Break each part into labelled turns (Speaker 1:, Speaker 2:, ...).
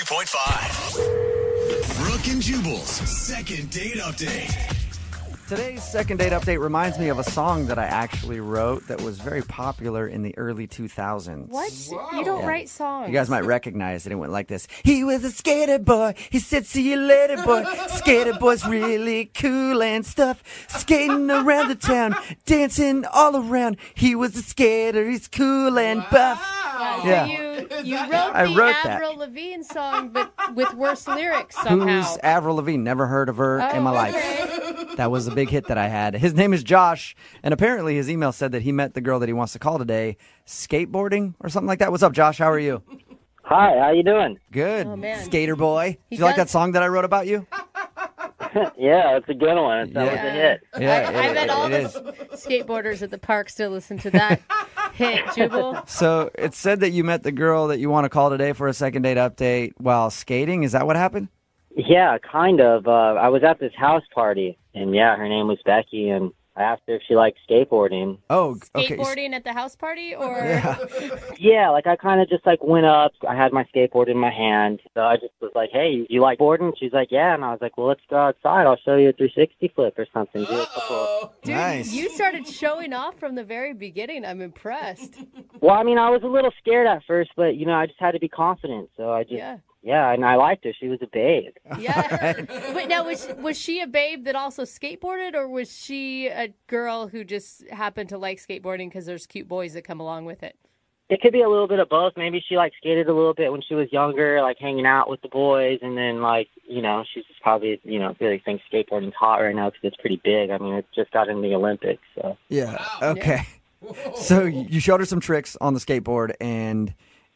Speaker 1: 92.5. Brooke and Jubal's second date update.
Speaker 2: Today's second date update reminds me of a song that I actually wrote that was very popular in the early 2000s.
Speaker 3: What? Whoa. You don't write songs.
Speaker 2: You guys might recognize it. It went like this. He was a skater boy. He said, see you later, boy. Skater boy's really cool and stuff. Skating around the town, dancing all around. He was a skater. He's cool and buff.
Speaker 3: Yeah. So you wrote the Avril Lavigne song, but with worse lyrics somehow.
Speaker 2: Who's Avril Lavigne? Never heard of her in my life. That was a big hit that I had. His name is Josh, and apparently his email said that he met the girl that he wants to call today skateboarding or something like that. What's up, Josh? How are you?
Speaker 4: Hi, how you doing?
Speaker 2: Good.
Speaker 3: Oh, man.
Speaker 2: Skater boy. Do you like that song that I wrote about you?
Speaker 4: Yeah, it's a good one. That was a hit.
Speaker 3: Yeah, I bet all the skateboarders at the park still listen to that hit, Jubal.
Speaker 2: So it said that you met the girl that you want to call today for a second date update while skating. Is that what happened?
Speaker 4: Yeah, kind of. I was at this house party, and yeah, her name was Becky, and I asked her if she liked skateboarding.
Speaker 2: Oh, okay.
Speaker 3: Skateboarding at the house party, or?
Speaker 4: Yeah, like I kind of just like went up. I had my skateboard in my hand, so I just was like, "Hey, you like boarding?" She's like, "Yeah," and I was like, "Well, let's go outside. I'll show you a 360 flip or something."
Speaker 3: Dude,
Speaker 2: nice.
Speaker 3: You started showing off from the very beginning. I'm impressed.
Speaker 4: Well, I mean, I was a little scared at first, but I just had to be confident. So I just. Yeah, and I liked her. She was a babe.
Speaker 3: Yeah. Wait, now, was she a babe that also skateboarded, or was she a girl who just happened to like skateboarding because there's cute boys that come along with it?
Speaker 4: It could be a little bit of both. Maybe she skated a little bit when she was younger, like hanging out with the boys, and then she's just probably really thinks skateboarding's hot right now because it's pretty big. I mean, it just got in the Olympics. So
Speaker 2: yeah. Okay. Yeah. So you showed her some tricks on the skateboard and.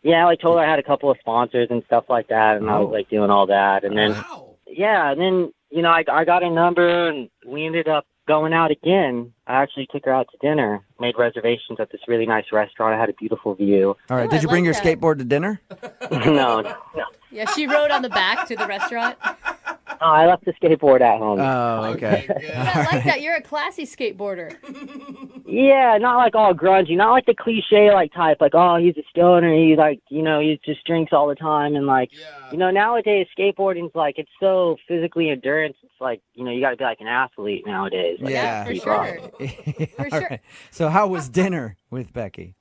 Speaker 4: Yeah, I told her I had a couple of sponsors and stuff like that, and I was doing all that, and then I got a number, and we ended up going out again. I actually took her out to dinner, made reservations at this really nice restaurant. I had a beautiful view.
Speaker 2: All right, did you bring your skateboard to dinner?
Speaker 4: No.
Speaker 3: Yeah, she rode on the back to the restaurant.
Speaker 4: Oh, I left the skateboard at home.
Speaker 2: Oh, okay.
Speaker 3: I like that. You're a classy skateboarder.
Speaker 4: Yeah, not like all grungy, not like the cliche type, oh, he's a stoner, he he just drinks all the time, and nowadays skateboarding's it's so physically endurance. It's you got to be like an athlete nowadays.
Speaker 3: For sure. For sure.
Speaker 2: Right. So how was dinner with Becky?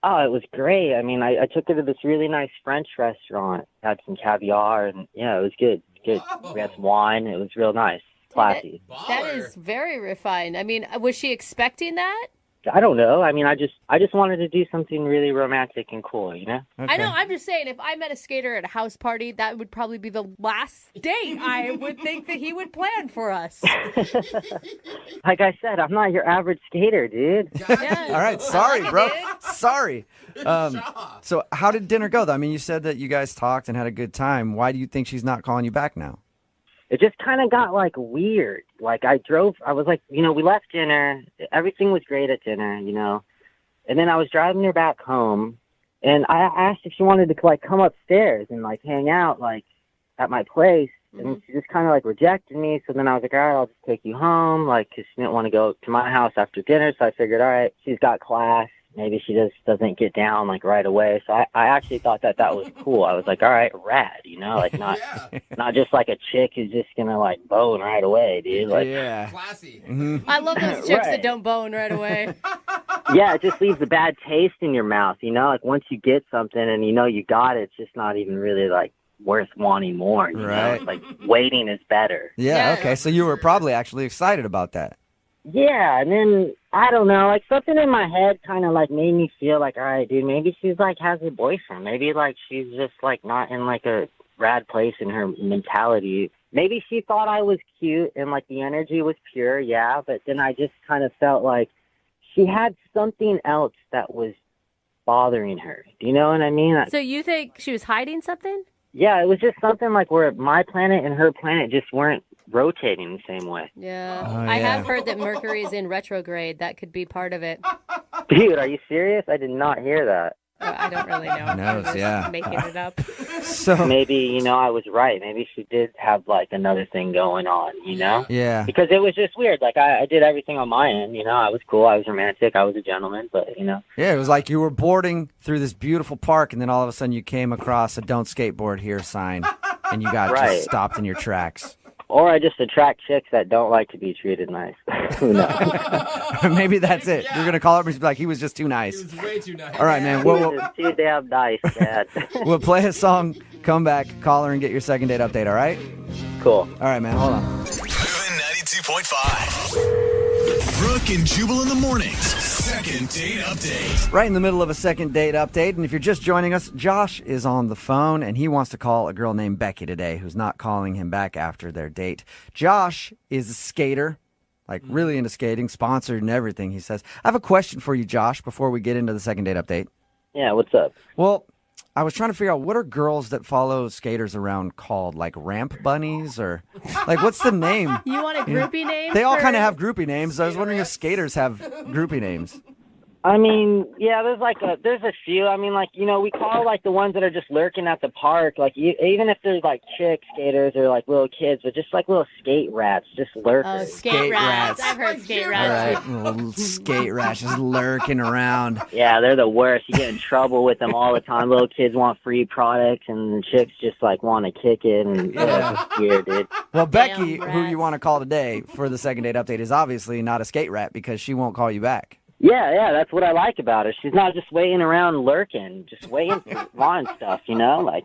Speaker 4: Oh, it was great. I mean, I took her to this really nice French restaurant, had some caviar, and yeah, it was good. Good. We had some wine. It was real nice. Classy.
Speaker 3: That is very refined. I mean, was she expecting that?
Speaker 4: I don't know. I mean, I just wanted to do something really romantic and cool, you know?
Speaker 3: Okay. I know. I'm just saying, if I met a skater at a house party, that would probably be the last date I would think that he would plan for us.
Speaker 4: Like I said, I'm not your average skater, dude.
Speaker 3: Yeah.
Speaker 2: All right. Sorry, bro. Sorry. So how did dinner go, though? I mean, you said that you guys talked and had a good time. Why do you think she's not calling you back now?
Speaker 4: It just kind of got weird. I was we left dinner. Everything was great at dinner, and then I was driving her back home, and I asked if she wanted to come upstairs and hang out at my place, and she just kind of rejected me. So then I was like, all right, I'll just take you home, because she didn't want to go to my house after dinner. So I figured, all right, she's got class. Maybe she just doesn't get down right away. So I actually thought that was cool. I was like, all right, rad, not just a chick who's just gonna bone right away, dude.
Speaker 5: Classy.
Speaker 2: Mm-hmm.
Speaker 3: I love those chicks that don't bone right away.
Speaker 4: Yeah, it just leaves a bad taste in your mouth, once you get something and you got it, it's just not even really worth wanting more. You know? It's waiting is better.
Speaker 2: Yeah, okay. So you were probably actually excited about that.
Speaker 4: Yeah, and then, I don't know, something in my head kind of, made me feel all right, dude, maybe she's, has a boyfriend. Maybe, she's just, not in, a rad place in her mentality. Maybe she thought I was cute and, the energy was pure, yeah, but then I just kind of felt she had something else that was bothering her. Do you know what I mean?
Speaker 3: So you think she was hiding something?
Speaker 4: Yeah, it was just something where my planet and her planet just weren't rotating the same way.
Speaker 3: Yeah.
Speaker 2: Oh,
Speaker 3: I
Speaker 2: yeah.
Speaker 3: have heard that Mercury is in retrograde. That could be part of it.
Speaker 4: Dude, are you serious? I did not hear that.
Speaker 3: I don't really know.
Speaker 2: Who knows,
Speaker 3: I'm just
Speaker 2: yeah.
Speaker 3: making it up.
Speaker 2: So
Speaker 4: Maybe, I was right. Maybe she did have, like, another thing going on,
Speaker 2: yeah.
Speaker 4: Because it was just weird. Like, I did everything on my end, I was cool. I was romantic. I was a gentleman, but,
Speaker 2: Yeah, it was like you were boarding through this beautiful park, and then all of a sudden you came across a "Don't skateboard here" sign, and you got
Speaker 4: Right.
Speaker 2: just stopped in your tracks.
Speaker 4: Or I just attract chicks that don't like to be treated nice. Who knows?
Speaker 2: Maybe that's it. You're gonna call her and be like, "He was just too nice."
Speaker 5: He was way too nice.
Speaker 2: All right, man.
Speaker 4: He
Speaker 2: We'll,
Speaker 4: was too damn nice, Dad.
Speaker 2: we'll play a song, come back, call her, and get your second date update. All right?
Speaker 4: Cool.
Speaker 2: All right, man. Hold on.
Speaker 1: Moving 92.5. Brooke and Jubal in the mornings. Second date update.
Speaker 2: Right in the middle of a second date update, and if you're just joining us, Josh is on the phone, and he wants to call a girl named Becky today who's not calling him back after their date. Josh is a skater, like really into skating, sponsored and everything, he says. I have a question for you, Josh, before we get into the second date update.
Speaker 4: Yeah, what's up?
Speaker 2: Well, I was trying to figure out, what are girls that follow skaters around called? Like ramp bunnies, or like what's the name?
Speaker 3: You want a groupie name?
Speaker 2: They all
Speaker 3: for-
Speaker 2: kind of have groupie names. I was wondering if skaters have groupie names.
Speaker 4: I mean, yeah, there's a few. I mean, like, we call, like, the ones that are just lurking at the park, like, even if there's, like, chick skaters or, like, little kids, but just, like, little skate rats, just lurkers.
Speaker 3: Oh, skate
Speaker 2: Skate
Speaker 3: rats.
Speaker 2: rats.
Speaker 3: I've heard skate
Speaker 2: All
Speaker 3: rats.
Speaker 2: right, little skate rats just lurking around.
Speaker 4: Yeah, they're the worst. You get in trouble with them all the time. Little kids want free products, and the chicks just, like, want to kick it, and it's just weird, dude.
Speaker 2: Well, Becky,
Speaker 3: Damn
Speaker 2: who you
Speaker 3: rats.
Speaker 2: want to call today for the second date update, is obviously not a skate rat because she won't call you back.
Speaker 4: Yeah, that's what I like about her. She's not just waiting around lurking, just waiting for wanting stuff, Like,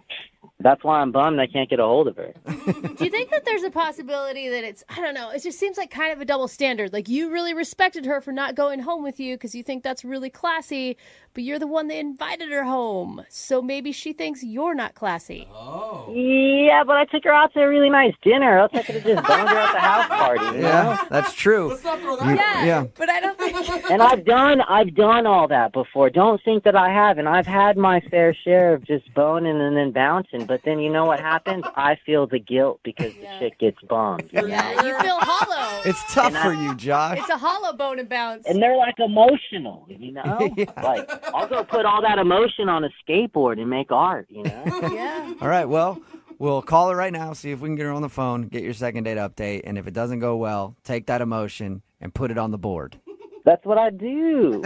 Speaker 4: that's why I'm bummed I can't get a hold of her.
Speaker 3: Do you think that there's a possibility that it's, I don't know, it just seems like kind of a double standard. Like, you really respected her for not going home with you because you think that's really classy, but you're the one that invited her home. So maybe she thinks you're not classy.
Speaker 5: Oh.
Speaker 4: Yeah, but I took her out to a really nice dinner. Else I could have just boned her at the house party,
Speaker 2: Yeah, that's true.
Speaker 5: Let's not throw that
Speaker 2: Yeah.
Speaker 3: But I don't think...
Speaker 4: And I've done all that before. Don't think that I haven't. I've had my fair share of just boning and then bouncing. But then you know what happens? I feel the guilt because the chick gets bummed.
Speaker 3: Yeah, you feel hollow.
Speaker 2: It's tough for you, Josh.
Speaker 3: It's a hollow bone and bounce.
Speaker 4: And they're like emotional,
Speaker 2: Yeah.
Speaker 4: Like, I'll go put all that emotion on a skateboard and make art,
Speaker 3: Yeah.
Speaker 2: All right, well, we'll call her right now, see if we can get her on the phone, get your second date update, and if it doesn't go well, take that emotion and put it on the board.
Speaker 4: That's what I do.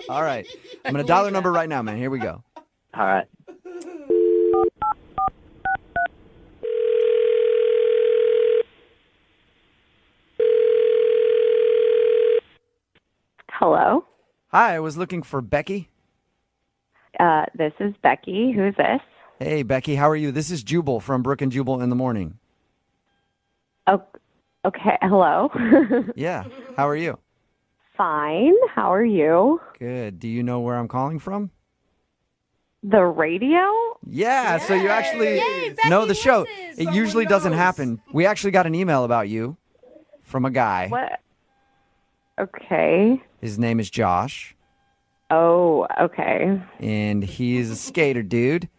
Speaker 2: All right. I'm going to dial her number right now, man. Here we go.
Speaker 4: All right.
Speaker 6: Hello.
Speaker 2: Hi, I was looking for Becky.
Speaker 6: This is Becky. Who's this?
Speaker 2: Hey, Becky, how are you? This is Jubal from Brooke and Jubal in the morning.
Speaker 6: Oh, okay. Hello.
Speaker 2: Yeah, how are you?
Speaker 6: Fine. How are you?
Speaker 2: Good. Do you know where I'm calling from?
Speaker 6: The radio?
Speaker 2: Yeah, so you actually
Speaker 3: Yay,
Speaker 2: know
Speaker 3: Becky
Speaker 2: the show.
Speaker 3: listens.
Speaker 2: It usually doesn't happen. We actually got an email about you from a guy.
Speaker 6: What? Okay.
Speaker 2: His name is Josh,
Speaker 6: Oh, okay.
Speaker 2: and he's a skater dude.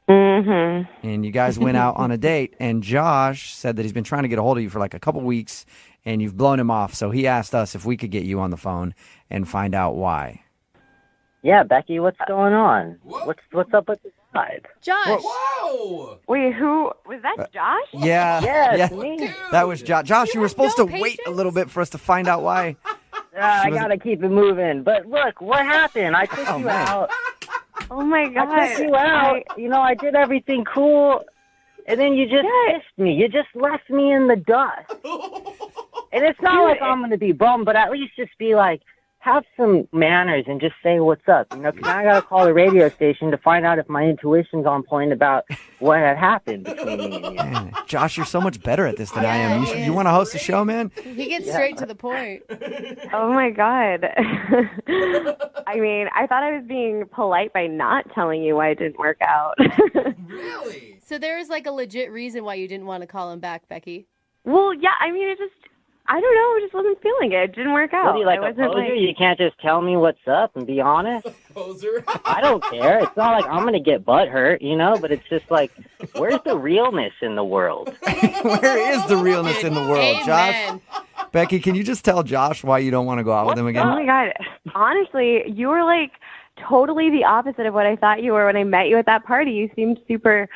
Speaker 6: Mm-hmm.
Speaker 2: And you guys went out on a date, and Josh said that he's been trying to get a hold of you for like a couple weeks, and you've blown him off. So he asked us if we could get you on the phone and find out why.
Speaker 4: Yeah, Becky, what's going on? What's up with the vibe?
Speaker 3: Josh.
Speaker 5: Whoa!
Speaker 6: Wait, who was that? Josh?
Speaker 2: Yeah,
Speaker 4: Yes,
Speaker 2: yeah,
Speaker 4: me.
Speaker 2: that was Josh. Josh, you were supposed
Speaker 3: no
Speaker 2: to wait a
Speaker 3: patience?
Speaker 2: little bit for us to find out why.
Speaker 4: I
Speaker 2: was-
Speaker 4: gotta keep it moving. But look, what happened? I took you
Speaker 2: man.
Speaker 4: out.
Speaker 6: Oh my God.
Speaker 4: I took you out. I did everything cool, and then you just missed me. You just left me in the dust. And it's not like I'm gonna be bummed, but at least just be like, have some manners and just say what's up. 'Cause now I gotta call the radio station to find out if my intuition's on point about what had happened between me and you.
Speaker 2: Man, Josh, you're so much better at this than I am.
Speaker 3: he
Speaker 2: You want to host a show, man?
Speaker 3: He gets straight to the point.
Speaker 6: Oh my God. I mean, I thought I was being polite by not telling you why it didn't work out.
Speaker 5: Really?
Speaker 3: So there is like a legit reason why you didn't want to call him back, Becky.
Speaker 6: Well, yeah, I mean, I don't know, I just wasn't feeling it. It didn't work out.
Speaker 4: What are you, like
Speaker 6: I
Speaker 4: a
Speaker 6: wasn't
Speaker 4: poser? You can't just tell me what's up and be honest?
Speaker 5: Poser.
Speaker 4: I don't care. It's not like I'm going to get butt hurt, but it's just like, where's the realness in the world?
Speaker 2: Where is the realness in the world, Josh?
Speaker 3: Amen.
Speaker 2: Becky, can you just tell Josh why you don't want to go out with him
Speaker 6: Oh
Speaker 2: again?
Speaker 6: my God. Honestly, you were like totally the opposite of what I thought you were when I met you at that party. You seemed super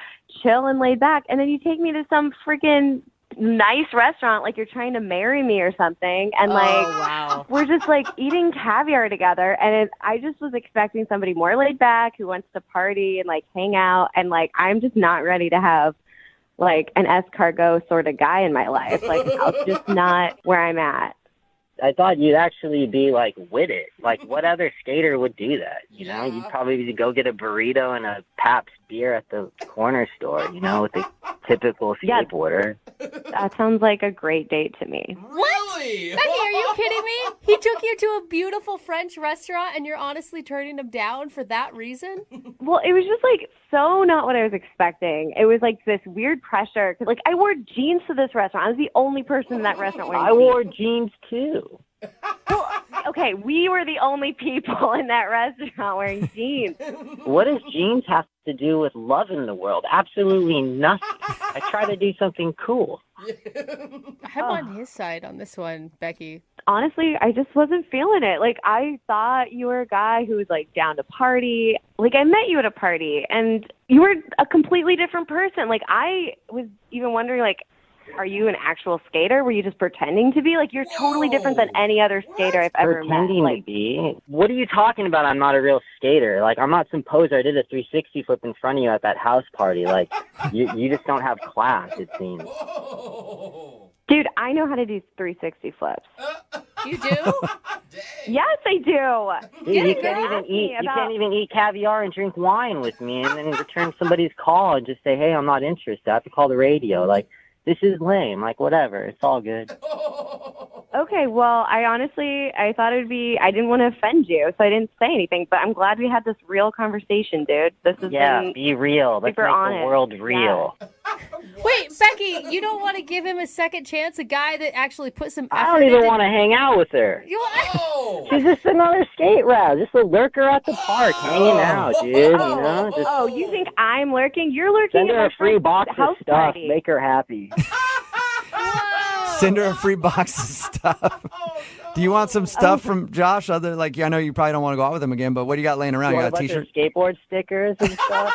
Speaker 6: chill and laid back. And then you take me to some freaking nice restaurant like you're trying to marry me or something. And
Speaker 3: wow.
Speaker 6: we're just like eating caviar together. And I just was expecting somebody more laid back who wants to party and like hang out. And like, I'm just not ready to have like an escargot sort of guy in my life. Like, that's just not where I'm at.
Speaker 4: I thought you'd actually be, like, with it. Like, what other skater would do that, you know? You'd probably go get a burrito and a Pabst beer at the corner store, you know, with a typical skateboarder.
Speaker 6: That sounds like a great date to me.
Speaker 5: Really?
Speaker 3: Becky, are you kidding me? He took you to a beautiful French restaurant and you're honestly turning him down for that reason?
Speaker 6: Well, it was just like so not what I was expecting. It was like this weird pressure. 'Cause, like, I wore jeans to this restaurant. I was the only person in that restaurant wearing
Speaker 4: I wore jeans, too.
Speaker 6: Well, okay, we were the only people in that restaurant wearing jeans.
Speaker 4: What does jeans have to do with love in the world? Absolutely nothing. I try to do something cool.
Speaker 3: I'm on his side on this one, Becky.
Speaker 6: Honestly, I just wasn't feeling it. Like, I thought you were a guy who was, like, down to party. Like, I met you at a party, and you were a completely different person. Like, I was even wondering, like, are you an actual skater? Were you just pretending to be? Like, you're totally different than any other skater I've ever met.
Speaker 4: Pretending to be? What are you talking about? I'm not a real skater. Like, I'm not some poser. I did a 360 flip in front of you at that house party. Like, you just don't have class, it seems.
Speaker 6: Dude, I know how to do 360 flips.
Speaker 3: You do?
Speaker 6: Yes, I do.
Speaker 4: Dude, you can't even eat caviar and drink wine with me and then return somebody's call and just say, hey, I'm not interested. I have to call the radio. Like, this is lame. Like, whatever. It's all good.
Speaker 6: Okay, well, I thought it would be, I didn't want to offend you, so I didn't say anything, but I'm glad we had this real conversation, dude. This has been
Speaker 4: be real. Let's
Speaker 6: super
Speaker 4: make
Speaker 6: honest.
Speaker 4: the world real.
Speaker 6: Yeah.
Speaker 3: Wait, Becky, you don't want to give him a second chance? A guy that actually put some effort
Speaker 4: I don't even
Speaker 3: into...
Speaker 4: want to hang out with her.
Speaker 5: Oh.
Speaker 4: She's just another skate route, just a lurker at the park, hanging out, dude. You know, just
Speaker 6: You think I'm lurking? You're lurking
Speaker 4: send
Speaker 6: at
Speaker 4: her
Speaker 6: my
Speaker 4: a free
Speaker 6: friend's
Speaker 4: box of
Speaker 6: house
Speaker 4: stuff,
Speaker 6: party.
Speaker 4: make her happy.
Speaker 2: Send her a free box of stuff. Do you want some stuff from Josh? Other like I know you probably don't want to go out with him again, but what do you got laying around? You got a
Speaker 4: bunch
Speaker 2: T-shirt,
Speaker 4: of skateboard stickers and stuff.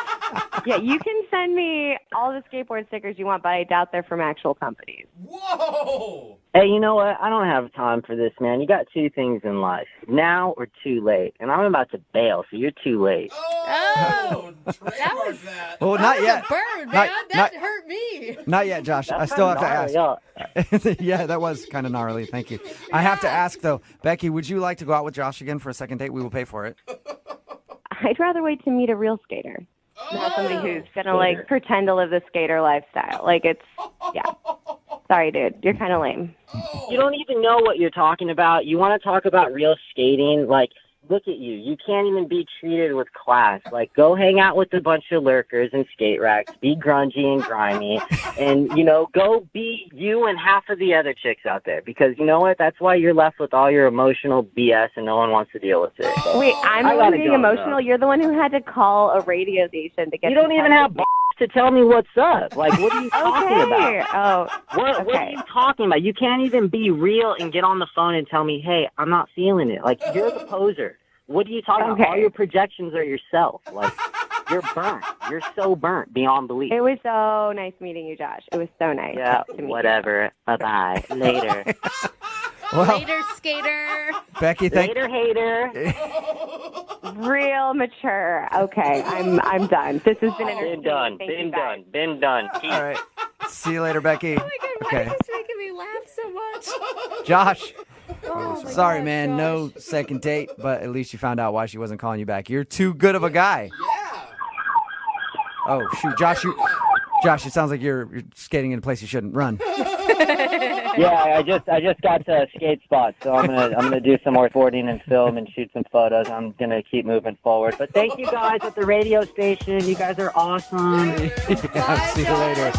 Speaker 6: Yeah, you can send me all the skateboard stickers you want, but I doubt they're from actual companies.
Speaker 5: Whoa.
Speaker 4: Hey, you know what? I don't have time for this, man. You got two things in life, now or too late. And I'm about to bail, so you're too late.
Speaker 5: Oh.
Speaker 3: was-
Speaker 5: that.
Speaker 2: well, not yet.
Speaker 3: Burn, man.
Speaker 2: Not-
Speaker 3: that
Speaker 2: not-
Speaker 3: hurt me.
Speaker 2: Not yet, Josh. I still have to ask. Yeah, that was kind of gnarly. Thank you. I have to ask though, Becky, would you like to go out with Josh again for a second date? We will pay for it.
Speaker 6: I'd rather wait to meet a real skater. Not somebody who's gonna like pretend to live the skater lifestyle. Like yeah. Sorry, dude. You're kind of lame.
Speaker 4: You don't even know what you're talking about. You want to talk about real skating? Like, look at you. You can't even be treated with class. Like, go hang out with a bunch of lurkers and skate racks. Be grungy and grimy. And, you know, go be you and half of the other chicks out there. Because, you know what? That's why you're left with all your emotional BS and no one wants to deal with it. So,
Speaker 6: Wait, I'm
Speaker 4: I
Speaker 6: the one
Speaker 4: gotta
Speaker 6: being
Speaker 4: go,
Speaker 6: emotional.
Speaker 4: though.
Speaker 6: You're the one who had to call a radio station to get.
Speaker 4: You don't even have to tell me what's up. Like, what are you talking about?
Speaker 6: Oh,
Speaker 4: What are you talking about? You can't even be real and get on the phone and tell me, hey, I'm not feeling it. Like, you're the poser. What are you talking about? All your projections are yourself. Like, you're burnt. You're so burnt beyond belief.
Speaker 6: It was so nice meeting you, Josh. It was so nice.
Speaker 4: Yeah,
Speaker 6: to meet
Speaker 4: whatever. Bye-bye. Later.
Speaker 2: Well,
Speaker 3: Later, skater.
Speaker 2: Becky, thank
Speaker 4: Later, hater.
Speaker 6: you. Real mature. Okay, I'm done. This has been entertaining.
Speaker 4: Been done.
Speaker 2: All right. See you later, Becky.
Speaker 3: Oh my God, why is this making me laugh so much?
Speaker 2: Josh.
Speaker 3: Oh my
Speaker 2: Sorry,
Speaker 3: God,
Speaker 2: man.
Speaker 3: Josh.
Speaker 2: No second date, but at least you found out why she wasn't calling you back. You're too good of a guy.
Speaker 5: Yeah.
Speaker 2: Oh shoot, Josh! Josh, it sounds like you're skating in a place you shouldn't run.
Speaker 4: Yeah, I just got to a skate spot, so I'm gonna do some more boarding and film and shoot some photos. I'm gonna keep moving forward. But thank you guys at the radio station. You guys are awesome.
Speaker 2: Yeah, see you later.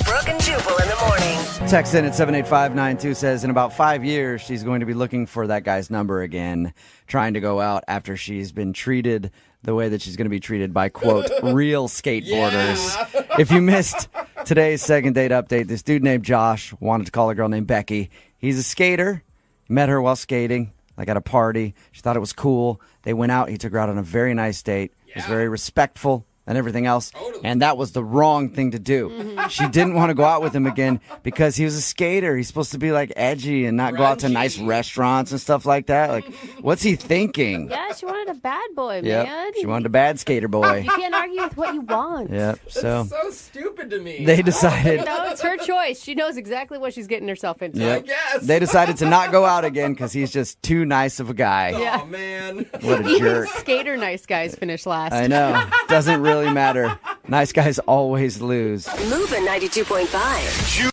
Speaker 7: Brooke and Jubal in the morning.
Speaker 2: Text in at 78592 says in about 5 years she's going to be looking for that guy's number again, trying to go out after she's been treated the way that she's going to be treated by, quote, real skateboarders. If you missed today's second date update, this dude named Josh wanted to call a girl named Becky. He's a skater, met her while skating, like at a party. She thought it was cool. They went out. He took her out on a very nice date. He was very respectful and everything else.
Speaker 5: Totally.
Speaker 2: And that was the wrong thing to do. She didn't want to go out with him again because he was a skater. He's supposed to be like edgy and not go out to nice restaurants and stuff like that. Like, what's he thinking?
Speaker 3: Yeah, she wanted a bad boy,
Speaker 2: Yep.
Speaker 3: man.
Speaker 2: She wanted a bad skater boy.
Speaker 3: You can't argue with what you want.
Speaker 2: Yep. So
Speaker 5: That's so stupid to me.
Speaker 2: they decided.
Speaker 3: No, it's her choice. She knows exactly what she's getting herself into.
Speaker 2: Yep.
Speaker 5: I guess.
Speaker 2: They decided to not go out again because he's just too nice of a guy.
Speaker 5: Oh, man.
Speaker 2: What a
Speaker 3: Even
Speaker 2: jerk.
Speaker 3: skater nice guys finish last.
Speaker 2: I know. Doesn't really matter. Nice guys always lose.
Speaker 7: Moving 92.5.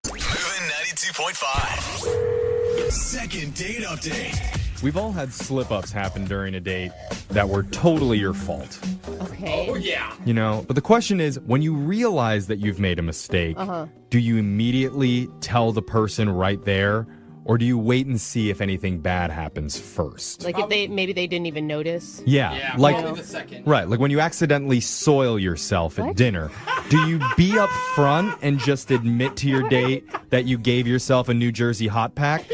Speaker 1: Moving 92.5. Second date update.
Speaker 8: We've all had slip-ups happen during a date that were totally your fault,
Speaker 3: Okay.
Speaker 5: Oh, yeah.
Speaker 8: you know? But the question is, when you realize that you've made a mistake, do you immediately tell the person right there, or do you wait and see if anything bad happens first?
Speaker 3: Like if maybe they didn't even notice.
Speaker 5: Yeah,
Speaker 8: like
Speaker 5: probably the second.
Speaker 8: right, like when you accidentally soil yourself at
Speaker 3: What?
Speaker 8: dinner, do you be up front and just admit to your date that you gave yourself a New Jersey hot pack?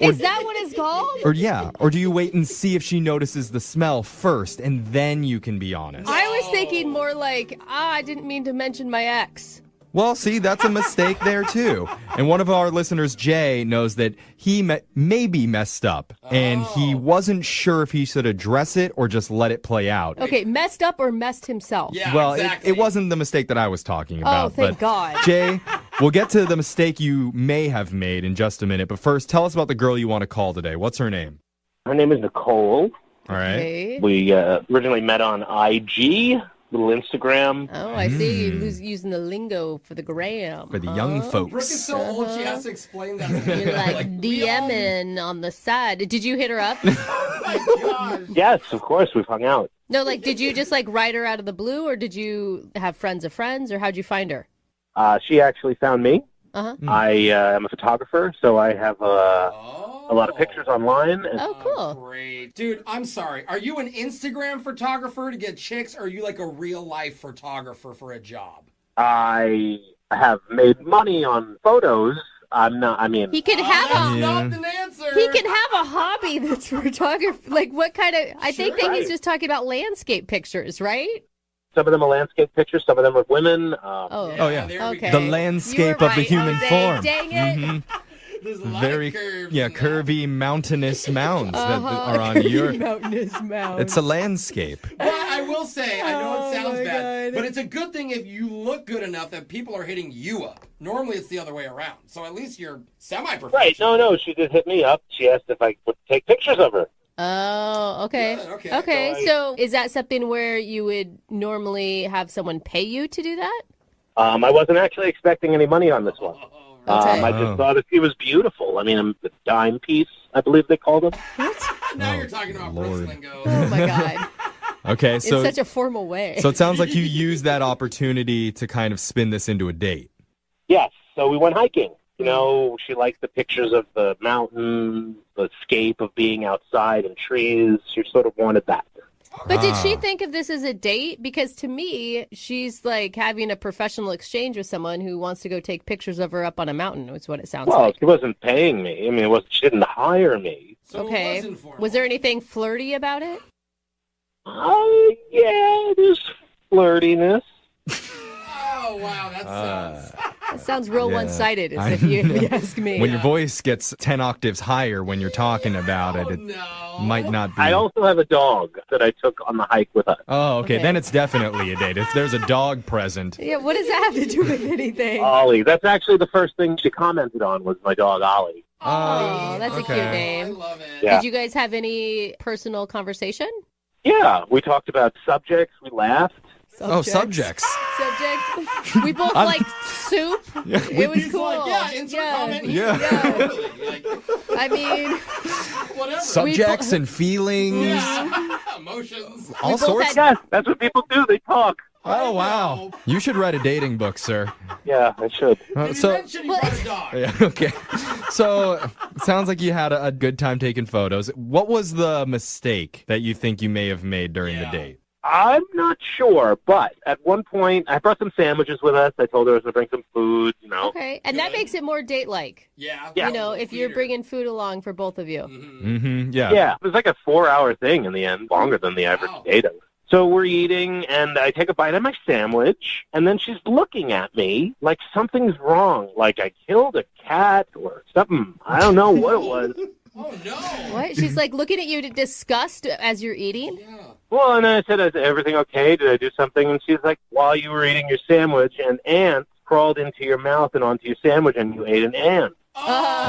Speaker 3: Is that what it's called?
Speaker 8: Or do you wait and see if she notices the smell first and then you can be honest?
Speaker 3: I was thinking more like, I didn't mean to mention my ex.
Speaker 8: Well, see, that's a mistake there too. And one of our listeners, Jay, knows that he maybe messed up and he wasn't sure if he should address it or just let it play out.
Speaker 3: Okay, messed up or messed himself?
Speaker 5: Yeah,
Speaker 8: Well,
Speaker 5: exactly.
Speaker 8: it wasn't the mistake that I was talking about.
Speaker 3: thank
Speaker 8: but
Speaker 3: God.
Speaker 8: Jay, we'll get to the mistake you may have made in just a minute. But first, tell us about the girl you want to call today. What's her name?
Speaker 9: Her name is Nicole.
Speaker 8: All right.
Speaker 3: Okay.
Speaker 9: We originally met on IG, little Instagram.
Speaker 3: Oh, I see. You're using the lingo for the gram.
Speaker 8: For the young
Speaker 5: Brooke
Speaker 8: folks.
Speaker 5: is so old, she has to explain that. to me.
Speaker 3: You're like,
Speaker 5: we all-
Speaker 3: DMing on the side. Did you hit her up?
Speaker 5: Oh, my gosh.
Speaker 9: Yes, of course, we've hung out.
Speaker 3: No, like, did you just like write her out of the blue, or did you have friends of friends, or how'd you find her?
Speaker 9: She actually found me.
Speaker 3: Uh-huh.
Speaker 9: I am a photographer, so I have a lot of pictures online. And
Speaker 3: Oh, cool.
Speaker 5: Great. Dude, I'm sorry. Are you an Instagram photographer to get chicks, or are you like a real-life photographer for a job?
Speaker 9: I have made money on photos. I'm not, I mean,
Speaker 3: He could have
Speaker 5: That's
Speaker 3: a
Speaker 5: not an answer.
Speaker 3: he can have a hobby that's photography. Like what kind of? I think that he's
Speaker 9: Right.
Speaker 3: just talking about landscape pictures, right?
Speaker 9: some of them are landscape pictures, some of them are women.
Speaker 3: Oh,
Speaker 8: Oh, yeah.
Speaker 5: there we
Speaker 3: okay.
Speaker 5: go.
Speaker 8: The landscape
Speaker 3: You were
Speaker 8: of the
Speaker 3: right,
Speaker 8: human
Speaker 3: Jose.
Speaker 8: form.
Speaker 3: Dang it.
Speaker 8: Mhm.
Speaker 5: There's a lot
Speaker 8: Very,
Speaker 5: of curves.
Speaker 8: yeah,
Speaker 5: in that.
Speaker 8: curvy mountainous mounds that are on
Speaker 3: Curvy
Speaker 8: your.
Speaker 3: mountainous mounds.
Speaker 8: It's a landscape.
Speaker 5: But I will say, I know
Speaker 3: Oh,
Speaker 5: it sounds
Speaker 3: my
Speaker 5: bad,
Speaker 3: God.
Speaker 5: but it's a good thing if you look good enough that people are hitting you up. Normally it's the other way around. So at least you're semi-professional.
Speaker 9: Right, no, she did hit me up. She asked if I would take pictures of her.
Speaker 3: Oh, okay.
Speaker 5: Good, okay.
Speaker 3: Okay, so is that something where you would normally have someone pay you to do that?
Speaker 9: I wasn't actually expecting any money on this one.
Speaker 3: Okay.
Speaker 9: I just thought that she was beautiful. I mean, a dime piece, I believe they called them.
Speaker 5: Now
Speaker 8: Oh,
Speaker 5: you're talking about
Speaker 8: Lord.
Speaker 5: Brooks lingo.
Speaker 3: Oh my God.
Speaker 8: Okay,
Speaker 3: In
Speaker 8: so
Speaker 3: such a formal way.
Speaker 8: so it sounds like you used that opportunity to kind of spin this into a date.
Speaker 9: Yes, so we went hiking. You know, she liked the pictures of the mountain, the escape of being outside and trees. She sort of wanted that.
Speaker 3: But did she think of this as a date? Because to me, she's like having a professional exchange with someone who wants to go take pictures of her up on a mountain, is what it sounds
Speaker 9: Well,
Speaker 3: like.
Speaker 9: she wasn't paying me. I mean, she didn't hire me.
Speaker 5: So it
Speaker 3: Okay.
Speaker 5: was informal.
Speaker 3: Was there anything flirty about it?
Speaker 9: Yeah, there's flirtiness.
Speaker 5: Oh, wow, that sounds...
Speaker 3: That sounds real
Speaker 8: Yeah.
Speaker 3: one-sided,
Speaker 8: I
Speaker 3: if you
Speaker 8: know.
Speaker 3: ask me.
Speaker 8: When your voice gets 10 octaves higher when you're talking about it,
Speaker 5: Oh,
Speaker 8: it
Speaker 5: no.
Speaker 8: might not be.
Speaker 9: I also have a dog that I took on the hike with us.
Speaker 8: Oh, okay.
Speaker 3: Okay.
Speaker 8: Then it's definitely a date. If there's a dog present.
Speaker 3: Yeah, what does that have to do with anything?
Speaker 9: Ollie. That's actually the first thing she commented on was my dog, Ollie.
Speaker 3: Oh, that's a cute
Speaker 8: okay.
Speaker 5: I
Speaker 3: name.
Speaker 5: love it.
Speaker 9: Yeah.
Speaker 3: Did you guys have any personal conversation?
Speaker 9: Yeah, we talked about subjects. We laughed.
Speaker 8: Oh, subjects.
Speaker 3: Subject. We both
Speaker 8: I'm-
Speaker 3: liked soup.
Speaker 8: Yeah,
Speaker 3: It was
Speaker 5: He's
Speaker 3: cool.
Speaker 5: like, yeah, insert comment here.
Speaker 8: Yeah.
Speaker 5: Totally. Like,
Speaker 3: I mean,
Speaker 5: whatever.
Speaker 8: Subjects and feelings.
Speaker 5: Yeah. Emotions.
Speaker 8: All
Speaker 3: both
Speaker 8: sorts.
Speaker 3: had-
Speaker 9: Yes, that's what people do. They talk.
Speaker 8: Oh, wow. You should write a dating book, sir.
Speaker 9: Yeah, I should.
Speaker 5: Did
Speaker 8: So,
Speaker 5: you mention you brought a dog?
Speaker 8: yeah, okay. So, it sounds like you had a good time taking photos. What was the mistake that you think you may have made during the
Speaker 5: Yeah.
Speaker 8: date?
Speaker 9: I'm not sure, but at one point, I brought some sandwiches with us. I told her I was going to bring some food,
Speaker 3: Okay, and that makes it more date-like.
Speaker 5: Yeah.
Speaker 3: If you're bringing food along for both of you.
Speaker 8: Mm-hmm. Yeah.
Speaker 9: Yeah, it was like a 4-hour thing in the end, longer than the average date. So we're eating, and I take a bite of my sandwich, and then she's looking at me like something's wrong, like I killed a cat or something. I don't know what it was.
Speaker 5: Oh, no.
Speaker 3: What? She's like looking at you to disgust as you're eating?
Speaker 5: Yeah.
Speaker 9: Well, and I said, is everything okay? Did I do something? And she's like, while you were eating your sandwich, an ant crawled into your mouth and onto your sandwich, and you ate an ant.
Speaker 5: Oh,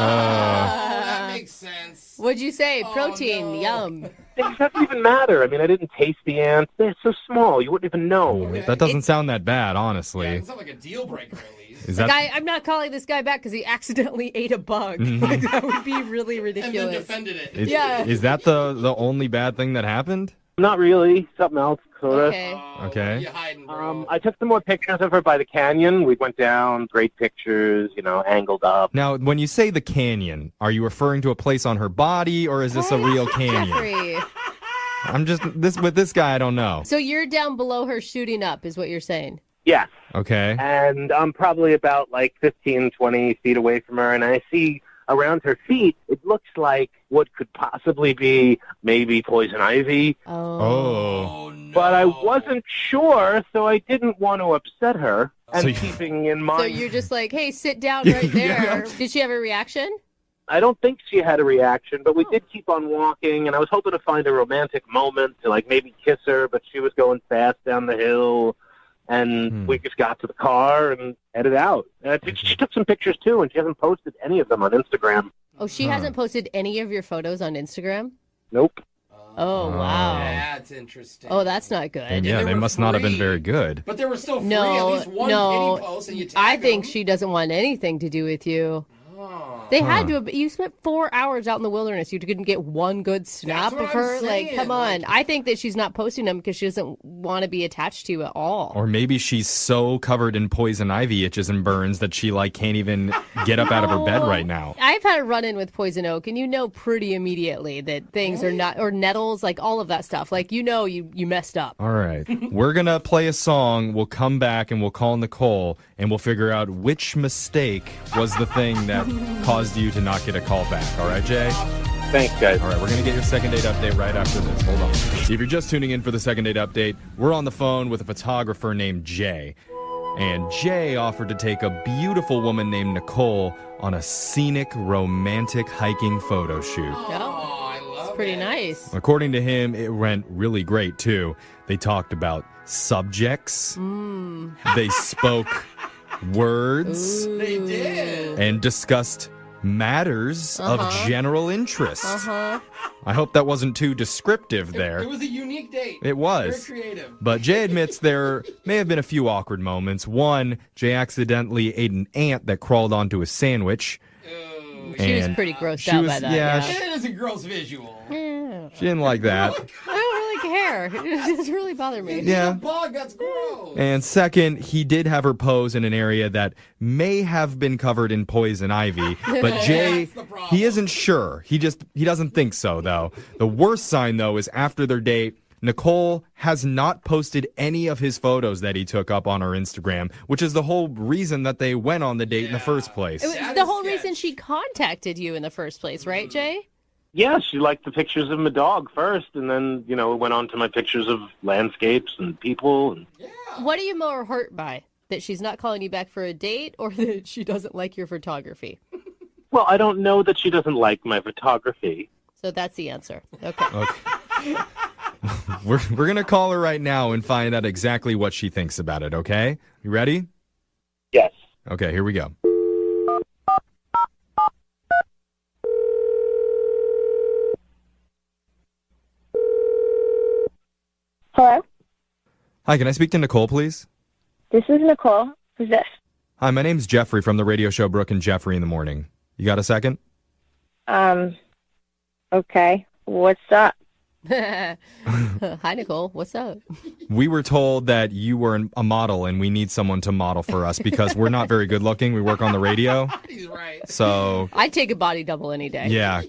Speaker 5: that makes sense.
Speaker 3: What'd you say?
Speaker 5: Oh,
Speaker 3: Protein,
Speaker 5: no.
Speaker 3: yum.
Speaker 9: It doesn't even matter. I mean, I didn't taste the ants. They're so small, you wouldn't even know.
Speaker 8: That doesn't sound that bad, honestly.
Speaker 5: Yeah, it's not like a deal breaker, at least.
Speaker 8: Is
Speaker 3: Like,
Speaker 8: that
Speaker 3: I'm not calling this guy back because he accidentally ate a bug. Like, that would be really
Speaker 5: And
Speaker 3: ridiculous.
Speaker 5: then defended it.
Speaker 8: is that the only bad thing that happened?
Speaker 9: Not really. Something else, sort of.
Speaker 3: Okay.
Speaker 8: Okay.
Speaker 5: What are you hiding, bro?
Speaker 9: I took some more pictures of her by the canyon. We went down, great pictures, angled up.
Speaker 8: Now, when you say the canyon, are you referring to a place on her body, or is this a real canyon?
Speaker 3: Jeffrey.
Speaker 8: I'm just with this guy. I don't know.
Speaker 3: So you're down below her shooting up is what you're saying.
Speaker 9: Yes.
Speaker 8: Okay.
Speaker 9: And I'm probably about 15, 20 feet away from her, and I see around her feet, it looks like what could possibly be maybe poison ivy.
Speaker 8: Oh.
Speaker 5: No.
Speaker 9: But I wasn't sure, so I didn't want to upset her. And
Speaker 8: So you-
Speaker 9: keeping in mind,
Speaker 3: So you're just like, hey, sit down right there. Did she have a reaction?
Speaker 9: I don't think she had a reaction, but we did keep on walking, and I was hoping to find a romantic moment to maybe kiss her, but she was going fast down the hill. And we just got to the car and headed out. She took some pictures, too, and she hasn't posted any of them on Instagram.
Speaker 3: Oh, she hasn't posted any of your photos on Instagram?
Speaker 9: Nope.
Speaker 3: Oh, wow.
Speaker 5: That's interesting.
Speaker 3: Oh, that's not good.
Speaker 8: And yeah,
Speaker 5: they
Speaker 8: they
Speaker 5: were
Speaker 8: must not have been
Speaker 5: free.
Speaker 8: very good.
Speaker 5: But they were still free.
Speaker 3: No,
Speaker 5: At least one
Speaker 3: no.
Speaker 5: pity post and you tag
Speaker 3: I think
Speaker 5: them.
Speaker 3: she doesn't want anything to do with you.
Speaker 5: Oh.
Speaker 3: They had to. You spent 4 hours out in the wilderness. You couldn't get one good snap
Speaker 5: what
Speaker 3: of
Speaker 5: I'm
Speaker 3: her.
Speaker 5: saying.
Speaker 3: Like, come on. I think that she's not posting them because she doesn't want to be attached to you at all.
Speaker 8: Or maybe she's so covered in poison ivy itches and burns that she can't even get up out of her bed right now.
Speaker 3: I've had a run-in with poison oak, and you know pretty immediately that things are not, or nettles, all of that stuff. You messed up.
Speaker 8: All right. We're going to play a song. We'll come back and we'll call Nicole and we'll figure out which mistake was the thing that caused you to not get a call back. All right, Jay?
Speaker 9: Thanks, guys.
Speaker 8: All right, we're going to get your second date update right after this. Hold on. If you're just tuning in for the second date update, we're on the phone with a photographer named Jay. And Jay offered to take a beautiful woman named Nicole on a scenic, romantic hiking photo shoot.
Speaker 5: Oh, I love
Speaker 3: It's pretty
Speaker 5: it.
Speaker 3: nice.
Speaker 8: According to him, it went really great, too. They talked about subjects. They spoke words.
Speaker 5: They did.
Speaker 8: And discussed matters of general interest. I hope that wasn't too descriptive there.
Speaker 5: It was a unique date.
Speaker 8: It was.
Speaker 5: Very creative.
Speaker 8: But Jay admits there may have been a few awkward moments. One, Jay accidentally ate an ant that crawled onto his sandwich.
Speaker 3: She was
Speaker 8: And
Speaker 3: pretty grossed
Speaker 8: she
Speaker 3: out
Speaker 8: was-
Speaker 3: by that.
Speaker 8: yeah,
Speaker 3: Yeah.
Speaker 5: It is a gross visual.
Speaker 8: She didn't like that.
Speaker 3: I don't really care. It doesn't really bother me.
Speaker 8: Yeah.
Speaker 5: A bug, that's gross.
Speaker 8: And second, he did have her pose in an area that may have been covered in poison ivy, but Jay,
Speaker 5: That's the problem.
Speaker 8: he isn't sure. He doesn't think so, though. The worst sign, though, is after their date, Nicole has not posted any of his photos that he took up on her Instagram, which is the whole reason that they went on the date in the first place.
Speaker 3: It was
Speaker 5: That
Speaker 3: the
Speaker 5: is
Speaker 3: whole
Speaker 5: sketch.
Speaker 3: reason she contacted you in the first place, right, Jay?
Speaker 9: Yeah, she liked the pictures of my dog first, and then, it went on to my pictures of landscapes and people. And
Speaker 3: What are you more hurt by? That she's not calling you back for a date, or that she doesn't like your photography?
Speaker 9: well, I don't know that she doesn't like my photography.
Speaker 3: So that's the answer. Okay.
Speaker 8: Okay. We're going to call her right now and find out exactly what she thinks about it, okay? You ready?
Speaker 9: Yes.
Speaker 8: Okay, here we go.
Speaker 10: Hello,
Speaker 8: Hi, can I speak to Nicole, please?
Speaker 10: this is Nicole. Who's this?
Speaker 8: Hi, my name's Jeffrey from the radio show Brooke and Jeffrey in the Morning. You got a second?
Speaker 10: Okay. What's up?
Speaker 3: Hi, Nicole. What's up?
Speaker 8: We were told that you were a model and we need someone to model for us because we're not very good looking. We work on the radio.
Speaker 5: He's right.
Speaker 8: So,
Speaker 3: I'd take a body double any day.
Speaker 8: yeah.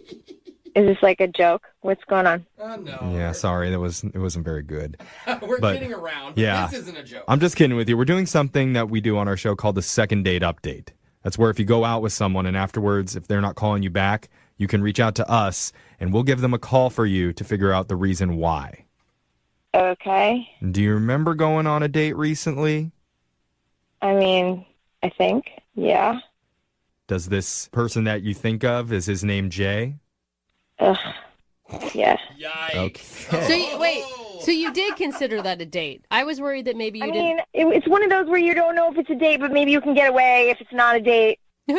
Speaker 10: Is this like a joke? What's going on?
Speaker 5: No.
Speaker 8: Yeah, sorry, it wasn't very good.
Speaker 5: We're
Speaker 8: But,
Speaker 5: kidding around.
Speaker 8: yeah.
Speaker 5: This isn't a joke.
Speaker 8: I'm just kidding with you. We're doing something that we do on our show called the second date update. That's where if you go out with someone and afterwards, if they're not calling you back, you can reach out to us and we'll give them a call for you to figure out the reason why.
Speaker 10: Okay.
Speaker 8: Do you remember going on a date recently?
Speaker 10: I mean, I think, yeah.
Speaker 8: Does this person that you think of, is his name Jay?
Speaker 10: Ugh. Yeah.
Speaker 5: Yikes.
Speaker 8: Okay.
Speaker 3: So you did consider that a date? I was worried that maybe you didn't.
Speaker 10: It's one of those where you don't know if it's a date, but maybe you can get away if it's not a date.
Speaker 5: Get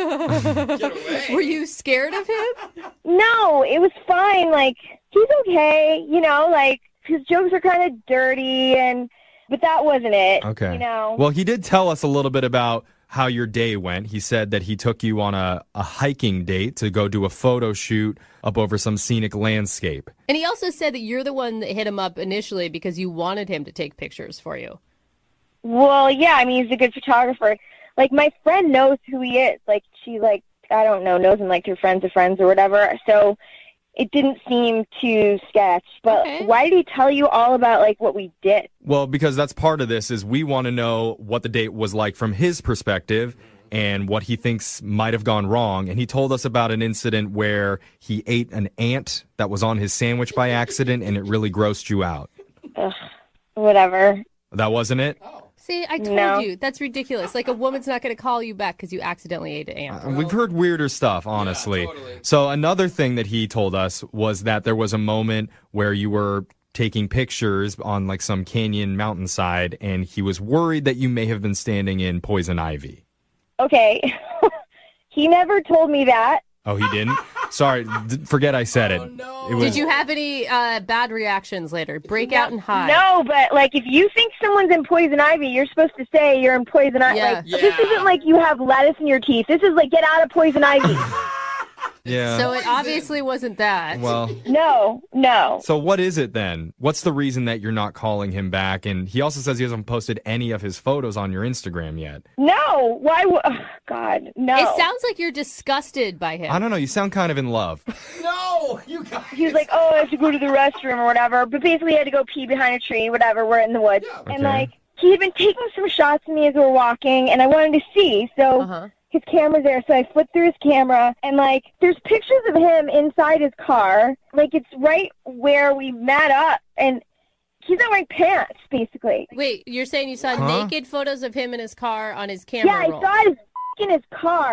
Speaker 5: away.
Speaker 3: Were you scared of him?
Speaker 10: No, it was fine. Like, he's okay, you know, like, his jokes are kind of dirty, but that wasn't it.
Speaker 8: Okay.
Speaker 10: You know?
Speaker 8: Well, he did tell us a little bit about how your day went. He said that he took you on a hiking date to go do a photo shoot up over some scenic landscape.
Speaker 3: And he also said that you're the one that hit him up initially because you wanted him to take pictures for you.
Speaker 10: Well, yeah, I mean, he's a good photographer. Like, my friend knows who he is. Like, she, like, I don't know, knows him, like, through friends of friends or whatever. So it didn't seem too sketch. But why did he tell you all about, like, what we did?
Speaker 8: Well, because that's part of this is we want to know what the date was like from his perspective and what he thinks might have gone wrong. And he told us about an incident where he ate an ant that was on his sandwich by accident and it really grossed you out.
Speaker 10: Ugh, whatever.
Speaker 8: That wasn't it?
Speaker 3: See, I told you. That's ridiculous. Like, a woman's not going to call you back because you accidentally ate an ant.
Speaker 8: We've heard weirder stuff, honestly.
Speaker 5: Yeah, totally.
Speaker 8: So another thing that he told us was that there was a moment where you were taking pictures on like some canyon mountainside and he was worried that you may have been standing in poison ivy.
Speaker 10: Okay. He never told me that.
Speaker 8: Oh, he didn't? Sorry, forget I said it.
Speaker 5: No.
Speaker 8: It was,
Speaker 3: Did you have any bad reactions later? Break out and hide?
Speaker 10: No, but, like, if you think someone's in poison ivy, you're supposed to say you're in poison ivy.
Speaker 3: Yeah.
Speaker 10: Like, this isn't like you have lettuce in your teeth. This is like, get out of poison ivy.
Speaker 8: yeah.
Speaker 3: So it obviously wasn't that.
Speaker 8: Well,
Speaker 10: No.
Speaker 8: so what is it then? What's the reason that you're not calling him back? And he also says he hasn't posted any of his photos on your Instagram yet.
Speaker 10: No. Why God, no.
Speaker 3: It sounds like you're disgusted by him.
Speaker 8: I don't know. You sound kind of in love.
Speaker 5: No, you guys.
Speaker 10: He was like, oh, I have to go to the restroom or whatever. But basically, he had to go pee behind a tree, whatever. We're in the woods.
Speaker 8: Okay.
Speaker 10: And, like, he had been taking some shots of me as we were walking, and I wanted to see. So his camera's there, so I flipped through his camera, and, like, there's pictures of him inside his car. Like, it's right where we met up, and he's not wearing pants, basically.
Speaker 3: Wait, you're saying you saw naked photos of him in his car on his
Speaker 10: Yeah,
Speaker 3: camera
Speaker 10: I
Speaker 3: roll?
Speaker 10: saw his in his car.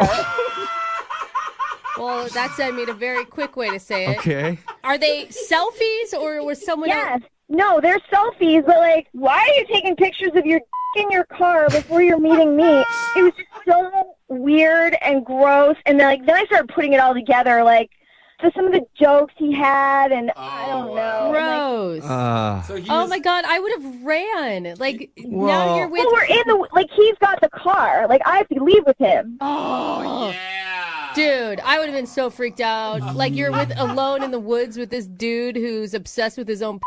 Speaker 3: Well, that's, I mean, a very quick way to say it.
Speaker 8: Okay.
Speaker 3: Are they selfies or was someone
Speaker 10: Yes. No, they're selfies, but, like, why are you taking pictures of your in your car before you're meeting me? It was just so weird and gross, and then I started putting it all together, like, so some of the jokes he had, and I don't know.
Speaker 3: Gross.
Speaker 5: So he
Speaker 3: Oh
Speaker 5: was-
Speaker 3: my God, I would have ran. Like,
Speaker 8: Well-
Speaker 3: now you're with...
Speaker 10: Well, we're in the, like, he's got the car. Like, I have to leave with him.
Speaker 3: Oh,
Speaker 5: Yeah.
Speaker 3: dude, I would have been so freaked out. Like, you're alone in the woods with this dude who's obsessed with his own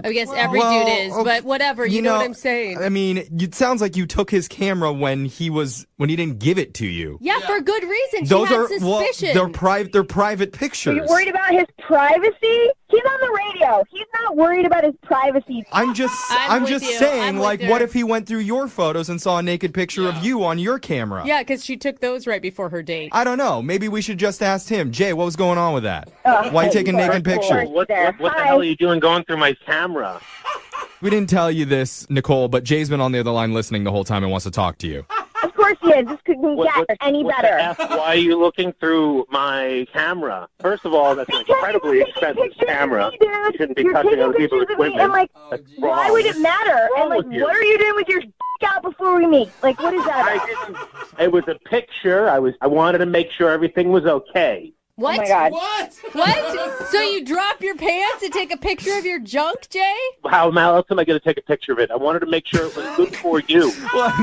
Speaker 3: I guess every dude is, but whatever, you know what I'm saying.
Speaker 8: I mean, it sounds like you took his camera when he didn't give it to you.
Speaker 3: Yeah, for good reason.
Speaker 8: Those
Speaker 3: she had
Speaker 8: are
Speaker 3: suspicion.
Speaker 8: they're private pictures.
Speaker 10: Are you worried about his privacy? He's on the radio. He's not worried about his privacy.
Speaker 8: I'm just
Speaker 3: I'm with you.
Speaker 8: saying,
Speaker 3: I'm
Speaker 8: like,
Speaker 3: with
Speaker 8: what
Speaker 3: her.
Speaker 8: if he went through your photos and saw a naked picture of you on your camera?
Speaker 3: Yeah, because she took those right before her date.
Speaker 8: I don't know. Maybe we should just ask him. Jay, what was going on with that? Why are you taking naked pictures?
Speaker 9: What the hell are you doing going through my camera?
Speaker 8: We didn't tell you this, Nicole, but Jay's been on the other line listening the whole time and wants to talk to you.
Speaker 10: Of course he is. This couldn't get any
Speaker 9: What
Speaker 10: better.
Speaker 9: the F? Why are you looking through my camera? First of all, that's an incredibly expensive camera. You shouldn't be touching other people's equipment.
Speaker 10: And, like,
Speaker 9: That's
Speaker 10: why
Speaker 9: wrong.
Speaker 10: would it matter? And, like,
Speaker 9: with you?
Speaker 10: what are you doing with your out before we meet? Like, what is that?
Speaker 9: I didn't. It was a picture. I wanted to make sure everything was okay.
Speaker 3: What?
Speaker 10: Oh, my God.
Speaker 5: What?
Speaker 3: What? So you drop your pants and take a picture of your junk, Jay?
Speaker 9: How else am I going to take a picture of it? I wanted to make sure it was good for you.
Speaker 8: Well,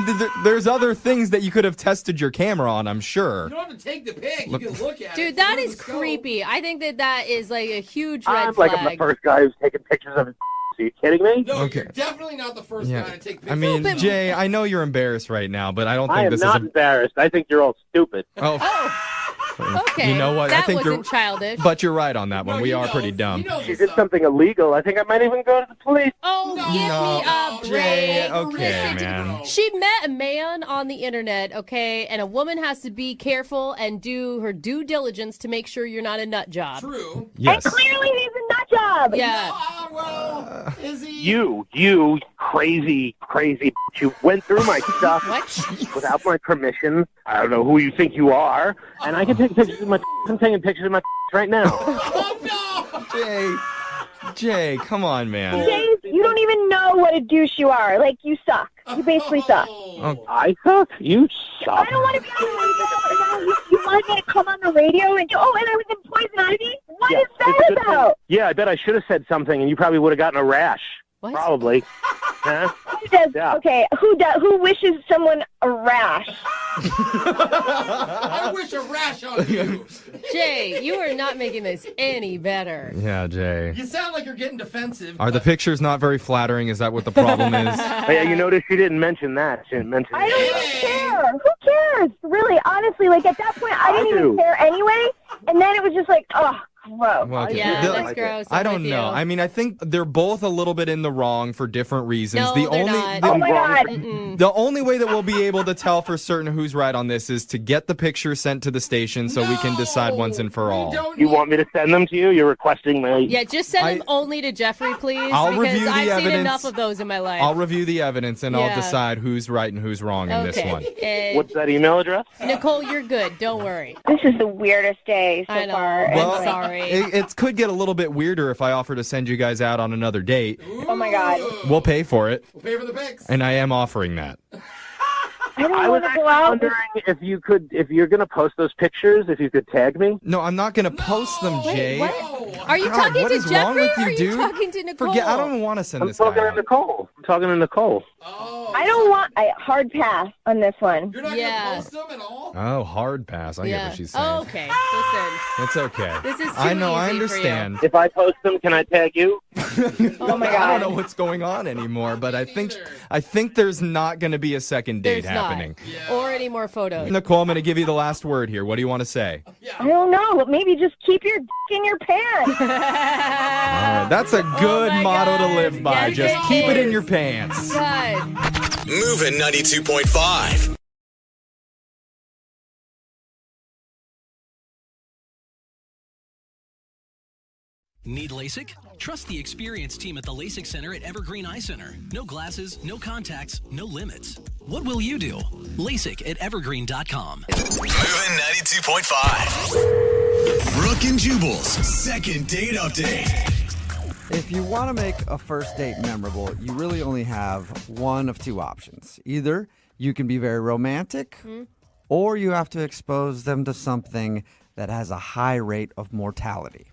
Speaker 8: there's other things that you could have tested your camera on, I'm sure.
Speaker 5: You don't have to take the pic. You can look at it.
Speaker 3: Dude, that
Speaker 5: through
Speaker 3: is
Speaker 5: the scope.
Speaker 3: creepy. I think that is like a huge red
Speaker 9: I'm
Speaker 3: flag.
Speaker 9: like I'm the first guy who's taking pictures of his. Are you kidding me?
Speaker 5: No,
Speaker 8: Okay.
Speaker 5: you're definitely not the first guy to take pictures.
Speaker 8: I mean,
Speaker 3: but-
Speaker 8: Jay, I know you're embarrassed right now, but I don't
Speaker 9: I
Speaker 8: think
Speaker 9: am
Speaker 8: this
Speaker 9: not
Speaker 8: is
Speaker 9: embarrassed. I think you're all stupid.
Speaker 8: Oh,
Speaker 3: Okay.
Speaker 8: You know what?
Speaker 3: That
Speaker 8: I think
Speaker 3: wasn't childish.
Speaker 8: But you're right on that one.
Speaker 5: No,
Speaker 8: we
Speaker 5: he
Speaker 8: are
Speaker 5: knows.
Speaker 8: pretty dumb.
Speaker 5: He knows
Speaker 9: She
Speaker 5: what's
Speaker 9: did
Speaker 5: up.
Speaker 9: something illegal. I think I might even go to the police.
Speaker 3: Oh,
Speaker 5: No.
Speaker 3: give me a
Speaker 8: Jay,
Speaker 3: break.
Speaker 8: okay,
Speaker 3: Listen,
Speaker 8: man.
Speaker 3: she met a man on the internet, okay? And a woman has to be careful and do her due diligence to make sure you're not a nut job.
Speaker 5: True.
Speaker 8: Yes.
Speaker 10: And clearly he's a nut job.
Speaker 3: Yeah.
Speaker 5: Well, is he?
Speaker 9: You crazy, bitch. You went through my stuff
Speaker 3: What?
Speaker 9: without my permission. I don't know who you think you are, and I can take pictures of my. I'm taking pictures of my right now.
Speaker 5: Oh, no.
Speaker 8: Jay, come on, man.
Speaker 10: James, you don't even know what a douche you are. Like, you suck. You basically suck.
Speaker 8: Oh,
Speaker 9: I suck. You suck.
Speaker 10: I don't want to be on the radio, and now you want me to come on the radio and and I was in Poison Ivy? What is
Speaker 9: it's a
Speaker 10: that
Speaker 9: good thing.
Speaker 10: about?
Speaker 9: Yeah, I bet I should have said something, and you probably would have gotten a rash.
Speaker 3: What?
Speaker 9: Probably. Huh?
Speaker 10: Who does?
Speaker 9: Yeah.
Speaker 10: Okay, who wishes someone a rash?
Speaker 5: I wish a rash on you.
Speaker 3: Jay, you are not making this any better.
Speaker 8: yeah, Jay.
Speaker 5: You sound like you're getting defensive.
Speaker 8: Are the pictures not very flattering? Is that what the problem is?
Speaker 9: Oh, yeah, you notice she didn't mention that. She didn't mention
Speaker 10: I don't even
Speaker 5: Hey.
Speaker 10: care. Who cares? Really, honestly, like at that point, I didn't
Speaker 9: do.
Speaker 10: even care anyway. And then it was just like, oh, gross.
Speaker 8: Well, okay.
Speaker 3: Yeah,
Speaker 8: The-
Speaker 3: that's gross.
Speaker 8: I
Speaker 3: I'm
Speaker 8: don't
Speaker 3: with
Speaker 8: know.
Speaker 3: you.
Speaker 8: I mean, I think they're both a little bit in the wrong for different reasons.
Speaker 3: No,
Speaker 8: the
Speaker 3: they're
Speaker 8: only
Speaker 3: not.
Speaker 8: the,
Speaker 10: Oh my God.
Speaker 8: the only way that we'll be able to tell for certain who's right on this is to get the picture sent to the station so we can decide once and for all.
Speaker 9: You want me to send them to you? You're requesting my...
Speaker 3: Yeah, just send them only to Jeffrey, please.
Speaker 8: I'll
Speaker 3: because
Speaker 8: review the
Speaker 3: I've seen
Speaker 8: evidence.
Speaker 3: enough of those in my life.
Speaker 8: I'll review the evidence and I'll
Speaker 3: Yeah.
Speaker 8: decide who's right and who's wrong in this
Speaker 3: Okay.
Speaker 8: one.
Speaker 9: What's that email address?
Speaker 3: Nicole, you're good. Don't worry.
Speaker 10: This is the weirdest day so
Speaker 3: I know.
Speaker 10: far.
Speaker 3: Well,
Speaker 10: Anyway.
Speaker 3: sorry.
Speaker 8: It could get a little bit weirder if I offer to send you guys out on another date.
Speaker 10: Oh my God.
Speaker 8: We'll pay for it,
Speaker 5: We'll pay for the pics.
Speaker 8: and I am offering that.
Speaker 10: I don't
Speaker 9: I was
Speaker 10: want to
Speaker 9: actually
Speaker 10: go out.
Speaker 9: wondering if you're going to post those pictures, if you could tag me.
Speaker 8: No, I'm not going to post them, Jay.
Speaker 3: What? Are you
Speaker 8: God,
Speaker 3: talking
Speaker 8: what
Speaker 3: to
Speaker 8: is
Speaker 3: Jeffrey
Speaker 8: wrong with
Speaker 3: or are
Speaker 8: you,
Speaker 3: you
Speaker 8: dude?
Speaker 3: talking to Nicole?
Speaker 8: Forget. I don't even want to send
Speaker 9: I'm
Speaker 8: this guy
Speaker 9: talking to
Speaker 8: out.
Speaker 9: Nicole. I'm talking to Nicole.
Speaker 5: Oh,
Speaker 10: I don't want a hard pass on this one.
Speaker 5: You're not
Speaker 3: Yeah.
Speaker 5: going to post them at all?
Speaker 8: Oh, hard pass. I get what she's saying.
Speaker 3: Oh, okay. Listen.
Speaker 8: It's okay.
Speaker 3: This is too
Speaker 8: I know. I
Speaker 3: easy for you.
Speaker 8: understand.
Speaker 9: If I post them, can I tag you?
Speaker 3: Oh my
Speaker 8: I
Speaker 3: God.
Speaker 8: don't know what's going on anymore, but I think there's not going to be a second date
Speaker 3: There's
Speaker 8: happening.
Speaker 3: not. Or any more photos.
Speaker 8: Nicole, I'm going to give you the last word here. What do you want to say?
Speaker 10: I don't know. Maybe just keep your dick in your pants.
Speaker 8: All right, that's a good
Speaker 3: my
Speaker 8: motto to
Speaker 3: God.
Speaker 8: live by.
Speaker 3: Yes,
Speaker 8: Just
Speaker 3: it
Speaker 8: keep it in
Speaker 3: is.
Speaker 8: your pants.
Speaker 3: God.
Speaker 1: Moving 92.5.
Speaker 11: Need LASIK? Trust the experienced team at the LASIK Center at Evergreen Eye Center. No glasses, no contacts, no limits. What will you do? LASIK at evergreen.com.
Speaker 1: Moving 92.5. Brooke and Jubal's second date update.
Speaker 2: If you want to make a first date memorable, you really only have one of two options. Either you can be very romantic, or you have to expose them to something that has a high rate of mortality.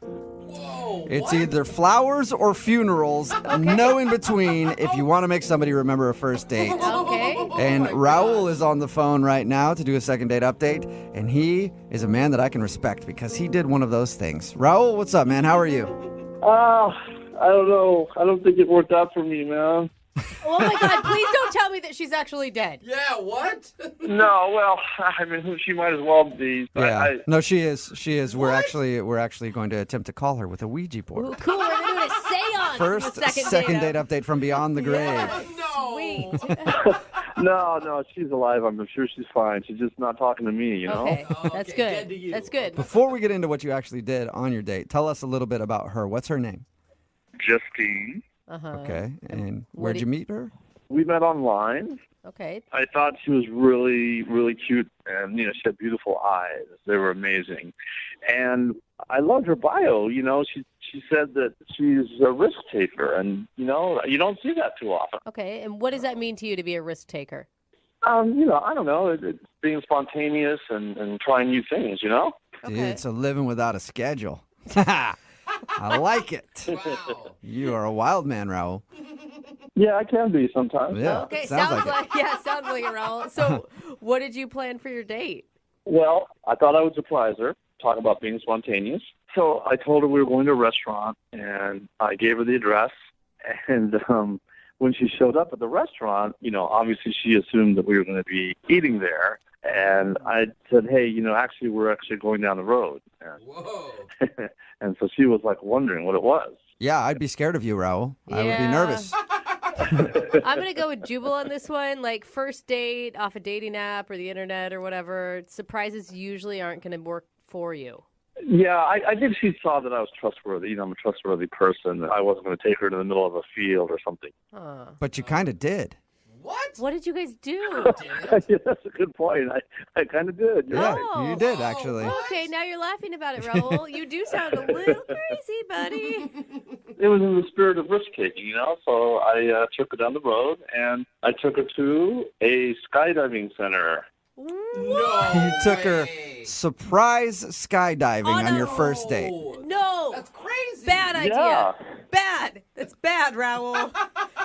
Speaker 2: It's either flowers or funerals, no in between if you want to make somebody remember a first date.
Speaker 3: Okay.
Speaker 2: And Raul is on the phone right now to do a second date update, and he is a man that I can respect because he did one of those things. Raul, what's up, man? How are you?
Speaker 12: I don't know. I don't think it worked out for me, man.
Speaker 3: Oh my God, please don't tell me that she's actually dead.
Speaker 5: Yeah, what?
Speaker 12: No, well, I mean, she might as well be.
Speaker 2: Yeah. No, she is. She is. We're actually going to attempt to call her with a Ouija board.
Speaker 3: Ooh, cool, we're doing a seance.
Speaker 2: First
Speaker 3: for the
Speaker 2: second date update from beyond the grave.
Speaker 3: Sweet.
Speaker 12: No, she's alive. I'm sure she's fine. She's just not talking to me, you know?
Speaker 3: Okay, that's good. That's good.
Speaker 2: Before we get into what you actually did on your date, tell us a little bit about her. What's her name?
Speaker 12: Justine.
Speaker 2: Okay. And
Speaker 3: what
Speaker 2: where'd
Speaker 3: do
Speaker 2: you meet her?
Speaker 12: We met online.
Speaker 3: Okay.
Speaker 12: I thought she was really, really cute, and she had beautiful eyes. They were amazing, and I loved her bio. She said that she's a risk taker, and you don't see that too often.
Speaker 3: Okay, and what does that mean to you to be a risk taker?
Speaker 12: I don't know. It's being spontaneous and trying new things.
Speaker 2: Dude, it's a living without a schedule. I like it.
Speaker 5: Wow.
Speaker 2: You are a wild man, Raul.
Speaker 12: Yeah, I can be sometimes.
Speaker 2: Yeah.
Speaker 3: Okay,
Speaker 2: sounds
Speaker 3: sounds
Speaker 2: like
Speaker 3: like sounds like it, Raul. So, what did you plan for your date?
Speaker 12: Well, I thought I would surprise her, talk about being spontaneous. So I told her we were going to a restaurant, and I gave her the address. And when she showed up at the restaurant, obviously she assumed that we were going to be eating there. And I said, hey, actually, we're actually going down the road.
Speaker 5: Whoa.
Speaker 12: And so she was like wondering what it was.
Speaker 2: Yeah, I'd be scared of you, Raul. I would be nervous.
Speaker 3: I'm going to go with Jubal on this one. Like, first date off a dating app or the internet or whatever, surprises usually aren't going to work for you.
Speaker 12: Yeah, I think she saw that I was trustworthy. I'm a trustworthy person. I wasn't going to take her to the middle of a field or something.
Speaker 2: But you kind of did.
Speaker 5: What?
Speaker 3: What did you guys do?
Speaker 12: Yeah, that's a good point. I kind of did. You're right.
Speaker 2: You did, actually.
Speaker 3: Okay, now you're laughing about it, Raul. You do sound a little crazy, buddy.
Speaker 12: It was in the spirit of risk-taking, So I took her down the road, and I took her to a skydiving center.
Speaker 5: No.
Speaker 2: You took her surprise skydiving on your first date.
Speaker 3: No.
Speaker 5: That's crazy.
Speaker 3: Bad idea.
Speaker 12: Yeah.
Speaker 3: Bad. That's bad, Raul.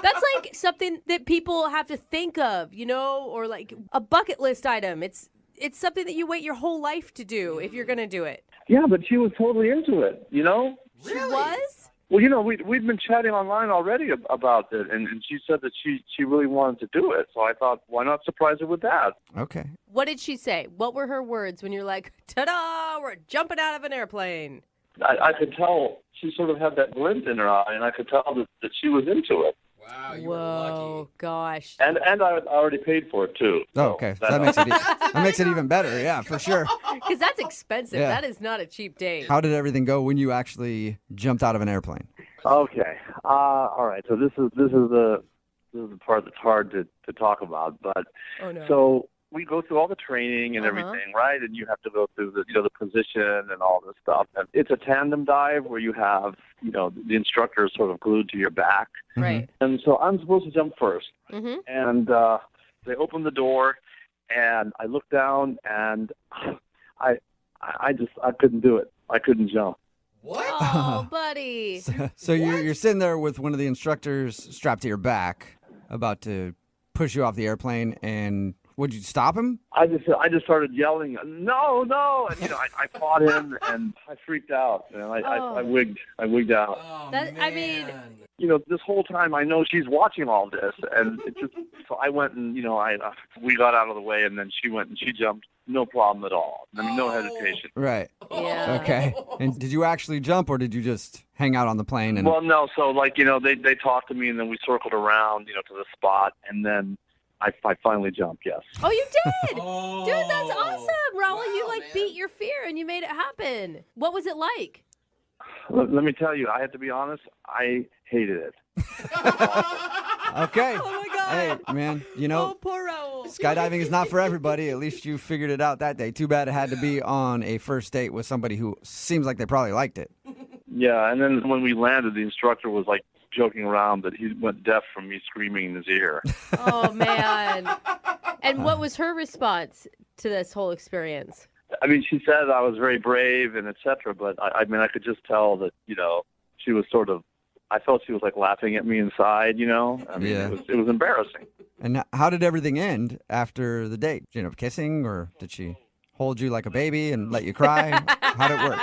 Speaker 3: That's like something that people have to think of, or like a bucket list item. It's something that you wait your whole life to do if you're going to do it.
Speaker 12: Yeah, but she was totally into it,
Speaker 3: She was?
Speaker 12: Well, we'd been chatting online already about it, and she said that she really wanted to do it. So I thought, why not surprise her with that?
Speaker 2: Okay.
Speaker 3: What did she say? What were her words when you're like, ta-da, we're jumping out of an airplane?
Speaker 12: I could tell she sort of had that glint in her eye, and I could tell that she was into it.
Speaker 5: Wow, you were lucky.
Speaker 3: Gosh.
Speaker 12: And I already paid for it, too.
Speaker 2: Oh, okay. So that makes it even better. Yeah, for sure.
Speaker 3: Because that's expensive.
Speaker 2: Yeah.
Speaker 3: That is not a cheap date.
Speaker 2: How did everything go when you actually jumped out of an airplane?
Speaker 12: Okay. All right. So this is the part that's hard to talk about. But so we go through all the training and everything, right? And you have to go through the position and all this stuff. And it's a tandem dive where you have the instructor is sort of glued to your back,
Speaker 3: right?
Speaker 12: And so I'm supposed to jump first.
Speaker 3: Mm-hmm.
Speaker 12: And they open the door, and I look down, and I couldn't do it. I couldn't jump.
Speaker 5: What?
Speaker 3: Oh, buddy.
Speaker 2: So you're sitting there with one of the instructors strapped to your back, about to push you off the airplane, and would you stop him?
Speaker 12: I just started yelling, no, and I fought him, and I freaked out, and I wigged out.
Speaker 5: Oh,
Speaker 3: I mean,
Speaker 12: this whole time I know she's watching all this, and so I went and we got out of the way, and then she went and she jumped, no problem at all. I mean, no hesitation.
Speaker 2: Right.
Speaker 3: Yeah.
Speaker 2: Okay. And did you actually jump, or did you just hang out on the plane? And
Speaker 12: Well, no. So they talked to me, and then we circled around, to the spot, and then I finally jumped. Yes.
Speaker 3: Oh, you did?
Speaker 5: Oh.
Speaker 3: Dude, that's awesome, Raul.
Speaker 5: Wow,
Speaker 3: You
Speaker 5: man.
Speaker 3: beat your fear and you made it happen. What was it like?
Speaker 12: Let me tell you, I have to be honest. I hated it.
Speaker 2: Okay.
Speaker 3: Oh, my God.
Speaker 2: Hey, man,
Speaker 3: Oh, poor Raul.
Speaker 2: skydiving is not for everybody. At least you figured it out that day. Too bad it had to be on a first date with somebody who seems like they probably liked it.
Speaker 12: Yeah, and then when we landed, the instructor was like joking around that he went deaf from me screaming in his ear.
Speaker 3: Oh, man. And what was her response to this whole experience?
Speaker 12: I mean, she said I was very brave and et cetera, but I mean, I could just tell that, she was sort of, I felt she was like laughing at me inside, I mean,
Speaker 2: Yeah.
Speaker 12: it was embarrassing.
Speaker 2: And how did everything end after the date? Kissing, or did she hold you like a baby and let you cry? How'd it work?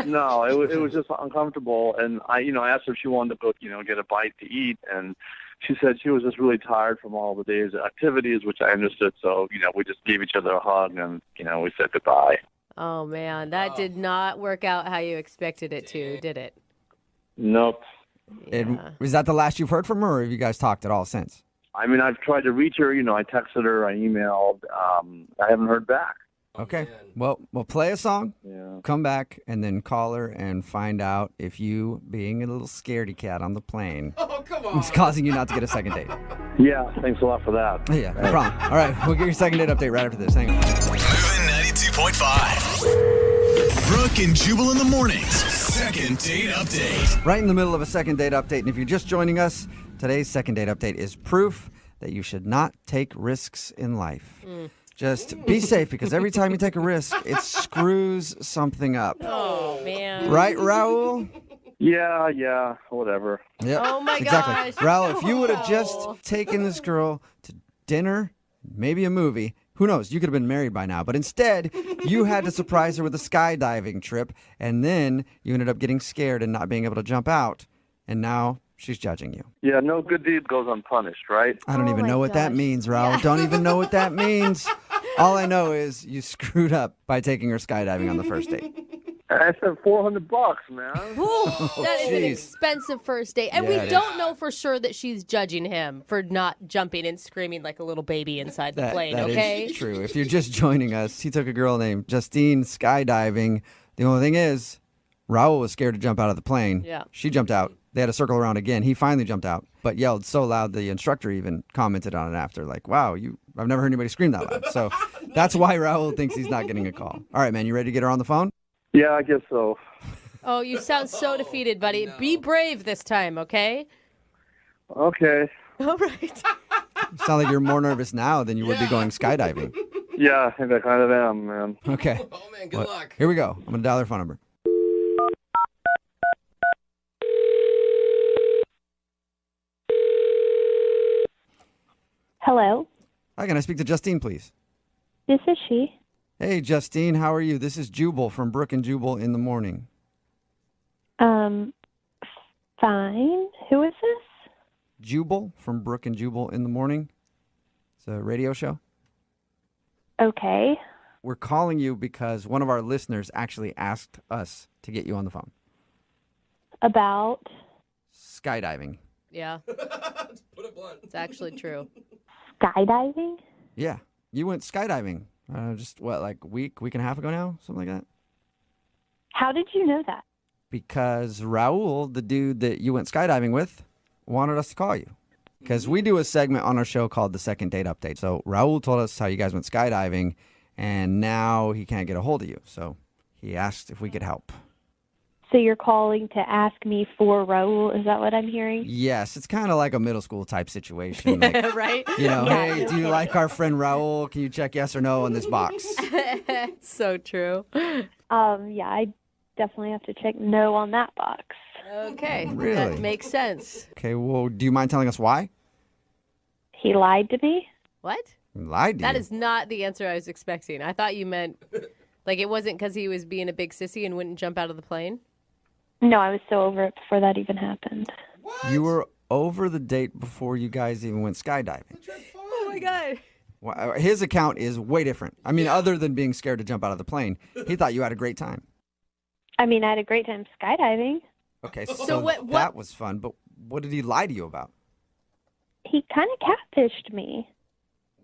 Speaker 12: No, it was just uncomfortable, and I asked her if she wanted to go, get a bite to eat, and she said she was just really tired from all the day's activities, which I understood. So, we just gave each other a hug, and we said goodbye.
Speaker 3: Oh, man. That did not work out how you expected it to, did it?
Speaker 12: Nope.
Speaker 2: And is that the last you've heard from her, or have you guys talked at all since?
Speaker 12: I mean, I've tried to reach her. I texted her, I emailed. I haven't heard back.
Speaker 2: Okay. Well, we'll play a song,
Speaker 12: Yeah.
Speaker 2: come back, and then call her and find out if you, being a little scaredy cat on the plane,
Speaker 5: Oh, come on.
Speaker 2: is causing you not to get a second date.
Speaker 12: Yeah, thanks a lot for that.
Speaker 2: Yeah, no problem. All right, we'll get your second date update right after this. Hang on.
Speaker 1: Moving 92.5. Brooke and Jubal in the mornings. Second date update.
Speaker 2: Right in the middle of a second date update, and if you're just joining us, today's second date update is proof that you should not take risks in life. Just be safe, because every time you take a risk, it screws something up.
Speaker 3: Oh, man.
Speaker 2: Right, Raul?
Speaker 12: Yeah, whatever.
Speaker 2: Yep.
Speaker 3: Oh, my
Speaker 2: exactly.
Speaker 3: gosh.
Speaker 2: Raul, if you would have just taken this girl to dinner, maybe a movie, who knows, you could have been married by now. But instead, you had to surprise her with a skydiving trip, and then you ended up getting scared and not being able to jump out. And now she's judging you.
Speaker 12: Yeah, no good deed goes unpunished, right?
Speaker 2: I don't even
Speaker 3: my
Speaker 2: know what that
Speaker 3: gosh.
Speaker 2: means, Raul. Don't even know what that means. All I know is you screwed up by taking her skydiving on the first date.
Speaker 12: I said $400, man.
Speaker 3: That is an
Speaker 2: jeez.
Speaker 3: expensive first date. And
Speaker 2: Yeah,
Speaker 3: we
Speaker 2: it
Speaker 3: don't know for sure that she's judging him for not jumping and screaming like a little baby inside the plane,
Speaker 2: That
Speaker 3: okay?
Speaker 2: is true. If you're just joining us, he took a girl named Justine skydiving. The only thing is, Raul was scared to jump out of the plane.
Speaker 3: Yeah.
Speaker 2: She jumped out. They had to circle around again. He finally jumped out, but yelled so loud the instructor even commented on it after, like, wow, I've never heard anybody scream that loud. So that's why Raul thinks he's not getting a call. All right, man, you ready to get her on the phone?
Speaker 12: Yeah, I guess so.
Speaker 3: Oh, you sound so defeated, buddy. No. Be brave this time, okay?
Speaker 12: Okay.
Speaker 3: All right.
Speaker 2: You sound like you're more nervous now than you would be going skydiving.
Speaker 12: Yeah, I think I kind of am, man.
Speaker 2: Okay.
Speaker 5: Oh, man, good luck.
Speaker 2: Here we go. I'm going to dial their phone number.
Speaker 10: Hello,
Speaker 2: Hi, can I speak to Justine, please?
Speaker 10: this is she.
Speaker 2: Hey, Justine, how are you? This is Jubal from Brooke and Jubal in the morning.
Speaker 10: Fine. Who is this?
Speaker 2: Jubal from Brooke and Jubal in the morning. It's a radio show.
Speaker 10: Okay.
Speaker 2: We're calling you because one of our listeners actually asked us to get you on the phone.
Speaker 10: About?
Speaker 2: Skydiving.
Speaker 3: Yeah.
Speaker 5: Put it blunt.
Speaker 3: It's actually true.
Speaker 10: Skydiving?
Speaker 2: Yeah. You went skydiving just, like a week and a half ago now? Something like that?
Speaker 10: How did you know that?
Speaker 2: Because Raul, the dude that you went skydiving with, wanted us to call you. Because we do a segment on our show called the Second Date Update. So Raul told us how you guys went skydiving, and now he can't get a hold of you. So he asked if we could help.
Speaker 10: So you're calling to ask me for Raul? Is that what I'm hearing?
Speaker 2: Yes, it's kind of like a middle school type situation. Like,
Speaker 3: Right?
Speaker 2: you know,
Speaker 10: Yeah.
Speaker 2: hey, do you like our friend Raul? Can you check yes or no on this box?
Speaker 3: It's so true.
Speaker 10: Yeah, I definitely have to check no on that box.
Speaker 3: Okay.
Speaker 2: Really?
Speaker 3: That makes sense.
Speaker 2: Okay, well, do you mind telling us why?
Speaker 10: He lied to me?
Speaker 3: What?
Speaker 2: He lied to
Speaker 3: That
Speaker 2: you.
Speaker 3: is not the answer I was expecting. I thought you meant, like, it wasn't because he was being a big sissy and wouldn't jump out of the plane?
Speaker 10: No, I was so over it before that even happened.
Speaker 2: You were over the date before you guys even went skydiving.
Speaker 3: Oh, my God.
Speaker 2: Well, his account is way different. I mean, other than being scared to jump out of the plane, he thought you had a great time.
Speaker 10: I mean, I had a great time skydiving.
Speaker 2: Okay, so,
Speaker 3: So what-
Speaker 2: that was fun, but what did he lie to you about?
Speaker 10: He kind of catfished me.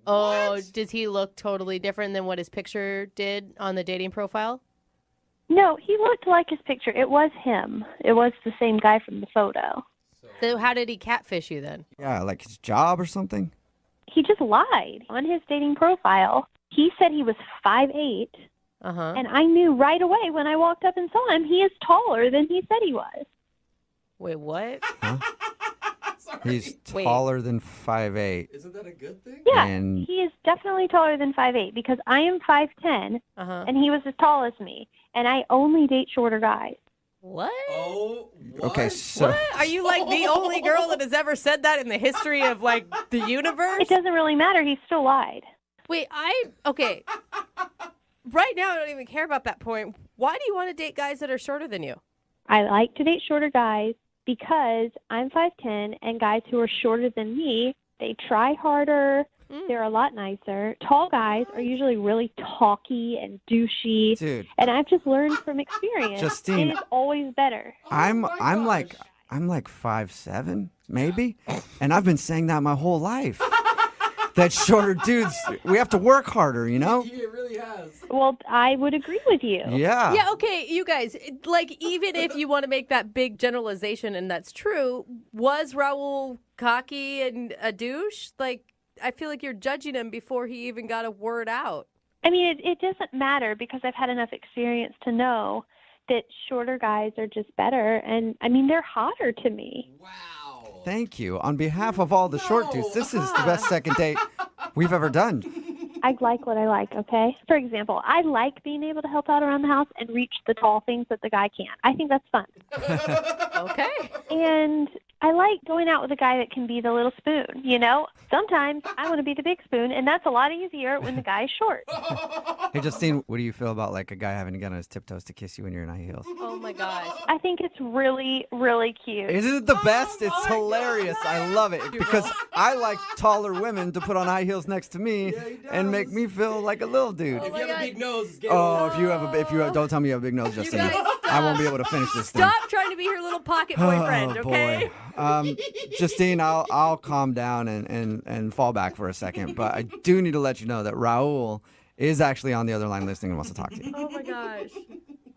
Speaker 3: Oh, does he look totally different than what his picture did on the dating profile?
Speaker 10: No, he looked like his picture. It was him. It was the same guy from the photo.
Speaker 3: So how did he catfish you then?
Speaker 2: Yeah, like his job or something?
Speaker 10: He just lied on his dating profile. He said he was 5'8",
Speaker 3: Uh-huh.
Speaker 10: and I knew right away when I walked up and saw him, he is taller than he said he was.
Speaker 3: Wait, what?
Speaker 2: He's
Speaker 3: Wait.
Speaker 2: taller than 5'8".
Speaker 5: Isn't that a good thing?
Speaker 10: Yeah,
Speaker 2: And-
Speaker 10: he is definitely taller than 5'8", because I am 5'10",
Speaker 3: Uh-huh.
Speaker 10: and he was as tall as me, and I only date shorter guys.
Speaker 3: What?
Speaker 5: Oh, what?
Speaker 2: Okay, so
Speaker 3: What? Are you like the only girl that has ever said that in the history of like the universe?
Speaker 10: It doesn't really matter. He still lied.
Speaker 3: Wait, okay. Right now, I don't even care about that point. Why do you want to date guys that are shorter than you?
Speaker 10: I like to date shorter guys because I'm 5'10", and guys who are shorter than me, they try harder. They're a lot nicer. Tall guys are usually really talky and douchey.
Speaker 2: Dude.
Speaker 10: And I've just learned from experience,
Speaker 2: Justine.
Speaker 10: it is always better.
Speaker 2: I'm like 5'7", maybe, and I've been saying that my whole life. That shorter dudes, we have to work harder, you know?
Speaker 5: It really has.
Speaker 10: Well, I would agree with you.
Speaker 2: Yeah.
Speaker 3: Yeah, okay, you guys, like, even if you want to make that big generalization and that's true, was Raul cocky and a douche? Like, I feel like you're judging him before he even got a word out.
Speaker 10: I mean, it doesn't matter because I've had enough experience to know that shorter guys are just better. And, I mean, they're hotter to me.
Speaker 5: Wow.
Speaker 2: Thank you. On behalf of all the short dudes, this is the best second date we've ever done.
Speaker 10: I like what I like, okay? For example, I like being able to help out around the house and reach the tall things that the guy can't. I think that's fun.
Speaker 3: Okay.
Speaker 10: And
Speaker 6: I like going out with a guy that can be the little spoon, you know? Sometimes I want to be the big spoon, and that's a lot easier when the guy's short.
Speaker 2: Hey, Justine, what do you feel about like a guy having to get on his tiptoes to kiss you when you're in high heels?
Speaker 3: Oh my gosh.
Speaker 6: I think it's really, really cute.
Speaker 2: Isn't it the best? It's hilarious. I love it because I like taller women to put on high heels next to me and make me feel like a little dude.
Speaker 5: If you have a big nose, it's
Speaker 2: don't tell me you have a big nose, Justine. I won't be able to finish this thing.
Speaker 3: Stop trying to be her little pocket boyfriend, okay?
Speaker 2: Boy. Justine, I'll calm down and fall back for a second, but I do need to let you know that Raul is actually on the other line listening and wants to talk to you.
Speaker 3: Oh my gosh.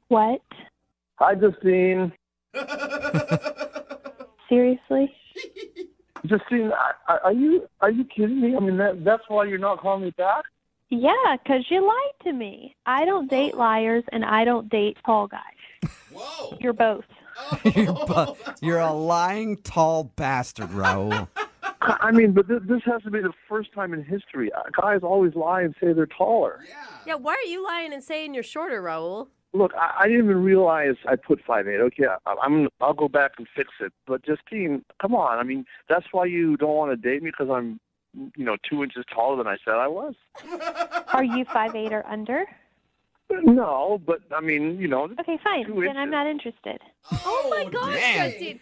Speaker 6: What?
Speaker 12: Hi, Justine.
Speaker 6: Seriously?
Speaker 12: Justine, are you kidding me? I mean, that's why you're not calling me back?
Speaker 6: Yeah, 'cause you lied to me. I don't date liars, and I don't date tall guys.
Speaker 5: Whoa.
Speaker 6: You're both.
Speaker 2: You're a lying tall bastard, Raul.
Speaker 12: I mean, but this has to be the first time in history. Guys always lie and say they're taller.
Speaker 3: Yeah, why are you lying and saying you're shorter, Raul?
Speaker 12: Look, I didn't even realize I put 5'8". Okay, I'll go back and fix it. But Justine, come on. I mean, that's why you don't want to date me because I'm, 2 inches taller than I said I was.
Speaker 6: Are you 5'8" or under?
Speaker 12: No, but I mean,
Speaker 6: Okay, fine.
Speaker 12: 2
Speaker 6: Then
Speaker 12: inches.
Speaker 6: I'm not interested.
Speaker 3: Oh my gosh,
Speaker 2: damn.
Speaker 3: Justine.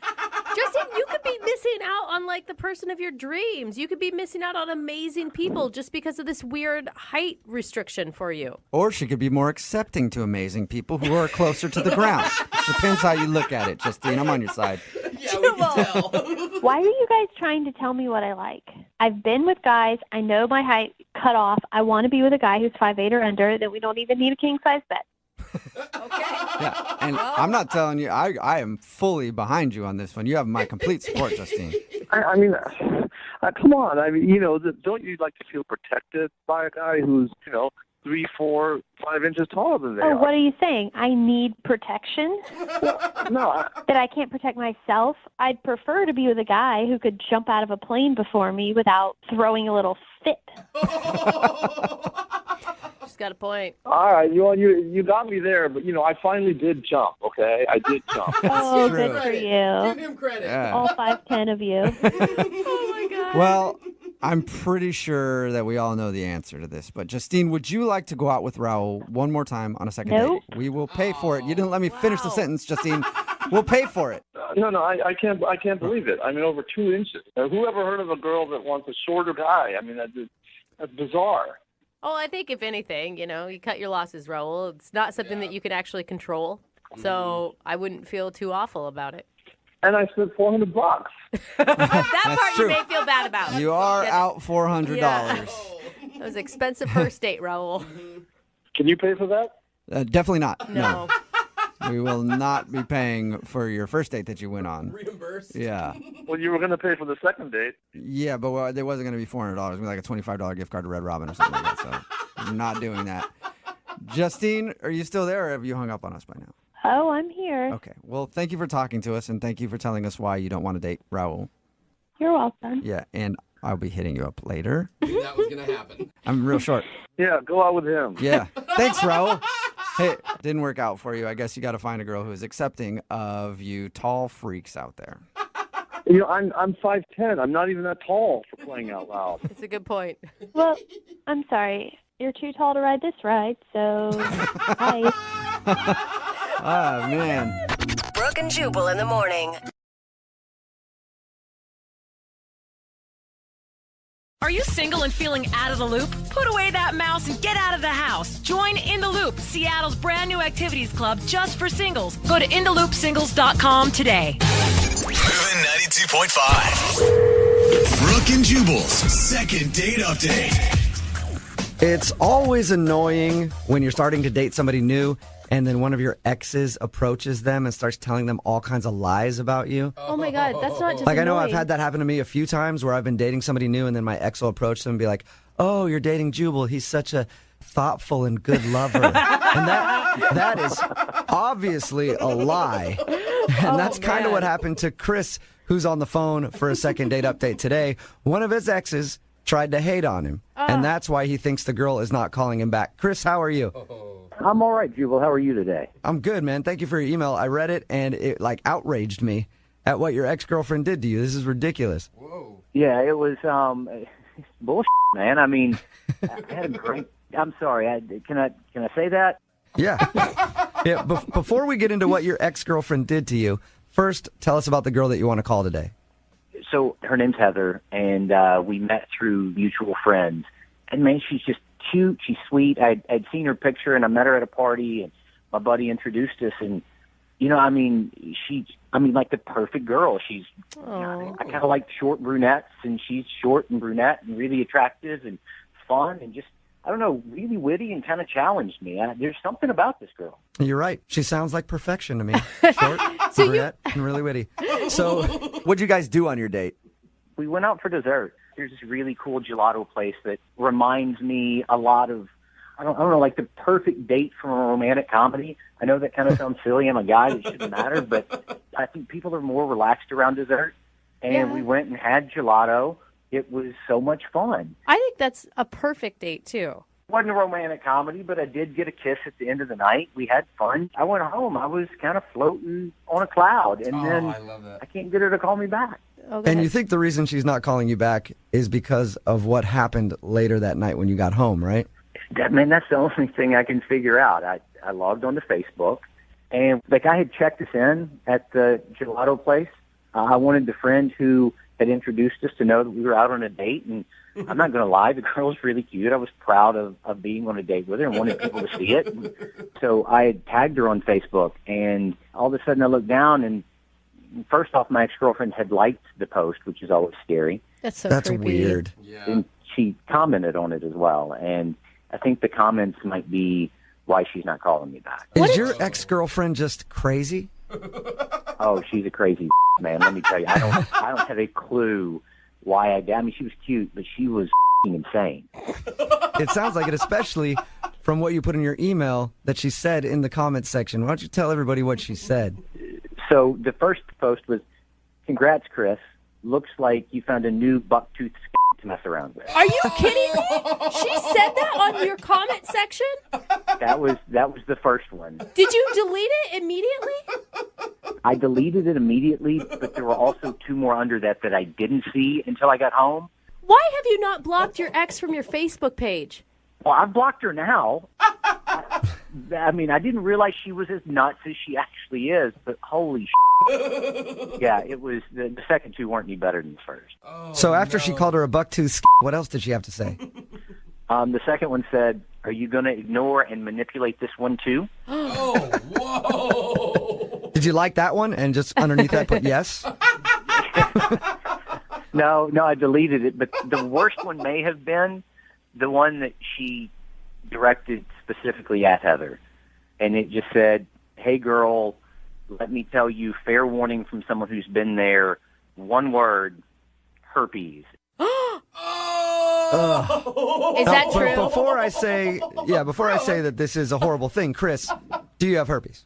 Speaker 3: Justine, you could be missing out on like the person of your dreams. You could be missing out on amazing people just because of this weird height restriction for you.
Speaker 2: Or she could be more accepting to amazing people who are closer to the ground. Depends how you look at it, Justine. I'm on your side.
Speaker 5: Yeah, we can tell.
Speaker 6: Why are you guys trying to tell me what I like? I've been with guys. I know my height cut off. I want to be with a guy who's 5'8" or under, then we don't even need a king-size bed.
Speaker 3: Okay.
Speaker 2: Yeah, and I'm not telling you, I am fully behind you on this one. You have my complete support, Justine.
Speaker 12: I mean, come on. I mean, don't you like to feel protected by a guy who's, 3, 4, 5 inches taller than they are?
Speaker 6: What are you saying? I need protection?
Speaker 12: No.
Speaker 6: That I can't protect myself? I'd prefer to be with a guy who could jump out of a plane before me without throwing a little fit.
Speaker 3: She's got a point.
Speaker 12: All right, you got me there, but I finally did jump. Okay, I did jump.
Speaker 6: Oh,
Speaker 2: true.
Speaker 6: good for you.
Speaker 5: Give him credit.
Speaker 2: Yeah.
Speaker 6: All 5'10" of you.
Speaker 3: Oh my god.
Speaker 2: Well, I'm pretty sure that we all know the answer to this, but Justine, would you like to go out with Raul one more time on a second
Speaker 6: Nope.
Speaker 2: date? We will pay for it. You didn't let me finish the sentence, Justine. We'll pay for it.
Speaker 12: No, I can't believe it. I mean, over 2 inches. Who ever heard of a girl that wants a shorter guy? I mean, that's bizarre.
Speaker 3: Oh, I think if anything, you cut your losses, Raul. It's not something that you can actually control. So I wouldn't feel too awful about it.
Speaker 12: And I spent $400.
Speaker 3: That part
Speaker 2: true.
Speaker 3: you may feel bad about.
Speaker 2: You are
Speaker 3: Yeah.
Speaker 2: out $400.
Speaker 3: Yeah. That was an expensive first date, Raul.
Speaker 12: Can you pay for that?
Speaker 2: Definitely not.
Speaker 3: No.
Speaker 2: We will not be paying for your first date that you went on.
Speaker 5: Reimbursed.
Speaker 2: Yeah.
Speaker 12: Well, you were going to pay for the second date.
Speaker 2: Yeah, but there wasn't going to be $400. It was like a $25 gift card to Red Robin or something like that. So we're not doing that. Justine, are you still there or have you hung up on us by now?
Speaker 6: Oh, I'm here.
Speaker 2: Okay. Well, thank you for talking to us and thank you for telling us why you don't want to date Raul.
Speaker 6: You're welcome.
Speaker 2: Yeah, and I'll be hitting you up later.
Speaker 5: That was going to happen.
Speaker 2: I'm real short.
Speaker 12: Yeah, go out with him.
Speaker 2: Yeah. Thanks, Raul. Hey, didn't work out for you. I guess you got to find a girl who is accepting of you tall freaks out there.
Speaker 12: I'm 5'10". I'm not even that tall, for crying out loud.
Speaker 3: It's a good point.
Speaker 6: Well, I'm sorry. You're too tall to ride this ride, so bye.
Speaker 2: Oh, man.
Speaker 7: Brooke and Jubal in the morning.
Speaker 13: Are you single and feeling out of the loop? Put away that mouse and get out of the house. Join In the Loop, Seattle's brand new activities club just for singles. Go to intheloopsingles.com today.
Speaker 1: Moving 92.5. Brooke and Jubal's second date update.
Speaker 2: It's always annoying when you're starting to date somebody new and then one of your exes approaches them and starts telling them all kinds of lies about you.
Speaker 3: Oh my god, that's not just
Speaker 2: Like, I know I've
Speaker 3: annoying.
Speaker 2: had that happen to me a few times where I've been dating somebody new and then my ex will approach them and be like, oh, you're dating Jubal. He's such a thoughtful and good lover. And that is obviously a lie. And that's kind of what happened to Chris, who's on the phone for a second date update today. One of his exes tried to hate on him. And that's why he thinks the girl is not calling him back. Chris, how are you?
Speaker 4: I'm all right, Jubal. How are you today?
Speaker 2: I'm good, man. Thank you for your email. I read it and it outraged me. at what your ex-girlfriend did to you. This is ridiculous.
Speaker 14: Yeah, it was bullshit, man. I mean, I had a great. I'm sorry. Can I say that?
Speaker 2: Yeah. Yeah. Before we get into what your ex-girlfriend did to you, first tell us about the girl that you want to call today.
Speaker 14: So her name's Heather, and we met through mutual friends. And man, she's just cute. She's sweet. I'd seen her picture, and I met her at a party, and my buddy introduced us. And I mean, like the perfect girl. She's. I kind of like short brunettes, and she's short and brunette and really attractive and fun and just. I don't know, really witty and kind of challenged me. There's something about this girl.
Speaker 2: You're right. She sounds like perfection to me. Short, brunette, and really witty. So what'd you guys do on your date?
Speaker 14: We went out for dessert. There's this really cool gelato place that reminds me a lot of, I don't know, like the perfect date from a romantic comedy. I know that kind of sounds silly. I'm a guy. It shouldn't matter. But I think people are more relaxed around dessert. And we went and had gelato. It was so much fun.
Speaker 3: I think that's a perfect date, too.
Speaker 14: It wasn't a romantic comedy, but I did get a kiss at the end of the night. We had fun. I went home. I was kind of floating on a cloud. And then
Speaker 5: I love that.
Speaker 14: I can't get her to call me back.
Speaker 2: And you think the reason she's not calling you back is because of what happened later that night when you got home, right?
Speaker 14: Man, that's the only thing I can figure out. I logged onto Facebook, and like I had checked us in at the gelato place. I wanted the friend who had introduced us to know that we were out on a date, and I'm not going to lie, the girl was really cute. I was proud of being on a date with her and wanted people to see it. And so I had tagged her on Facebook, and all of a sudden I looked down, and first off, my ex-girlfriend had liked the post, which is always scary.
Speaker 3: That's
Speaker 2: creepy. Weird.
Speaker 5: Yeah.
Speaker 14: And she commented on it as well, and I think the comments might be why she's not calling me back.
Speaker 2: Is your ex-girlfriend just crazy?
Speaker 14: Oh, she's a crazy man. Let me tell you, I don't have a clue why I did. I mean, she was cute, but she was insane.
Speaker 2: It sounds like it, especially from what you put in your email that she said in the comments section. Why don't you tell everybody what she said?
Speaker 14: So the first post was, "Congrats, Chris. Looks like you found a new buck-toothed to mess around with."
Speaker 3: Are you kidding me? She said that on your comment section?
Speaker 14: That was the first one.
Speaker 3: Did you delete it immediately?
Speaker 14: I deleted it immediately, but there were also two more under that I didn't see until I got home.
Speaker 3: Why have you not blocked your ex from your Facebook page?
Speaker 14: Well, I've blocked her now. I mean, I didn't realize she was as nuts as she actually is, but holy shit. Yeah, it was, the second two weren't any better than the first.
Speaker 2: So after she called her a buck-tooth, what else did she have to say?
Speaker 14: The second one said, "Are you going to ignore and manipulate this one too?"
Speaker 5: Oh, whoa.
Speaker 2: Did you like that one and just underneath that put yes?
Speaker 14: No, I deleted it, but the worst one may have been the one that she directed specifically at Heather. And it just said, "Hey girl, let me tell you, fair warning from someone who's been there, one word, herpes."
Speaker 3: Is that true?
Speaker 2: Before I say that this is a horrible thing, Chris, do you have herpes?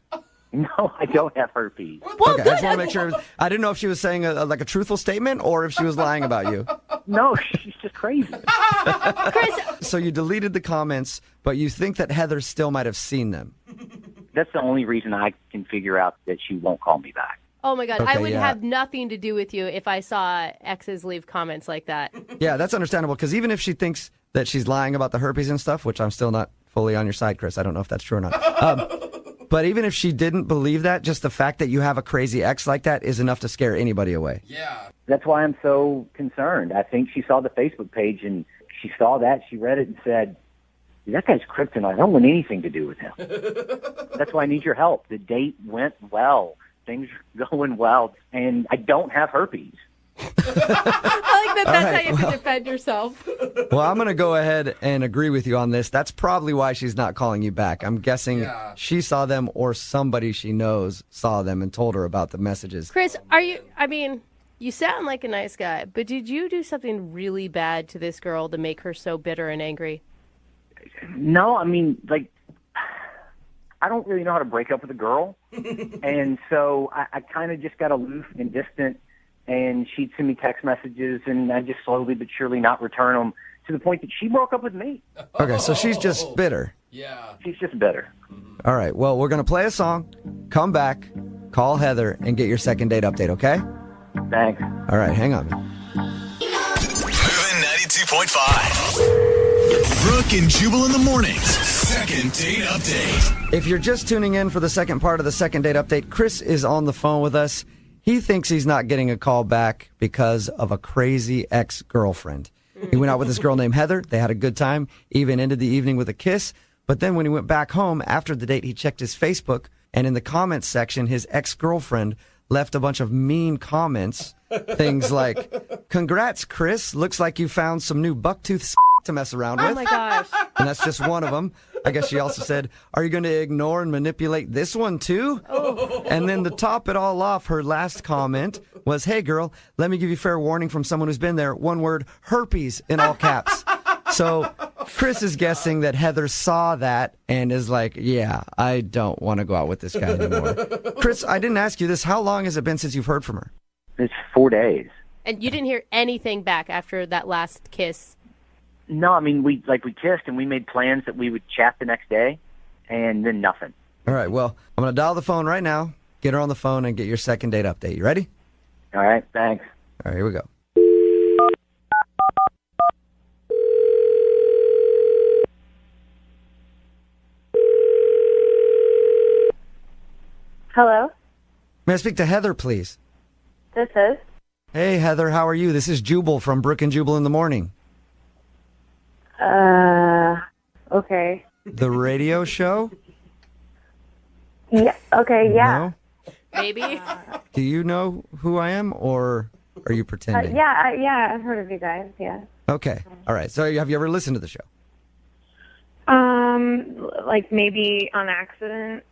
Speaker 14: No, I don't have herpes.
Speaker 2: Okay, I just want to make sure. I didn't know if she was saying like a truthful statement or if she was lying about you.
Speaker 14: No, she's just crazy.
Speaker 3: Chris.
Speaker 2: So you deleted the comments, but you think that Heather still might have seen them.
Speaker 14: That's the only reason I can figure out that she won't call me back.
Speaker 3: Oh, my God.
Speaker 2: Okay,
Speaker 3: I would
Speaker 2: yeah.
Speaker 3: have nothing to do with you if I saw exes leave comments like that.
Speaker 2: Yeah, that's understandable, because even if she thinks that she's lying about the herpes and stuff, which I'm still not fully on your side, Chris. I don't know if that's true or not. But even if she didn't believe that, just the fact that you have a crazy ex like that is enough to scare anybody away.
Speaker 5: Yeah.
Speaker 14: That's why I'm so concerned. I think she saw the Facebook page, and she saw that, she read it and said, "That guy's kryptonite. I don't want anything to do with him." That's why I need your help. The date went well. Things are going well, and I don't have herpes.
Speaker 3: I like that that's
Speaker 2: right,
Speaker 3: how you have to defend yourself.
Speaker 2: Well, I'm going to go ahead and agree with you on this. That's probably why she's not calling you back. I'm guessing she saw them or somebody she knows saw them and told her about the messages.
Speaker 3: Chris, you sound like a nice guy, but did you do something really bad to this girl to make her so bitter and angry?
Speaker 14: No, I mean, like, I don't really know how to break up with a girl. And so I kind of just got aloof and distant, and she'd send me text messages, and I just slowly but surely not return them to the point that she broke up with me.
Speaker 2: Okay, so she's just bitter.
Speaker 5: Yeah.
Speaker 14: She's just bitter.
Speaker 2: All right, well, we're going to play a song, come back, call Heather and get your second date update, okay?
Speaker 14: Thanks.
Speaker 2: All right, hang on.
Speaker 1: Moving 92.5. Brooke and Jubal in the mornings. Second date update.
Speaker 2: If you're just tuning in for the second part of the second date update, Chris is on the phone with us. He thinks he's not getting a call back because of a crazy ex-girlfriend. He went out with this girl named Heather. They had a good time, even ended the evening with a kiss. But then when he went back home after the date, he checked his Facebook, and in the comments section, his ex-girlfriend left a bunch of mean comments. Things like, "Congrats, Chris. Looks like you found some new bucktooth to mess around with."
Speaker 3: Oh my gosh.
Speaker 2: And that's just one of them. I guess she also said, "Are you going to ignore and manipulate this one too?"
Speaker 3: Oh.
Speaker 2: And then to top it all off, her last comment was, "Hey girl, let me give you fair warning from someone who's been there. One word, herpes in all caps." So Chris is guessing that Heather saw that and is like, "Yeah, I don't want to go out with this guy anymore." Chris, I didn't ask you this. How long has it been since you've heard from her?
Speaker 14: It's 4 days.
Speaker 3: And you didn't hear anything back after that last kiss?
Speaker 14: No, I mean, we kissed and we made plans that we would chat the next day, and then nothing.
Speaker 2: All right, well, I'm going to dial the phone right now, get her on the phone, and get your second date update. You ready?
Speaker 14: All right, thanks.
Speaker 2: All right, here we go.
Speaker 6: Hello,
Speaker 2: May I speak to Heather, please?
Speaker 6: this is.
Speaker 2: Hey, Heather, how are you? This is Jubal from Brooke and Jubal in the Morning.
Speaker 6: Okay.
Speaker 2: The radio show?
Speaker 6: Yeah. Okay. Yeah.
Speaker 2: No?
Speaker 3: Maybe.
Speaker 2: Do you know who I am, or are you pretending?
Speaker 6: Yeah. I've heard of you guys. Yeah.
Speaker 2: Okay. All right. So have you ever listened to the show?
Speaker 6: Like maybe on accident.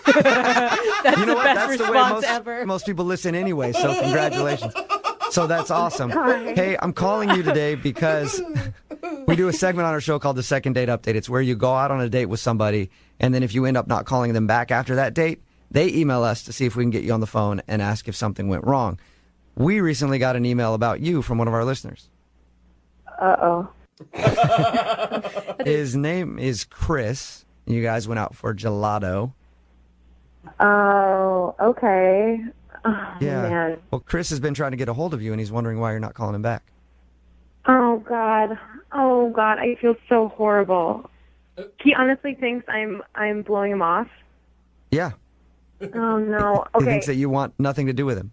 Speaker 3: That's
Speaker 2: You know
Speaker 3: the
Speaker 2: what?
Speaker 3: best
Speaker 2: That's the way
Speaker 3: response
Speaker 2: most,
Speaker 3: ever.
Speaker 2: most people listen anyway, so congratulations. So that's awesome.
Speaker 6: Sorry.
Speaker 2: Hey, I'm calling you today because we do a segment on our show called the Second Date Update. It's where you go out on a date with somebody, and then if you end up not calling them back after that date, they email us to see if we can get you on the phone and ask if something went wrong. We recently got an email about you from one of our listeners.
Speaker 6: Uh-oh.
Speaker 2: His name is Chris. You guys went out for gelato.
Speaker 6: Oh, okay. Oh,
Speaker 2: Yeah.
Speaker 6: man.
Speaker 2: Well, Chris has been trying to get a hold of you, and he's wondering why you're not calling him back.
Speaker 6: Oh, God. Oh, God. I feel so horrible. He honestly thinks I'm blowing him off.
Speaker 2: Yeah.
Speaker 6: Oh, no.
Speaker 2: He
Speaker 6: Okay.
Speaker 2: thinks that you want nothing to do with him.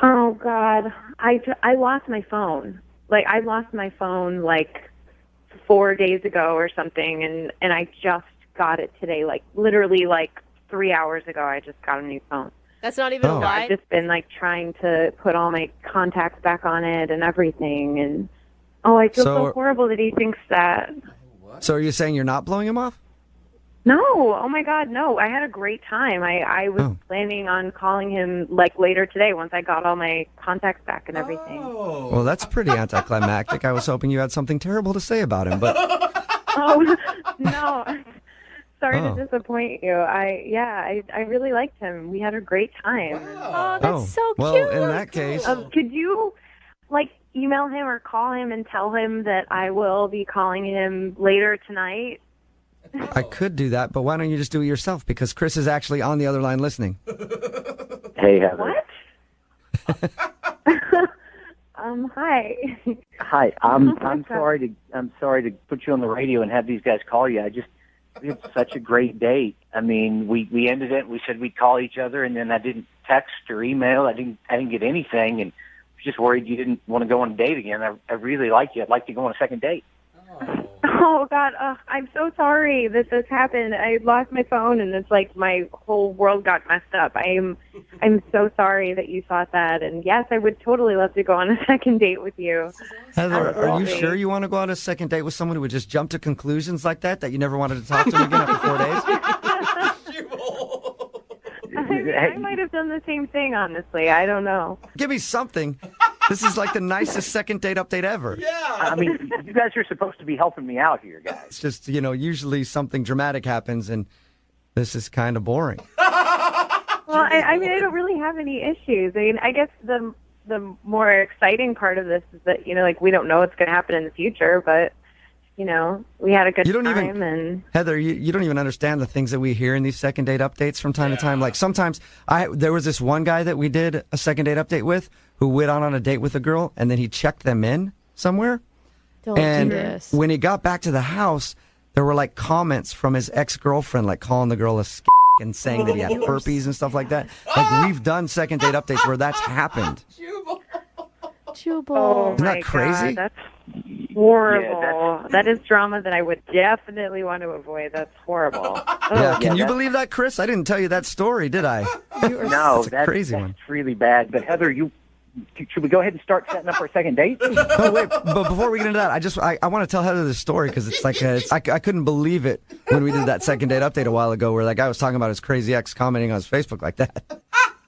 Speaker 6: Oh, God. I lost my phone. Like, I lost my phone, like, 4 days ago or something, and I just got it today. Like, literally, like, 3 hours ago, I just got a new phone.
Speaker 3: That's not even a
Speaker 2: Oh.
Speaker 3: lie.
Speaker 6: I've just been, like, trying to put all my contacts back on it and everything, and, I feel
Speaker 2: So-
Speaker 6: so horrible that he thinks that.
Speaker 2: So are you saying you're not blowing him off?
Speaker 6: No, oh my God, no. I had a great time. I was planning on calling him like later today once I got all my contacts back and everything.
Speaker 2: Well, that's pretty anticlimactic. I was hoping you had something terrible to say about him, but
Speaker 6: Oh, no. Sorry
Speaker 2: Oh.
Speaker 6: to disappoint you. I really liked him. We had a great time.
Speaker 3: Oh, that's so
Speaker 2: well,
Speaker 3: cute.
Speaker 2: in that case,
Speaker 6: Could you like email him or call him and tell him that I will be calling him later tonight?
Speaker 2: I could do that, but why don't you just do it yourself? Because Chris is actually on the other line listening.
Speaker 14: Hey, Heather.
Speaker 6: What? Hi.
Speaker 14: Hi. I'm sorry to put you on the radio and have these guys call you. We had such a great date. I mean, we ended it. We said we'd call each other, and then I didn't text or email. I didn't get anything, and I was just worried you didn't want to go on a date again. I really like you. I'd like to go on a second date.
Speaker 6: Oh God, I'm so sorry that this happened. I lost my phone, and it's like my whole world got messed up. I'm so sorry that you thought that. And yes, I would totally love to go on a second date with you.
Speaker 2: Heather, are you
Speaker 6: Absolutely.
Speaker 2: sure you want to go on a second date with someone who would just jump to conclusions like that you never wanted to talk to him again after 4 days?
Speaker 6: I might have done the same thing, honestly. I don't know.
Speaker 2: Give me something. This is like the nicest second date update ever.
Speaker 14: I mean, you guys are supposed to be helping me out here, guys.
Speaker 2: It's just, usually something dramatic happens, and this is kind of boring.
Speaker 6: Well, I mean, I don't really have any issues. I mean, I guess the more exciting part of this is that, like, we don't know what's going to happen in the future, but we had a good
Speaker 2: You don't
Speaker 6: time.
Speaker 2: even-
Speaker 6: And
Speaker 2: Heather, you don't even understand the things that we hear in these second date updates from time to time. Like sometimes there was this one guy that we did a second date update with who went out on a date with a girl and then he checked them in somewhere.
Speaker 3: Don't
Speaker 2: and
Speaker 3: do this.
Speaker 2: when he got back to the house, there were like comments from his ex-girlfriend, like calling the girl a and saying that he had herpes and stuff like that. Like we've done second date updates where that's happened.
Speaker 3: Jubal.
Speaker 6: oh
Speaker 2: Isn't that
Speaker 6: my
Speaker 2: crazy?
Speaker 6: God, that's horrible.
Speaker 14: Yeah,
Speaker 6: that is drama that I would definitely want to avoid. That's horrible.
Speaker 2: Yeah, can you
Speaker 14: that-
Speaker 2: believe that, Chris? I didn't tell you that story, did I?
Speaker 14: No,
Speaker 2: That's a crazy
Speaker 14: that's
Speaker 2: one.
Speaker 14: really bad. But Heather, should we go ahead and start setting up our second date?
Speaker 2: Oh wait, but before we get into that, I want to tell Heather this story because it's like I couldn't believe it when we did that second date update a while ago, where that guy was talking about his crazy ex commenting on his Facebook like that.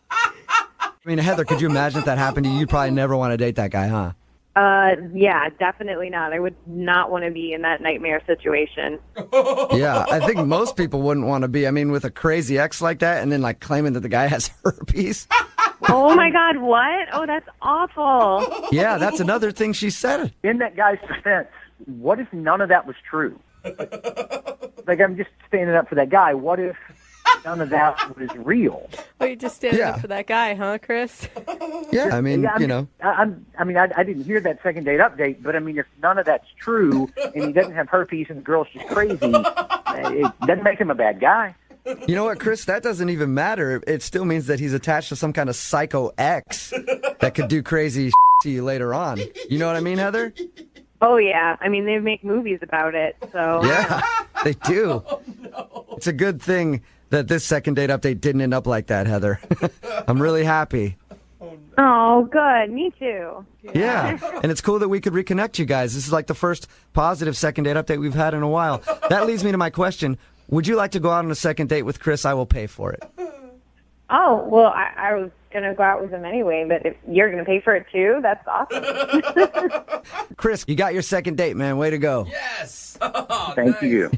Speaker 2: I mean, Heather, could you imagine if that happened to you? You'd probably never want to date that guy, huh?
Speaker 6: Yeah, definitely not. I would not want to be in that nightmare situation.
Speaker 2: Yeah, I think most people wouldn't want to be. I mean, with a crazy ex like that, and then like claiming that the guy has herpes.
Speaker 6: Oh my God, what? Oh, that's awful.
Speaker 2: Yeah, that's another thing she said.
Speaker 14: In that guy's defense, what if none of that was true? Like, I'm just standing up for that guy. What if none of that was real?
Speaker 3: Oh, you're just standing
Speaker 2: Yeah.
Speaker 3: up for that guy, huh, Chris?
Speaker 2: Yeah, I mean,
Speaker 14: Yeah, I didn't hear that second date update, but I mean, if none of that's true and he doesn't have herpes and the girl's just crazy, it doesn't make him a bad guy.
Speaker 2: You know what, Chris? That doesn't even matter. It still means that he's attached to some kind of psycho ex that could do crazy to you later on. You know what I mean, Heather?
Speaker 6: Oh, yeah. I mean, they make movies about it, so.
Speaker 2: Yeah, they do. It's a good thing that this second date update didn't end up like that, Heather. I'm really happy.
Speaker 6: Oh, good. Me too.
Speaker 2: Yeah, and it's cool that we could reconnect you guys. This is like the first positive second date update we've had in a while. That leads me to my question. Would you like to go out on a second date with Chris? I will pay for it.
Speaker 6: Oh, well, I was going to go out with him anyway, but if you're going to pay for it too, that's awesome.
Speaker 2: Chris, you got your second date, man. Way to go.
Speaker 5: Yes.
Speaker 14: Thank you.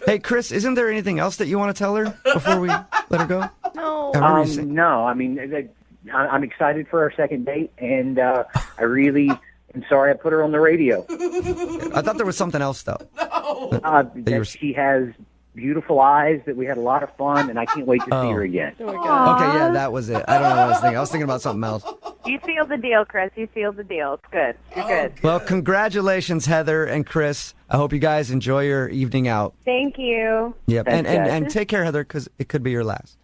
Speaker 2: Hey, Chris, isn't there anything else that you want to tell her before we let her go?
Speaker 3: No.
Speaker 14: No, I mean, I'm excited for our second date, and I really am sorry I put her on the radio.
Speaker 2: I thought there was something else, though.
Speaker 14: That she has beautiful eyes, that we had a lot of fun, and I can't wait to see her again.
Speaker 2: Okay, yeah, that was it. I don't know what I was thinking. I was thinking about something else.
Speaker 6: You seal the deal, Chris. You seal the deal. It's good. You're good.
Speaker 2: Well, congratulations, Heather and Chris. I hope you guys enjoy your evening out.
Speaker 6: Thank you.
Speaker 2: Yep,
Speaker 14: Thanks, guys.
Speaker 2: and take care, Heather, because it could be your last.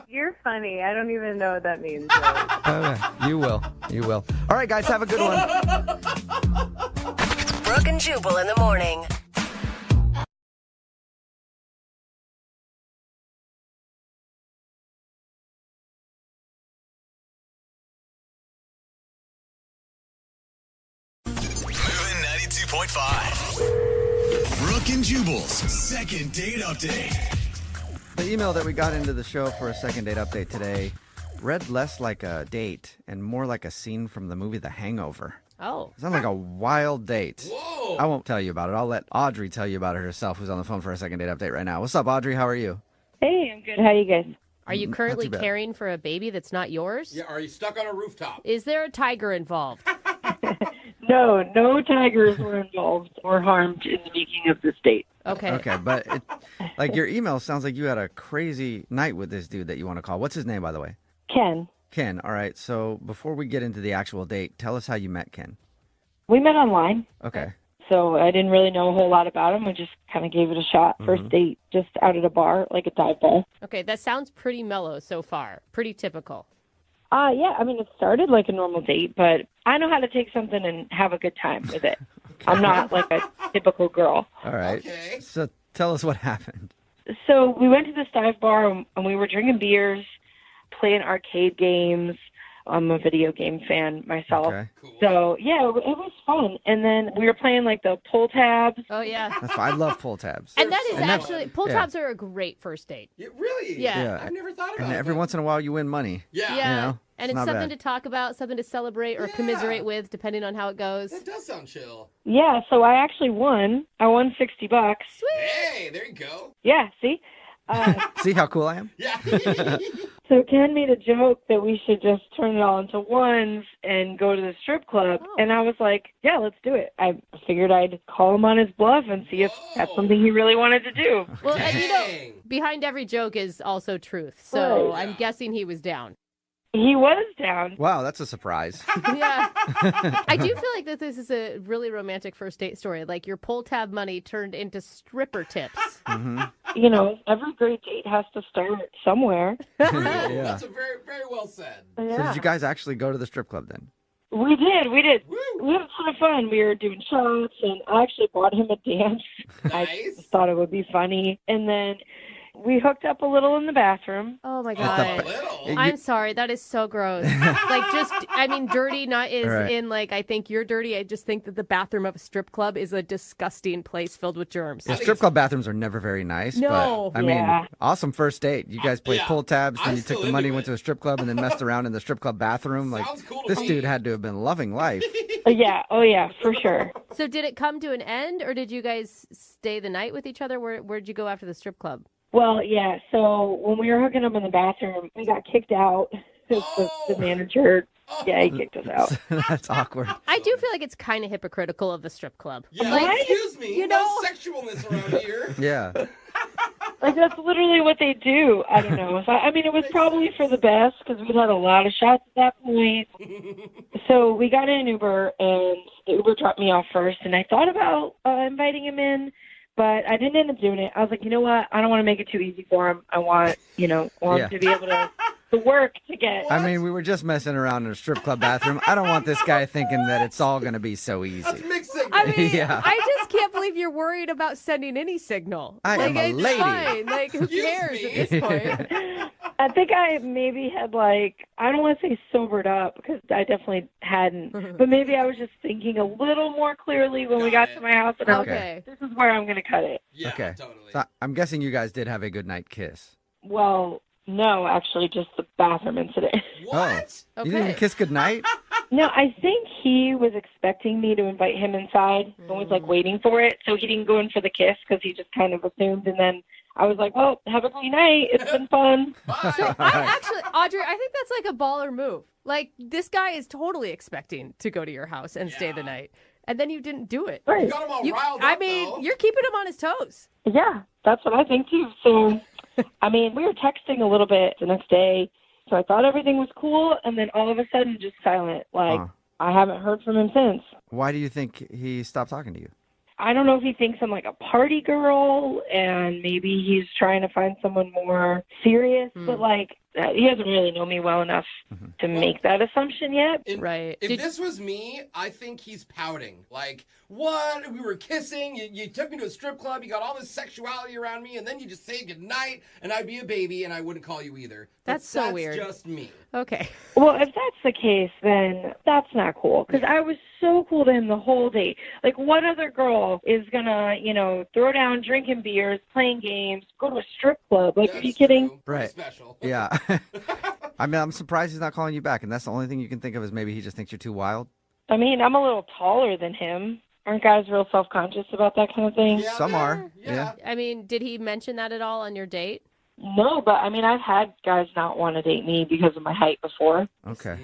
Speaker 6: You're funny. I don't even know what that means.
Speaker 2: You will. You will. All right, guys, have a good one.
Speaker 7: Brooke and Jubal in the morning.
Speaker 1: Moving 92.5. Brooke and Jubal's second date update.
Speaker 2: The email that we got into the show for a second date update today read less like a date and more like a scene from the movie The Hangover.
Speaker 3: Oh.
Speaker 2: It sounded like a wild date.
Speaker 5: Whoa.
Speaker 2: I won't tell you about it. I'll let Audrey tell you about it herself, who's on the phone for a second date update right now. What's up, Audrey? How are you?
Speaker 10: Hey, I'm good. How are you guys?
Speaker 3: Are you
Speaker 2: Not
Speaker 3: currently
Speaker 2: too bad.
Speaker 3: caring for a baby that's not yours?
Speaker 5: Yeah, are you stuck on a rooftop?
Speaker 3: Is there a tiger involved?
Speaker 10: No tigers were involved or harmed in the making of this date.
Speaker 3: Okay.
Speaker 2: Okay, but like your email sounds like you had a crazy night with this dude that you want to call. What's his name, by the way?
Speaker 10: Ken,
Speaker 2: Ken. All right. So before we get into the actual date, tell us how you met Ken.
Speaker 10: we met online,
Speaker 2: Okay.
Speaker 10: so I didn't really know a whole lot about him. We just kind of gave it a shot. First date, just out at a bar, like a dive bar.
Speaker 3: Okay, that sounds pretty mellow so far. Pretty typical.
Speaker 10: Yeah, I mean, it started like a normal date, but I know how to take something and have a good time with it. I'm not like a typical girl.
Speaker 2: All right.
Speaker 5: Okay.
Speaker 2: So tell us what happened.
Speaker 10: So we went to this dive bar and we were drinking beers, playing arcade games. I'm a video game fan myself.
Speaker 2: Okay.
Speaker 10: So, yeah, it was fun. And then we were playing like the pull tabs.
Speaker 3: Oh, yeah.
Speaker 2: That's fine. I love pull tabs.
Speaker 3: And that is
Speaker 2: And that-
Speaker 3: actually, pull
Speaker 2: yeah.
Speaker 3: tabs are a great first date.
Speaker 5: Really?
Speaker 3: Yeah.
Speaker 5: I've never thought about
Speaker 2: And
Speaker 5: that.
Speaker 2: every once in a while you win money.
Speaker 5: Yeah.
Speaker 3: Yeah.
Speaker 2: You know,
Speaker 3: and it's
Speaker 2: not
Speaker 3: something
Speaker 2: bad.
Speaker 3: to talk about, something to celebrate or commiserate with, depending on how it goes.
Speaker 5: That does sound chill.
Speaker 10: Yeah, so I actually won. I won $60.
Speaker 3: Sweet.
Speaker 5: Hey, there you go.
Speaker 10: Yeah, see?
Speaker 2: See how cool I am?
Speaker 5: Yeah.
Speaker 10: So Ken made a joke that we should just turn it all into ones and go to the strip club. And I was like, yeah, let's do it. I figured I'd call him on his bluff and see if that's something he really wanted to do.
Speaker 3: Well, and you know, behind every joke is also truth. So I'm guessing he was down.
Speaker 10: He was down.
Speaker 2: Wow, that's a surprise.
Speaker 3: Yeah. I do feel like that this is a really romantic first date story. Like your pull tab money turned into stripper tips.
Speaker 2: Mm-hmm.
Speaker 10: You know, every great date has to start somewhere.
Speaker 2: Yeah.
Speaker 5: That's a very, very well said.
Speaker 10: Yeah.
Speaker 2: So did you guys actually go to the strip club then?
Speaker 10: We did. We had a ton of fun. We were doing shots, and I actually bought him a dance.
Speaker 5: Nice.
Speaker 10: I just thought it would be funny. And then we hooked up a little in the bathroom.
Speaker 3: Oh, my God. I'm sorry. That is so gross. Like, just, I mean, dirty not is in, like, I think you're dirty. I just think that the bathroom of a strip club is a disgusting place filled with germs.
Speaker 2: Yeah, strip club bathrooms are never very nice.
Speaker 3: No.
Speaker 2: But, I mean, awesome first date. You guys played pull tabs, then you took the money, went to a strip club, and then messed around in the strip club bathroom. Like, this dude had to have been loving life.
Speaker 10: Yeah. Oh, yeah, for sure.
Speaker 3: So did it come to an end, or did you guys stay the night with each other? Where'd you go after the strip club?
Speaker 10: Well, yeah, so when we were hooking up in the bathroom, we got kicked out. The manager, he kicked us out.
Speaker 2: That's awkward.
Speaker 3: I do feel like it's kind of hypocritical of the strip club.
Speaker 5: Yeah,
Speaker 3: like,
Speaker 5: excuse me.
Speaker 3: You
Speaker 5: no
Speaker 3: know,
Speaker 5: sexualness around here.
Speaker 2: Yeah.
Speaker 10: Like, that's literally what they do. I don't know. I mean, it was probably for the best because we'd had a lot of shots at that point. So we got in an Uber, and the Uber dropped me off first, and I thought about inviting him in. But I didn't end up doing it. I was like, you know what? I don't want to make it too easy for him. I want, him to be able to work to get.
Speaker 2: I mean, we were just messing around in a strip club bathroom. I don't want this guy thinking that it's all going to be so easy.
Speaker 5: That's mixed signal.
Speaker 3: I mean,
Speaker 2: Yeah.
Speaker 3: I just can't believe you're worried about sending any signal.
Speaker 2: I am a
Speaker 3: it's
Speaker 2: lady.
Speaker 3: fine. Like, who cares at this point?
Speaker 10: I think I maybe had I don't want to say sobered up because I definitely hadn't, but maybe I was just thinking a little more clearly when we got to my house and I was like, this is where I'm going to cut it.
Speaker 5: Yeah,
Speaker 2: okay.
Speaker 5: totally.
Speaker 2: So I'm guessing you guys did have a good night kiss.
Speaker 10: Well, no, actually just the bathroom incident.
Speaker 5: What?
Speaker 2: Oh. You didn't even kiss goodnight?
Speaker 10: No, I think he was expecting me to invite him inside and was waiting for it, so he didn't go in for the kiss because he just kind of assumed, and then I was like, well, have a great night. It's been fun.
Speaker 3: So Audrey, I think that's like a baller move. Like, this guy is totally expecting to go to your house and stay the night. And then you didn't do it.
Speaker 10: Right.
Speaker 5: You got him all riled up, though.
Speaker 3: You're keeping him on his toes.
Speaker 10: Yeah, that's what I think, too. So, I mean, we were texting a little bit the next day, so I thought everything was cool, and then all of a sudden, just silent. Like, I haven't heard from him since.
Speaker 2: Why do you think he stopped talking to you?
Speaker 10: I don't know if he thinks I'm like a party girl and maybe he's trying to find someone more serious, but he doesn't really know me well enough to make that assumption yet.
Speaker 3: Right.
Speaker 5: If this was me, I think he's pouting. Like, what? We were kissing. You took me to a strip club. You got all this sexuality around me, and then you just say goodnight, and I'd be a baby, and I wouldn't call you either.
Speaker 3: That's so weird.
Speaker 5: That's just me.
Speaker 3: Okay.
Speaker 10: Well, if that's the case, then that's not cool. Because I was so cool to him the whole date. Like, what other girl is going to, throw down drinking beers, playing games, go to a strip club? Like, are you kidding?
Speaker 2: Right.
Speaker 5: Special.
Speaker 2: Yeah. I mean, I'm surprised he's not calling you back, and that's the only thing you can think of is maybe he just thinks you're too wild.
Speaker 10: I mean, I'm a little taller than him. Aren't guys real self-conscious about that kind of thing?
Speaker 5: Yeah,
Speaker 2: Some are. Yeah.
Speaker 3: I mean, did he mention that at all on your date?
Speaker 10: No, but I mean, I've had guys not want to date me because of my height before.
Speaker 2: Okay.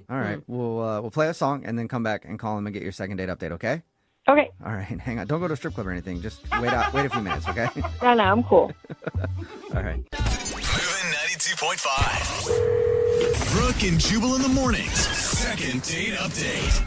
Speaker 2: All right. We'll play a song and then come back and call him and get your second date update, okay?
Speaker 10: Okay.
Speaker 2: All right. Hang on. Don't go to a strip club or anything. Just wait a few minutes, okay?
Speaker 10: No, I'm cool.
Speaker 2: All right.
Speaker 1: Moving 92.5. Brooke and Jubal in the mornings. Second date update.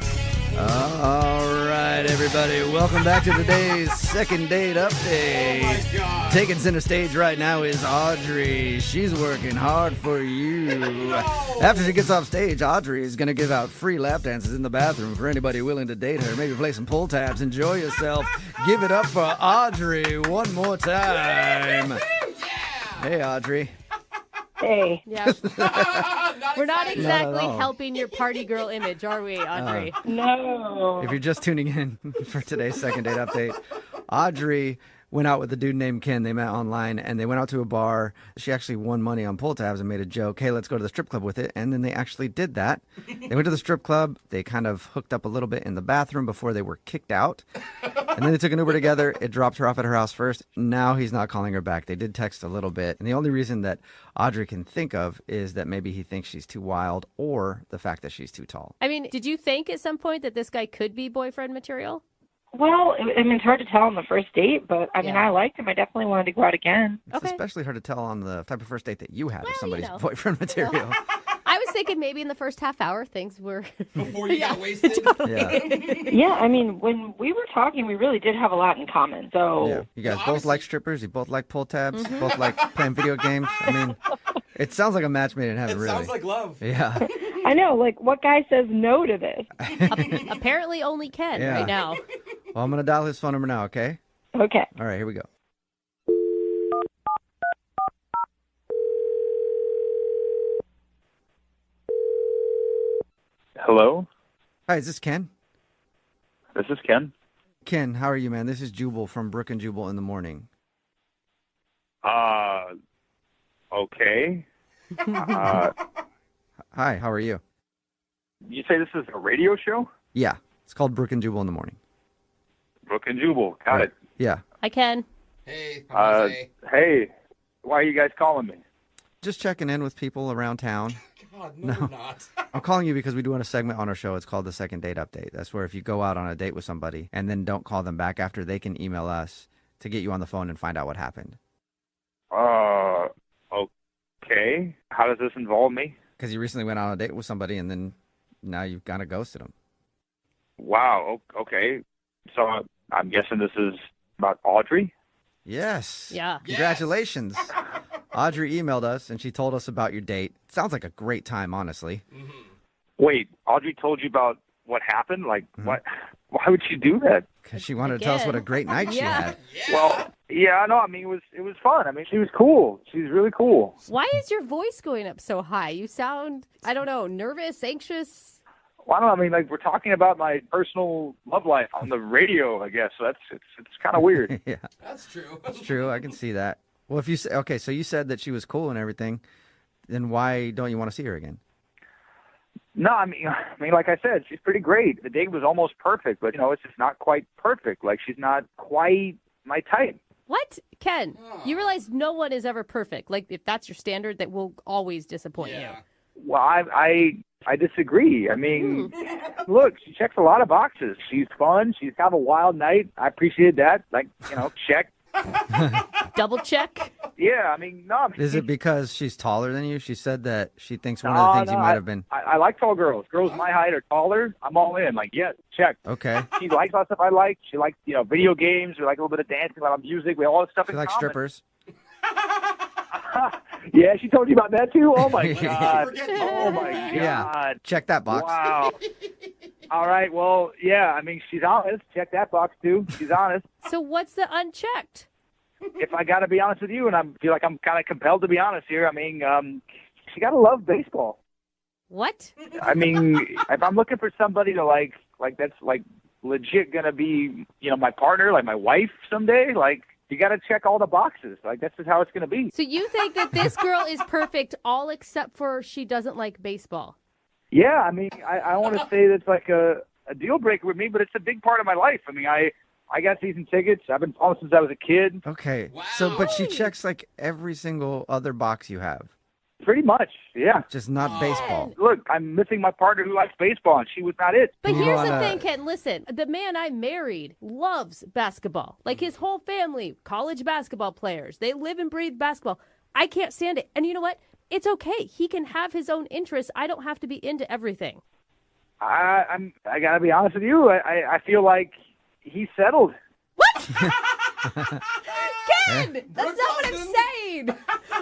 Speaker 2: All right, everybody. Welcome back to today's second date update.
Speaker 5: Oh, my God.
Speaker 2: Taking center stage right now is Audrey. She's working hard for you. After she gets off stage, Audrey is going to give out free lap dances in the bathroom for anybody willing to date her. Maybe play some pull tabs. Enjoy yourself. Give it up for Audrey one more time. Hey, Audrey.
Speaker 10: Hey.
Speaker 3: Yeah. We're not exactly
Speaker 2: all.
Speaker 3: helping your party girl image, are we, Audrey?
Speaker 10: No.
Speaker 2: If you're just tuning in for today's second date update, Audrey went out with a dude named Ken. They met online, and they went out to a bar. She actually won money on pull tabs and made a joke, hey, let's go to the strip club with it. And then they actually did that. They went to the strip club. They kind of hooked up a little bit in the bathroom before they were kicked out. And then they took an Uber together. It dropped her off at her house first. Now he's not calling her back. They did text a little bit. And the only reason that Audrey can think of is that maybe he thinks she's too wild or the fact that she's too tall.
Speaker 3: I mean, did you think at some point that this guy could be boyfriend material?
Speaker 15: Well, I mean, it's hard to tell on the first date, but I mean, I liked him. I definitely wanted to go out again.
Speaker 2: It's especially hard to tell on the type of first date that you had if somebody's
Speaker 3: you know.
Speaker 2: boyfriend material.
Speaker 3: I was thinking maybe in the first half hour things were...
Speaker 5: Before you got wasted?
Speaker 15: Yeah, I mean, when we were talking, we really did have a lot in common. So
Speaker 2: Yeah. You guys both like strippers. You both like pull tabs. Both like playing video games. I mean, it sounds like a match made in heaven, really.
Speaker 5: Sounds like love.
Speaker 2: Yeah.
Speaker 15: I know, like, what guy says no to this?
Speaker 3: Apparently only Ken
Speaker 2: Yeah.
Speaker 3: right now.
Speaker 2: Well, I'm going to dial his phone number now, okay?
Speaker 15: Okay.
Speaker 2: All right, here we go.
Speaker 12: Hello?
Speaker 2: Hi, is this Ken?
Speaker 12: This is Ken.
Speaker 2: Ken, how are you, man? This is Jubal from Brooke and Jubal in the morning.
Speaker 12: Okay.
Speaker 2: Hi, how are you?
Speaker 12: You say this is a radio show?
Speaker 2: Yeah, it's called Brooke and Jubal in the morning.
Speaker 12: Brooke and Jubal. Got it.
Speaker 2: Yeah.
Speaker 3: Hi, Ken.
Speaker 5: Hey,
Speaker 12: Hey, why are you guys calling me?
Speaker 2: Just checking in with people around town.
Speaker 5: God, no, you're not.
Speaker 2: I'm calling you because we do a segment on our show. It's called the Second Date Update. That's where if you go out on a date with somebody and then don't call them back after, they can email us to get you on the phone and find out what happened.
Speaker 12: Okay. How does this involve me?
Speaker 2: Because you recently went on a date with somebody and then now you've kind of ghosted them.
Speaker 12: Wow. Okay. So I'm guessing this is about Audrey?
Speaker 2: Yes.
Speaker 3: Yeah.
Speaker 2: Congratulations. Audrey emailed us and she told us about your date. Sounds like a great time, honestly.
Speaker 12: Wait, Audrey told you about what happened? Like, what? Why would she do that?
Speaker 2: Because she wanted to tell us what a great night she had.
Speaker 12: Well, yeah, no, I mean, it was fun. I mean, she was cool. She's really cool.
Speaker 3: Why is your voice going up so high? You sound, I don't know, nervous, anxious?
Speaker 12: Well, I don't know. I mean, like, we're talking about my personal love life on the radio, I guess. So it's kind of weird.
Speaker 2: Yeah.
Speaker 5: That's true.
Speaker 2: It's true. I can see that. Well, if you say, okay, so you said that she was cool and everything, then why don't you want to see her again?
Speaker 12: No, I mean, like I said, she's pretty great. The date was almost perfect, but, it's just not quite perfect. Like, she's not quite my type.
Speaker 3: What? Ken, you realize no one is ever perfect. Like, if that's your standard, that will always disappoint you.
Speaker 12: Well, I disagree. I mean, look, she checks a lot of boxes. She's fun. She's kind of a wild night. I appreciate that. Like, check.
Speaker 3: Double check?
Speaker 12: Yeah, I mean, no.
Speaker 2: Is it because she's taller than you? She said that she thinks one of the things you might have been...
Speaker 12: I like tall girls. Girls my height are taller. I'm all in. Like, yeah, check.
Speaker 2: Okay.
Speaker 12: She likes all the stuff I like. She likes, video games. We like a little bit of dancing, a lot of music. We have all this stuff in
Speaker 2: She likes
Speaker 12: common.
Speaker 2: strippers.
Speaker 12: Yeah, she told you about that too? Oh, my God. Oh, my God.
Speaker 2: Yeah, check that box.
Speaker 12: Wow. All right, well, yeah, I mean, she's honest. Check that box, too. She's honest.
Speaker 3: So what's the unchecked?
Speaker 12: If I got to be honest with you, and I feel like I'm kind of compelled to be honest here, I mean, she got to love baseball.
Speaker 3: What?
Speaker 12: I mean, if I'm looking for somebody to like that's like legit going to be, my partner, like my wife someday, like, you got to check all the boxes. Like, that's just how it's going to be.
Speaker 3: So you think that this girl is perfect all except for she doesn't like baseball?
Speaker 12: Yeah, I mean, I want to say that's like a deal breaker with me, but it's a big part of my life. I mean, I got season tickets. I've been following since I was a kid.
Speaker 2: Okay. Wow. So, but she checks like every single other box you have.
Speaker 12: Pretty much, yeah.
Speaker 2: Just not baseball.
Speaker 12: Look, I'm missing my partner who likes baseball, and she was not it.
Speaker 3: But here's the thing, Ken. Listen, the man I married loves basketball. Like his whole family, college basketball players. They live and breathe basketball. I can't stand it. And you know what? It's okay. He can have his own interests. I don't have to be into everything.
Speaker 12: I got to be honest with you. I feel like he settled.
Speaker 3: What? Ken, that's not what I'm saying.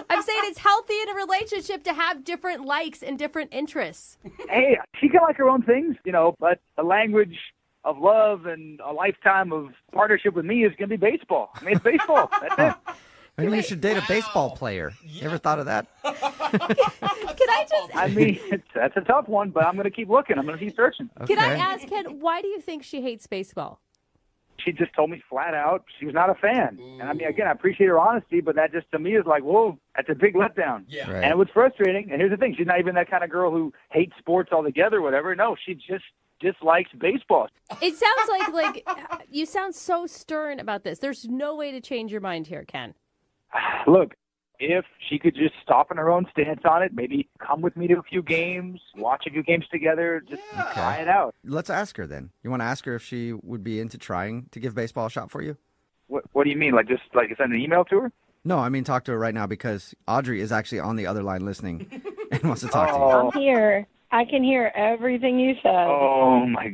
Speaker 3: I'm saying it's healthy in a relationship to have different likes and different interests.
Speaker 12: Hey, she can like her own things, but the language of love and a lifetime of partnership with me is going to be baseball. I mean, it's baseball. That's it.
Speaker 2: Maybe you should date a baseball player. You ever thought of that?
Speaker 3: Can I just...
Speaker 12: I mean, that's a tough one, but I'm going to keep looking. I'm going to keep searching.
Speaker 3: Okay. Can I ask, Ken, why do you think she hates baseball?
Speaker 16: she just told me flat out she was not a fan. And I mean, again, I appreciate her honesty, but that just to me is like, whoa, that's a big letdown.
Speaker 5: Yeah.
Speaker 16: And it was frustrating. And here's the thing. She's not even that kind of girl who hates sports altogether or whatever. No, she just dislikes baseball.
Speaker 3: It sounds like you sound so stern about this. There's no way to change your mind here, Ken.
Speaker 16: Look, if she could just soften her own stance on it, maybe come with me to a few games, watch a few games together, just try it out.
Speaker 2: Let's ask her then. You want to ask her if she would be into trying to give baseball a shot for you?
Speaker 16: What do you mean? Like just like send an email to her?
Speaker 2: No, I mean talk to her right now because Audrey is actually on the other line listening and wants to talk to you.
Speaker 15: I'm here. I can hear everything you said.
Speaker 16: Oh my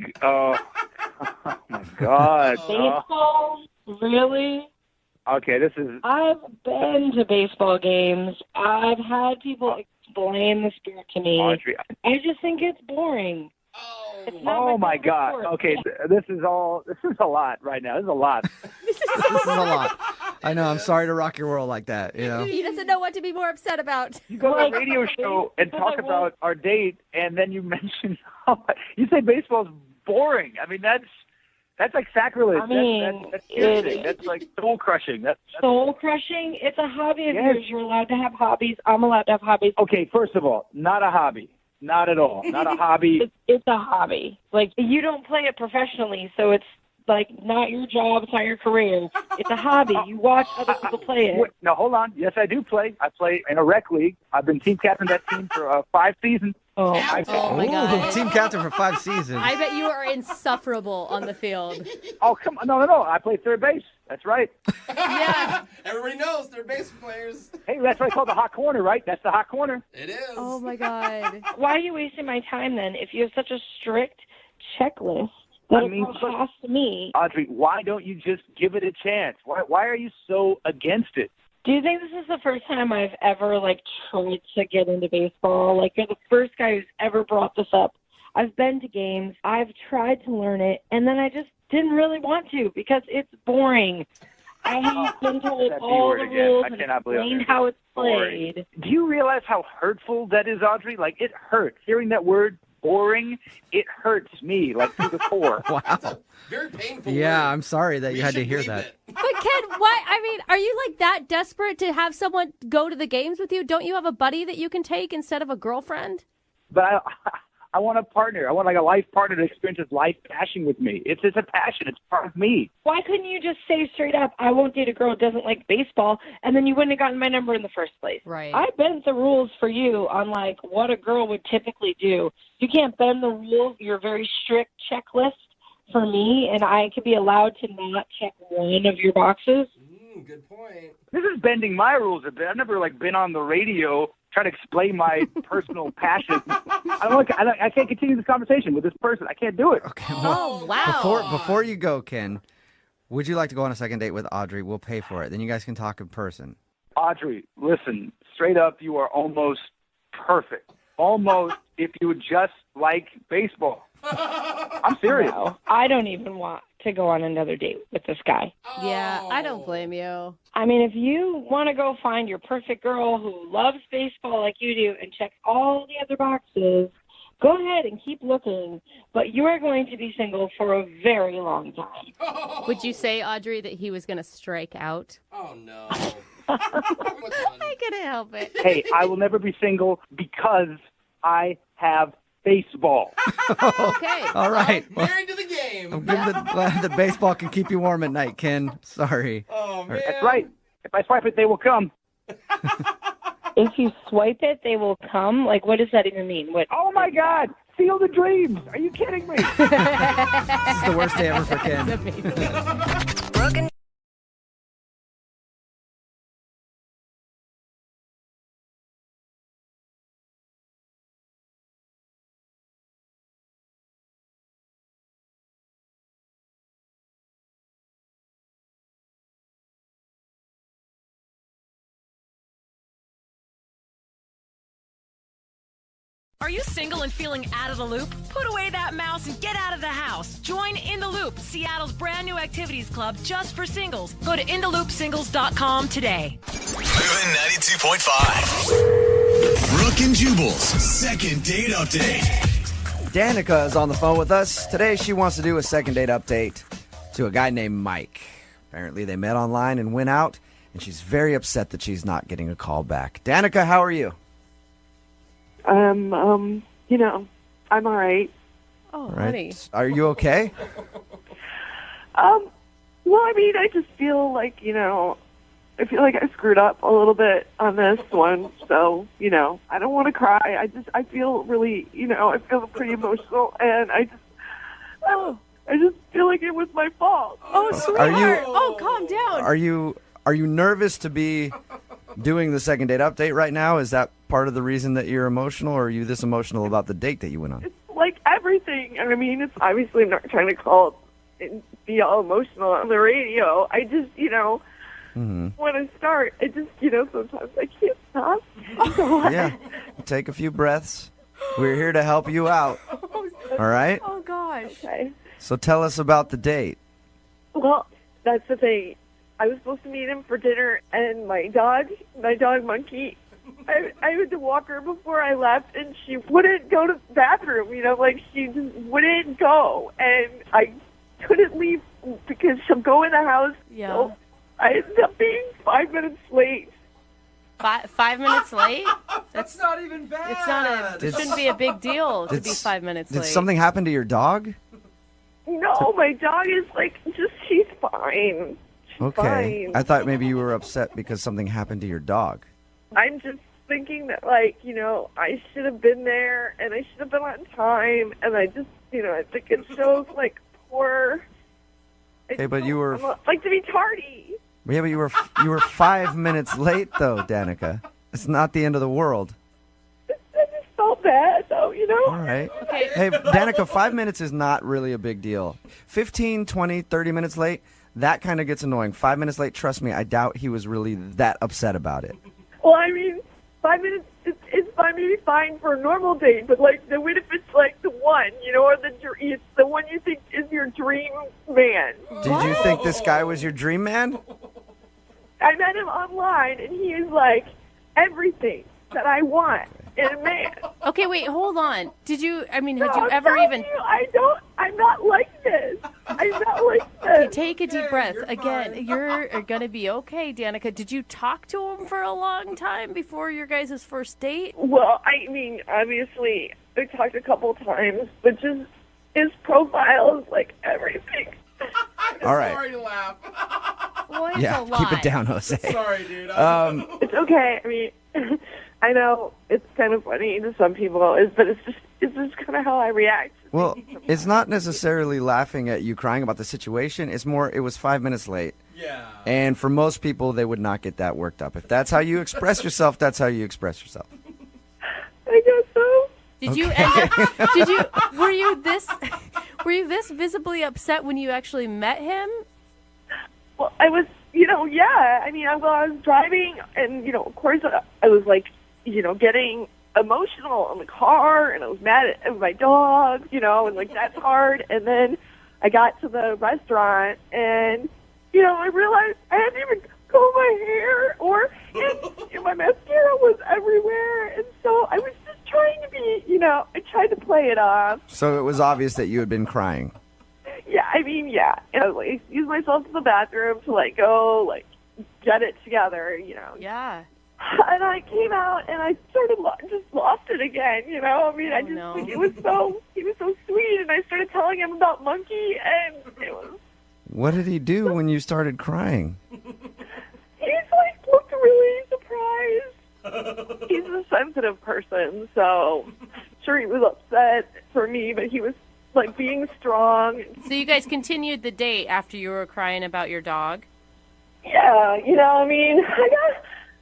Speaker 16: God!
Speaker 15: Baseball? Really?
Speaker 16: Okay, this is.
Speaker 15: I've been to baseball games. I've had people explain the sport to me.
Speaker 16: Audrey.
Speaker 15: I just think it's boring.
Speaker 16: Oh my God!
Speaker 15: sport.
Speaker 16: Okay, this is a lot right now. This is a lot.
Speaker 2: This is a lot. I know. I'm sorry to rock your world like that. You know.
Speaker 3: He doesn't know what to be more upset about.
Speaker 16: You go to a radio show and talk about our date, and then you mention you say baseball's boring. I mean, that's like sacrilege.
Speaker 15: I mean,
Speaker 16: that's piercing. That's like soul crushing. That's
Speaker 15: soul crushing. It's a hobby of
Speaker 16: Yes.
Speaker 15: yours. You're allowed to have hobbies. I'm allowed to have hobbies.
Speaker 16: Okay, first of all, not a hobby. Not at all. Not a hobby.
Speaker 15: It's a hobby. Like, you don't play it professionally, so it's like not your job. It's not your career. It's a hobby. You watch other people play it.
Speaker 16: Wait, no, hold on. Yes, I do play. I play in a rec league. I've been team captain of that team for 5 seasons.
Speaker 3: Oh my God.
Speaker 2: Team captain for 5 seasons.
Speaker 3: I bet you are insufferable on the field.
Speaker 16: Oh, come on. No. I play third base. That's right.
Speaker 3: Yeah.
Speaker 5: Everybody knows they're base players.
Speaker 16: Hey, that's what I call the hot corner, right? That's the hot corner.
Speaker 5: It is.
Speaker 3: Oh my God.
Speaker 15: Why are you wasting my time then if you have such a strict checklist that
Speaker 16: I mean,
Speaker 15: it has to me?
Speaker 16: Audrey, why don't you just give it a chance? Why are you so against it?
Speaker 15: Do you think this is the first time I've ever, tried to get into baseball? Like, you're the first guy who's ever brought this up. I've been to games. I've tried to learn it, and then I just didn't really want to because it's boring. I have been told
Speaker 16: That B
Speaker 15: all
Speaker 16: word
Speaker 15: the
Speaker 16: again.
Speaker 15: rules
Speaker 16: I
Speaker 15: and
Speaker 16: cannot believe
Speaker 15: explained
Speaker 16: it.
Speaker 15: how it's
Speaker 16: Boring.
Speaker 15: played.
Speaker 16: Do you realize how hurtful that is, Audrey? Like, it hurts. Hearing that word, boring, it hurts me, to the core.
Speaker 2: Wow.
Speaker 5: Very painful.
Speaker 2: Yeah,
Speaker 5: word.
Speaker 2: I'm sorry that
Speaker 5: We
Speaker 2: you had to
Speaker 5: should
Speaker 2: hear
Speaker 5: leave
Speaker 2: that.
Speaker 5: it.
Speaker 3: But Ken, why? I mean, are you that desperate to have someone go to the games with you? Don't you have a buddy that you can take instead of a girlfriend?
Speaker 16: But I want a partner. I want a life partner to experience this life passion with me. It's a passion. It's part of me.
Speaker 15: Why couldn't you just say straight up, I won't date a girl who doesn't like baseball, and then you wouldn't have gotten my number in the first place?
Speaker 3: Right.
Speaker 15: I bent the rules for you on, what a girl would typically do. You can't bend the rules, your very strict checklist for me, and I could be allowed to not check one of your boxes.
Speaker 5: Good point.
Speaker 16: This is bending my rules a bit. I've never been on the radio trying to explain my personal passion. I can't continue this conversation with this person. I can't do it.
Speaker 2: Okay.
Speaker 3: Oh, wow.
Speaker 2: Before you go, Ken, would you like to go on a second date with Audrey? We'll pay for it. Then you guys can talk in person.
Speaker 16: Audrey, listen, straight up, you are almost perfect. Almost if you would just like baseball. I'm serious.
Speaker 15: No, I don't even want to go on another date with this guy.
Speaker 3: Yeah, I don't blame you.
Speaker 15: I mean, if you want to go find your perfect girl who loves baseball like you do and checks all the other boxes, go ahead and keep looking. But you are going to be single for a very long time.
Speaker 3: Would you say, Audrey, that he was going to strike out?
Speaker 5: Oh, no.
Speaker 3: I couldn't help it.
Speaker 16: Hey, I will never be single because I have baseball.
Speaker 3: Okay.
Speaker 2: All right. Well,
Speaker 5: Married to the game.
Speaker 2: I'm glad that baseball can keep you warm at night, Ken. Sorry.
Speaker 5: Oh, man.
Speaker 16: That's right. If I swipe it, they will come.
Speaker 15: If you swipe it, they will come? What does that even mean? What?
Speaker 16: Oh, my God. Field of Dreams. Are you kidding me?
Speaker 2: This is the worst day ever for Ken.
Speaker 7: Brooke and
Speaker 13: Are you single and feeling out of the loop? Put away that mouse and get out of the house. Join In the Loop, Seattle's brand new activities club just for singles. Go to intheloopsingles.com today.
Speaker 1: Moving 92.5. Brooke and Jubal's second date update.
Speaker 2: Danica is on the phone with us. Today she wants to do a second date update. to a guy named Mike. Apparently they met online and went out, and she's very upset that she's not getting a call back. Danica, how are you?
Speaker 17: I'm all right.
Speaker 3: Oh,
Speaker 2: Right.
Speaker 3: honey.
Speaker 2: Are you okay?
Speaker 17: Well, I mean, I just feel like, I feel like I screwed up a little bit on this one. So, I don't want to cry. I feel really, I feel pretty emotional, and I just feel like it was my fault.
Speaker 3: Oh, sweetheart. Calm down.
Speaker 2: Are you nervous to be doing the second date update right now? Is that part of the reason that you're emotional, or are you this emotional about the date that you went on?
Speaker 17: Like everything. I mean, it's obviously I'm not trying to call and be all emotional on the radio. I just, when I start, I just, sometimes I can't stop.
Speaker 2: Yeah. Take a few breaths. We're here to help you out. All right?
Speaker 3: Oh, gosh.
Speaker 17: Okay.
Speaker 2: So tell us about the date.
Speaker 17: Well, that's the thing. I was supposed to meet him for dinner, and my dog Monkey, I had to walk her before I left, and she wouldn't go to the bathroom, she just wouldn't go. And I couldn't leave because she'll go in the house.
Speaker 3: Yeah.
Speaker 17: So I ended up being 5 minutes late.
Speaker 3: 5 minutes late?
Speaker 5: That's not even bad.
Speaker 3: It's not it shouldn't be a big deal to be 5 minutes
Speaker 2: Did
Speaker 3: late.
Speaker 2: something happen to your dog?
Speaker 17: No, my dog is she's fine.
Speaker 2: Okay.
Speaker 17: Fine.
Speaker 2: I thought maybe you were upset because something happened to your dog.
Speaker 17: I'm just thinking that, I should have been there, and I should have been on time, and I just, I think it shows, poor...
Speaker 2: Okay, but you were...
Speaker 17: I like to be tardy.
Speaker 2: Yeah, but you were 5 minutes late, though, Danica. It's not the end of the world.
Speaker 17: I just felt bad, though,
Speaker 2: All right.
Speaker 3: Okay.
Speaker 2: Hey, Danica, 5 minutes is not really a big deal. 15, 20, 30 minutes late, that kind of gets annoying. 5 minutes late, trust me, I doubt he was really that upset about it.
Speaker 17: Well, I mean, 5 minutes is fine, maybe fine for a normal date, but, what if it's, the one, or it's the one you think is your dream man?
Speaker 2: Did you think this guy was your dream man?
Speaker 17: I met him online, and he is, everything that I want in a man.
Speaker 3: Okay, wait, hold on. Had you
Speaker 17: I'm
Speaker 3: ever
Speaker 17: telling
Speaker 3: even...
Speaker 17: you, I'm not like this. I'm not like this.
Speaker 3: Okay, take a deep breath. Again, you're going to be okay, Danica. Did you talk to him for a long time before your guys' first date?
Speaker 17: Well, I mean, obviously, we talked a couple times, but just his profile is everything.
Speaker 2: All right.
Speaker 5: Sorry to laugh.
Speaker 3: Well, it's
Speaker 2: Yeah,
Speaker 3: a lot.
Speaker 2: keep it down, Jose.
Speaker 5: Sorry, dude.
Speaker 17: It's okay. I mean, I know it's kind of funny to some people, but it's just kind of how I react.
Speaker 2: Well, it's not necessarily laughing at you crying about the situation. It's more, it was 5 minutes late.
Speaker 5: Yeah.
Speaker 2: And for most people, they would not get that worked up. If that's how you express yourself, that's how you express yourself.
Speaker 17: I guess so.
Speaker 3: Were you this visibly upset when you actually met him?
Speaker 17: Well, I was, yeah. I mean, I was driving, and, of course, I was, getting emotional in the car, and I was mad at my dog, and, that's hard. And then I got to the restaurant, and, I realized I hadn't even combed my hair, and my mascara was everywhere. And so I was just trying to be, I tried to play it off.
Speaker 2: So it was obvious that you had been crying.
Speaker 17: Yeah, I mean, yeah. And I excused myself to the bathroom to, go, get it together,
Speaker 3: Yeah.
Speaker 17: And I came out, and I sort of just lost it again, I mean, he was so sweet, and I started telling him about Monkey, and it was...
Speaker 2: What did he do when you started crying?
Speaker 17: He's, looked really surprised. He's a sensitive person, so sure he was upset for me, but he was, being strong.
Speaker 3: So you guys continued the date after you were crying about your dog?
Speaker 17: Yeah, I mean,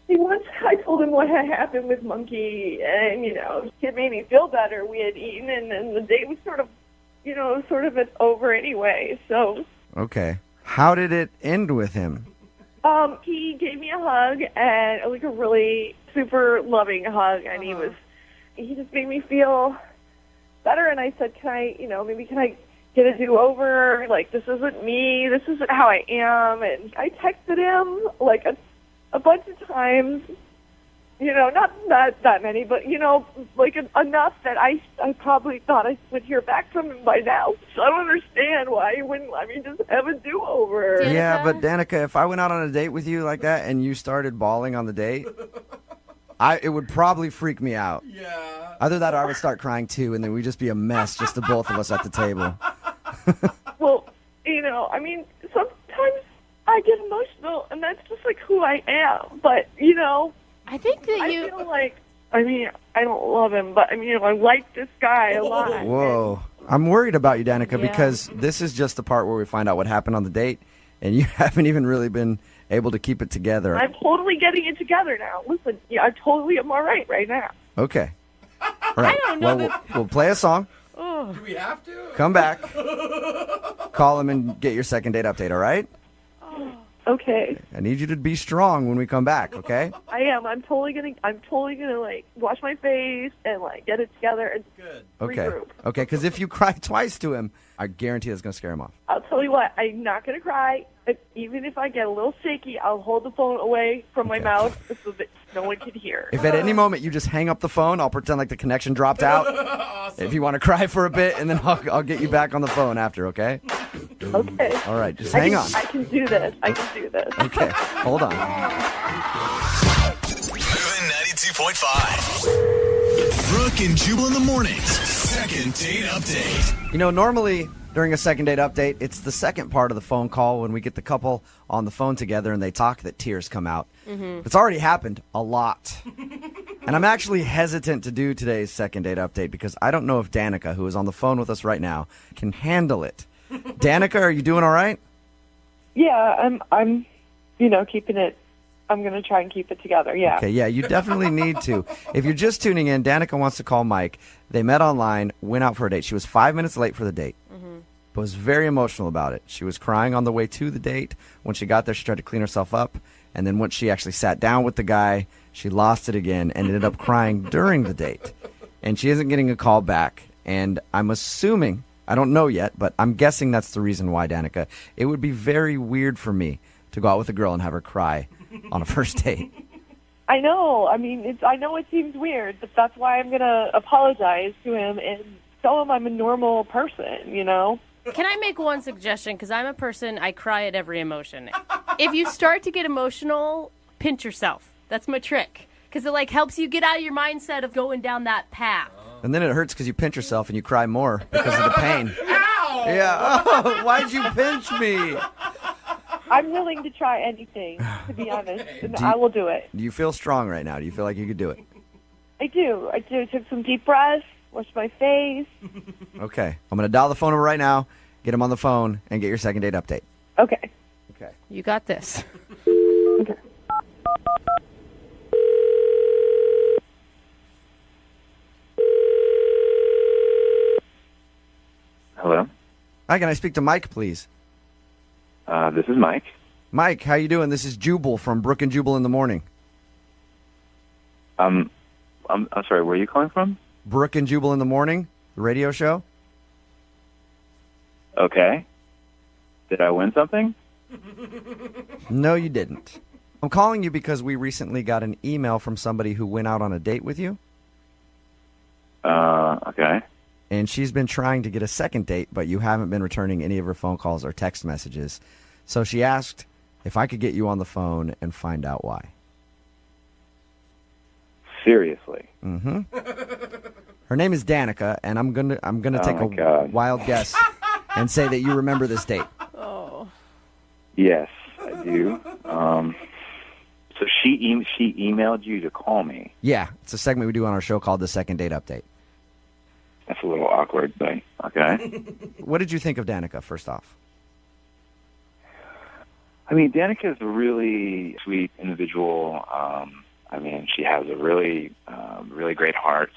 Speaker 17: once I told him what had happened with Monkey, and, it made me feel better. We had eaten, and then the date was sort of over anyway, so...
Speaker 2: Okay. How did it end with him?
Speaker 17: He gave me a hug, and a really super loving hug, and he just made me feel better, and I said, can I get a do-over? This isn't me, this isn't how I am, and I texted him, a bunch of times, not that many, but, like enough that I probably thought I would hear back from him by now. So I don't understand why he wouldn't let me just have a do-over.
Speaker 2: Yeah, but Danica, if I went out on a date with you like that and you started bawling on the date, it would probably freak me out.
Speaker 5: Yeah.
Speaker 2: Either that or I would start crying too, and then we'd just be a mess, just the both of us at the table.
Speaker 17: Well, sometimes I get emotional, and that's just like who I am. But,
Speaker 3: I think that
Speaker 17: I feel like, I don't love him, but, I like this guy a lot.
Speaker 2: Whoa. I'm worried about you, Danica,
Speaker 17: Yeah.
Speaker 2: because this is just the part where we find out what happened on the date, and you haven't even really been able to keep it together.
Speaker 17: I'm totally getting it together now. Listen, I totally am all right now.
Speaker 2: Okay. All right.
Speaker 17: I don't know
Speaker 2: Well, we'll play a song.
Speaker 5: Do we have to?
Speaker 2: Come back. Call him and get your second date update, all right?
Speaker 17: Okay.
Speaker 2: I need you to be strong when we come back, okay?
Speaker 17: I am. I'm totally gonna like wash my face and like get it together and
Speaker 2: Okay.
Speaker 17: regroup.
Speaker 2: Okay, because if you cry twice to him, I guarantee that's going to scare him off.
Speaker 17: I'll tell you what, I'm not gonna cry. Even if I get a little shaky, I'll hold the phone away from my mouth so that no one can hear.
Speaker 2: If at any moment you just hang up the phone, I'll pretend like the connection dropped out. If you want to cry for a bit, and then I'll get you back on the phone after, okay?
Speaker 17: Okay.
Speaker 2: All right, just hang on.
Speaker 17: I can do this.
Speaker 2: Okay, hold on.
Speaker 1: Moving 92.5. Brooke and Jubal in the mornings. Second date update.
Speaker 2: Normally during a second date update, it's the second part of the phone call when we get the couple on the phone together and they talk that tears come out.
Speaker 3: Mhm.
Speaker 2: It's already happened a lot. And I'm actually hesitant to do today's second date update because I don't know if Danica, who is on the phone with us right now, can handle it. Danica, are you doing all right?
Speaker 17: Yeah, I'm keeping it. I'm gonna try and keep it together. Yeah.
Speaker 2: Okay, yeah, you definitely need to. If you're just tuning in, Danica wants to call Mike. They met online, went out for a date. She was 5 minutes late for the date, but was very emotional about it. She was crying on the way to the date. When she got there, she tried to clean herself up. And then once she actually sat down with the guy, she lost it again and ended up crying during the date. And she isn't getting a call back. And I'm assuming, I don't know yet, but I'm guessing that's the reason why, Danica. It would be very weird for me to go out with a girl and have her cry on a first date.
Speaker 17: I know. I know it seems weird, but that's why I'm gonna apologize to him and tell him I'm a normal person.
Speaker 3: Can I make one suggestion? Because I'm a person, I cry at every emotion. If you start to get emotional, pinch yourself. That's my trick. Because it helps you get out of your mindset of going down that path.
Speaker 2: And then it hurts because you pinch yourself and you cry more because of the pain.
Speaker 5: Ow!
Speaker 2: Yeah. Oh, why'd you pinch me?
Speaker 17: I'm willing to try anything, to be honest, and I will do it.
Speaker 2: Do you feel strong right now? Do you feel like you could do it?
Speaker 17: I do. I took some deep breaths, washed my face.
Speaker 2: Okay. I'm going to dial the phone over right now, get him on the phone, and get your second date update.
Speaker 17: Okay.
Speaker 2: Okay.
Speaker 3: You got this.
Speaker 18: Hello.
Speaker 2: Hi, can I speak to Mike, please?
Speaker 18: This is Mike.
Speaker 2: Mike, how you doing? This is Jubal from Brooke and Jubal in the morning.
Speaker 18: I'm sorry. Where are you calling from?
Speaker 2: Brooke and Jubal in the morning, the radio show.
Speaker 18: Okay. Did I win something?
Speaker 2: No, you didn't. I'm calling you because we recently got an email from somebody who went out on a date with you.
Speaker 18: Okay.
Speaker 2: And she's been trying to get a second date, but you haven't been returning any of her phone calls or text messages. So she asked if I could get you on the phone and find out why.
Speaker 18: Seriously?
Speaker 2: Mm-hmm. Her name is Danica, and I'm gonna take a
Speaker 18: God.
Speaker 2: wild guess and say that you remember this date.
Speaker 3: Oh.
Speaker 18: Yes, I do. So she emailed you to call me.
Speaker 2: Yeah, it's a segment we do on our show called the Second Date Update.
Speaker 18: That's a little awkward, but okay.
Speaker 2: What did you think of Danica, first off?
Speaker 18: Danica is a really sweet individual. She has a really, really great heart.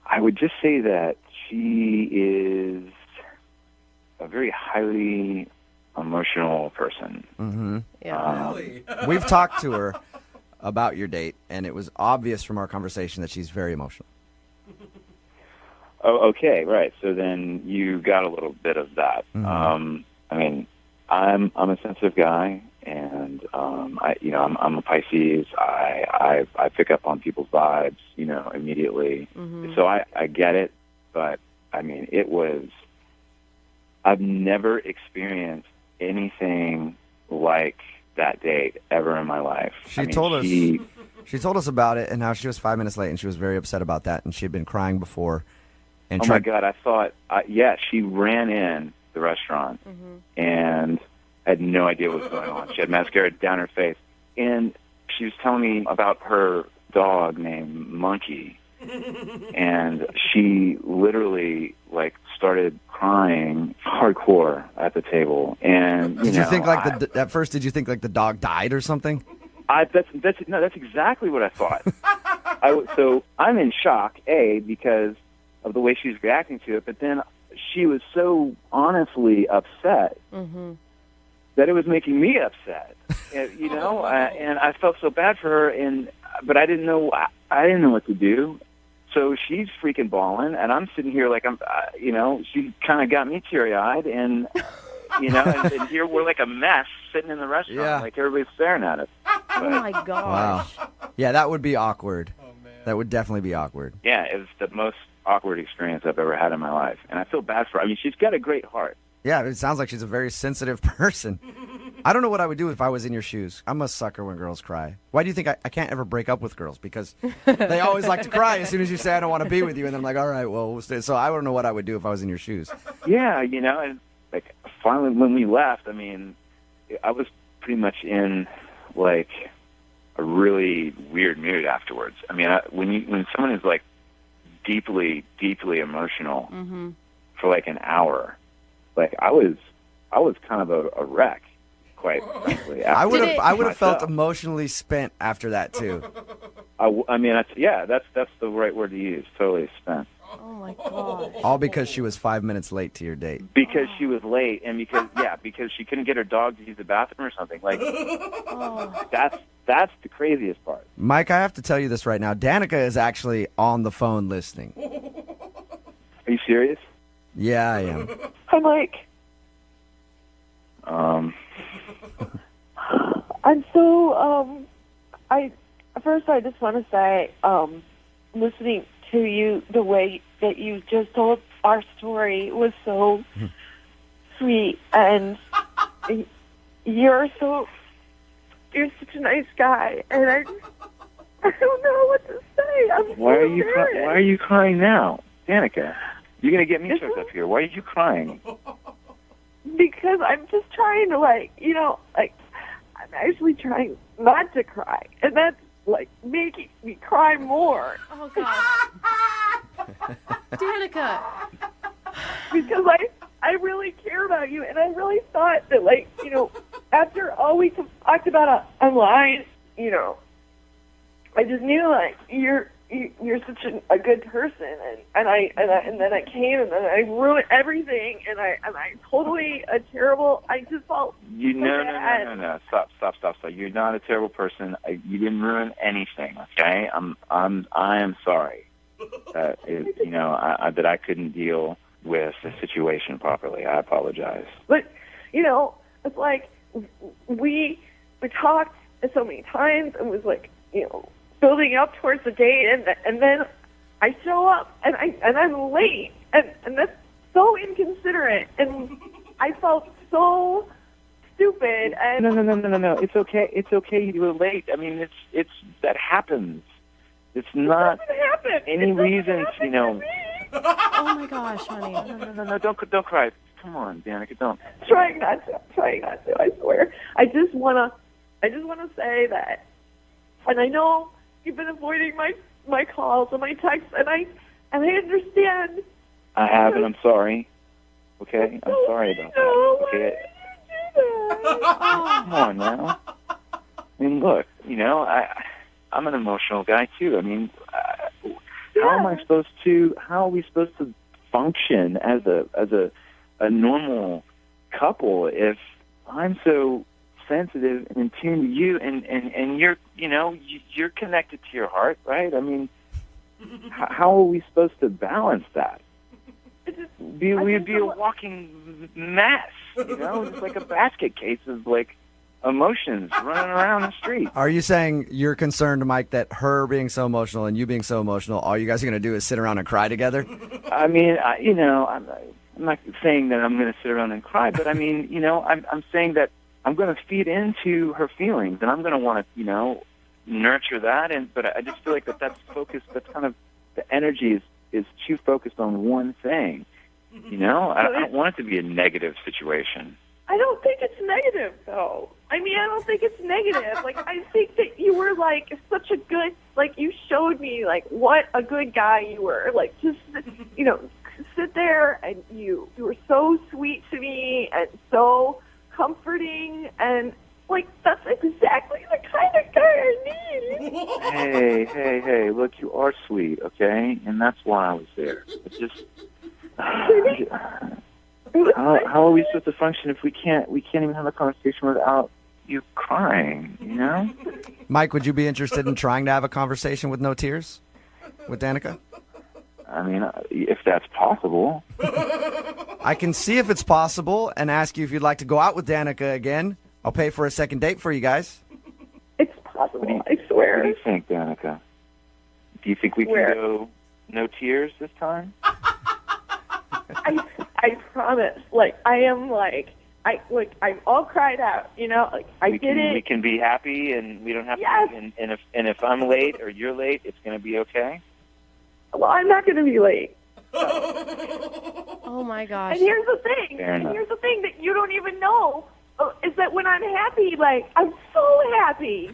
Speaker 18: I would just say that she is a very highly emotional person.
Speaker 2: Mm-hmm.
Speaker 3: Yeah.
Speaker 2: We've talked to her about your date, and it was obvious from our conversation that she's very emotional.
Speaker 18: Oh, okay, right. So then you got a little bit of that.
Speaker 2: Mm-hmm.
Speaker 18: I'm a sensitive guy, and I'm a Pisces. I pick up on people's vibes, immediately.
Speaker 3: Mm-hmm.
Speaker 18: So I get it, but I mean, I've never experienced anything like that date ever in my life.
Speaker 2: She told us about it and how she was 5 minutes late and she was very upset about that and she had been crying before. And
Speaker 18: my God, I thought, she ran in the restaurant and had no idea what was going on. She had mascara down her face. And she was telling me about her dog named Monkey. And she literally, started crying hardcore at the table. And,
Speaker 2: did you think at first, did you think the dog died or something?
Speaker 18: That's exactly what I thought. So I'm in shock, because of the way she was reacting to it, but then she was so honestly upset that it was making me upset, and I felt so bad for her, but I didn't know what to do. So she's freaking bawling, and I'm sitting here she kind of got me teary-eyed, and and here we're like a mess sitting in the restaurant, like everybody's staring at us.
Speaker 3: Oh my gosh!
Speaker 2: Wow. Yeah, that would be awkward. Oh man, that would definitely be awkward.
Speaker 18: Yeah, it was the most awkward experience I've ever had in my life, and I feel bad for her. I mean, she's got a great heart.
Speaker 2: Yeah, it sounds like she's a very sensitive person. I don't know what I would do if I was in your shoes. I'm a sucker when girls cry. Why do you think I can't ever break up with girls? Because they always like to cry as soon as you say I don't want to be with you, and then I'm like, all right, well, we'll stay. So I don't know what I would do if I was in your shoes.
Speaker 18: Yeah, and finally when we left, I mean, I was pretty much in a really weird mood afterwards. I mean, when someone is deeply, deeply emotional for an hour, I was kind of a wreck, quite frankly.
Speaker 2: I would have felt emotionally spent after that too.
Speaker 18: I mean, that's the right word to use. Totally spent.
Speaker 3: Oh my God!
Speaker 2: All because she was 5 minutes late to your date.
Speaker 18: Because she was late, and because she couldn't get her dog to use the bathroom or something. That's the craziest part.
Speaker 2: Mike, I have to tell you this right now. Danica is actually on the phone listening.
Speaker 18: Are you serious?
Speaker 2: Yeah, I am.
Speaker 17: Hi, Mike. I'm so, first I just want to say, listening to you, the way that you just told our story was so sweet, and you're such a nice guy, and I don't know what to say.
Speaker 18: Why are you crying now, Danica? You're gonna get me choked up here. Why are you crying?
Speaker 17: Because I'm just trying to I'm actually trying not to cry, and that's making me cry more.
Speaker 3: Oh gosh, Danica.
Speaker 17: Because I really care about you, and I really thought that after all we talked about online, I just knew you're such a good person, and then I came and then I ruined everything, and I totally a terrible. I just felt
Speaker 18: no. Stop. You're not a terrible person. You didn't ruin anything. Okay, I am sorry that that I couldn't deal with the situation properly. I apologize.
Speaker 17: But it's we talked so many times and was building up towards the date, and then I show up and I'm late, and that's so inconsiderate, and I felt so stupid. And
Speaker 18: No. It's okay. It's okay. You were late. I mean, it's that happens. It's not any reason.
Speaker 3: Oh my gosh, honey.
Speaker 18: No. Don't cry. Come on, Danica. Don't.
Speaker 17: Trying not to. I swear. I just wanna say that, and I know you've been avoiding my calls and my texts, and I understand.
Speaker 18: I have, and I'm sorry. Okay, I'm sorry about that. Okay. Come on now. I mean, look. I'm an emotional guy too. I mean, how are we supposed to function as a normal couple if I'm so sensitive and in tune to you, and you're connected to your heart, right? I mean, how are we supposed to balance that? We'd be a walking mess, just like a basket case of emotions running around the street.
Speaker 2: Are you saying you're concerned, Mike, that her being so emotional and you being so emotional, all you guys are going to do is sit around and cry together?
Speaker 18: I mean, I'm not saying that I'm going to sit around and cry, but I mean, I'm saying that I'm going to feed into her feelings, and I'm going to want to, nurture that. But I just feel like that's focused. That's kind of the energy is too focused on one thing. I don't want it to be a negative situation.
Speaker 17: I don't think it's negative, though. I mean, I don't think it's negative. Like, I think that you were, like, such a good, like, you showed me, like, what a good guy you were. Like, just, sit there, and you were so sweet to me and so comforting, and, like, that's exactly the kind of guy I need.
Speaker 18: Hey, look, you are sweet, okay? And that's why I was there. It's just... How are we supposed to function if we can't even have a conversation without you crying,
Speaker 2: Mike, would you be interested in trying to have a conversation with no tears with Danica?
Speaker 18: I mean, if that's possible.
Speaker 2: I can see if it's possible and ask you if you'd like to go out with Danica again. I'll pay for a second date for you guys.
Speaker 17: It's possible, I swear.
Speaker 18: What do you think, Danica? Do you think we can go no tears this time?
Speaker 17: I promise. Like, I am like, I'm all cried out, Like, I did it.
Speaker 18: We can be happy, and we don't have
Speaker 17: Yes.
Speaker 18: to. And if I'm late or you're late, it's going to be okay.
Speaker 17: Well, I'm not going to be late.
Speaker 3: Oh my gosh.
Speaker 17: And here's the thing.
Speaker 18: Fair enough.
Speaker 17: Here's the thing that you don't even know is that when I'm happy, like, I'm so happy.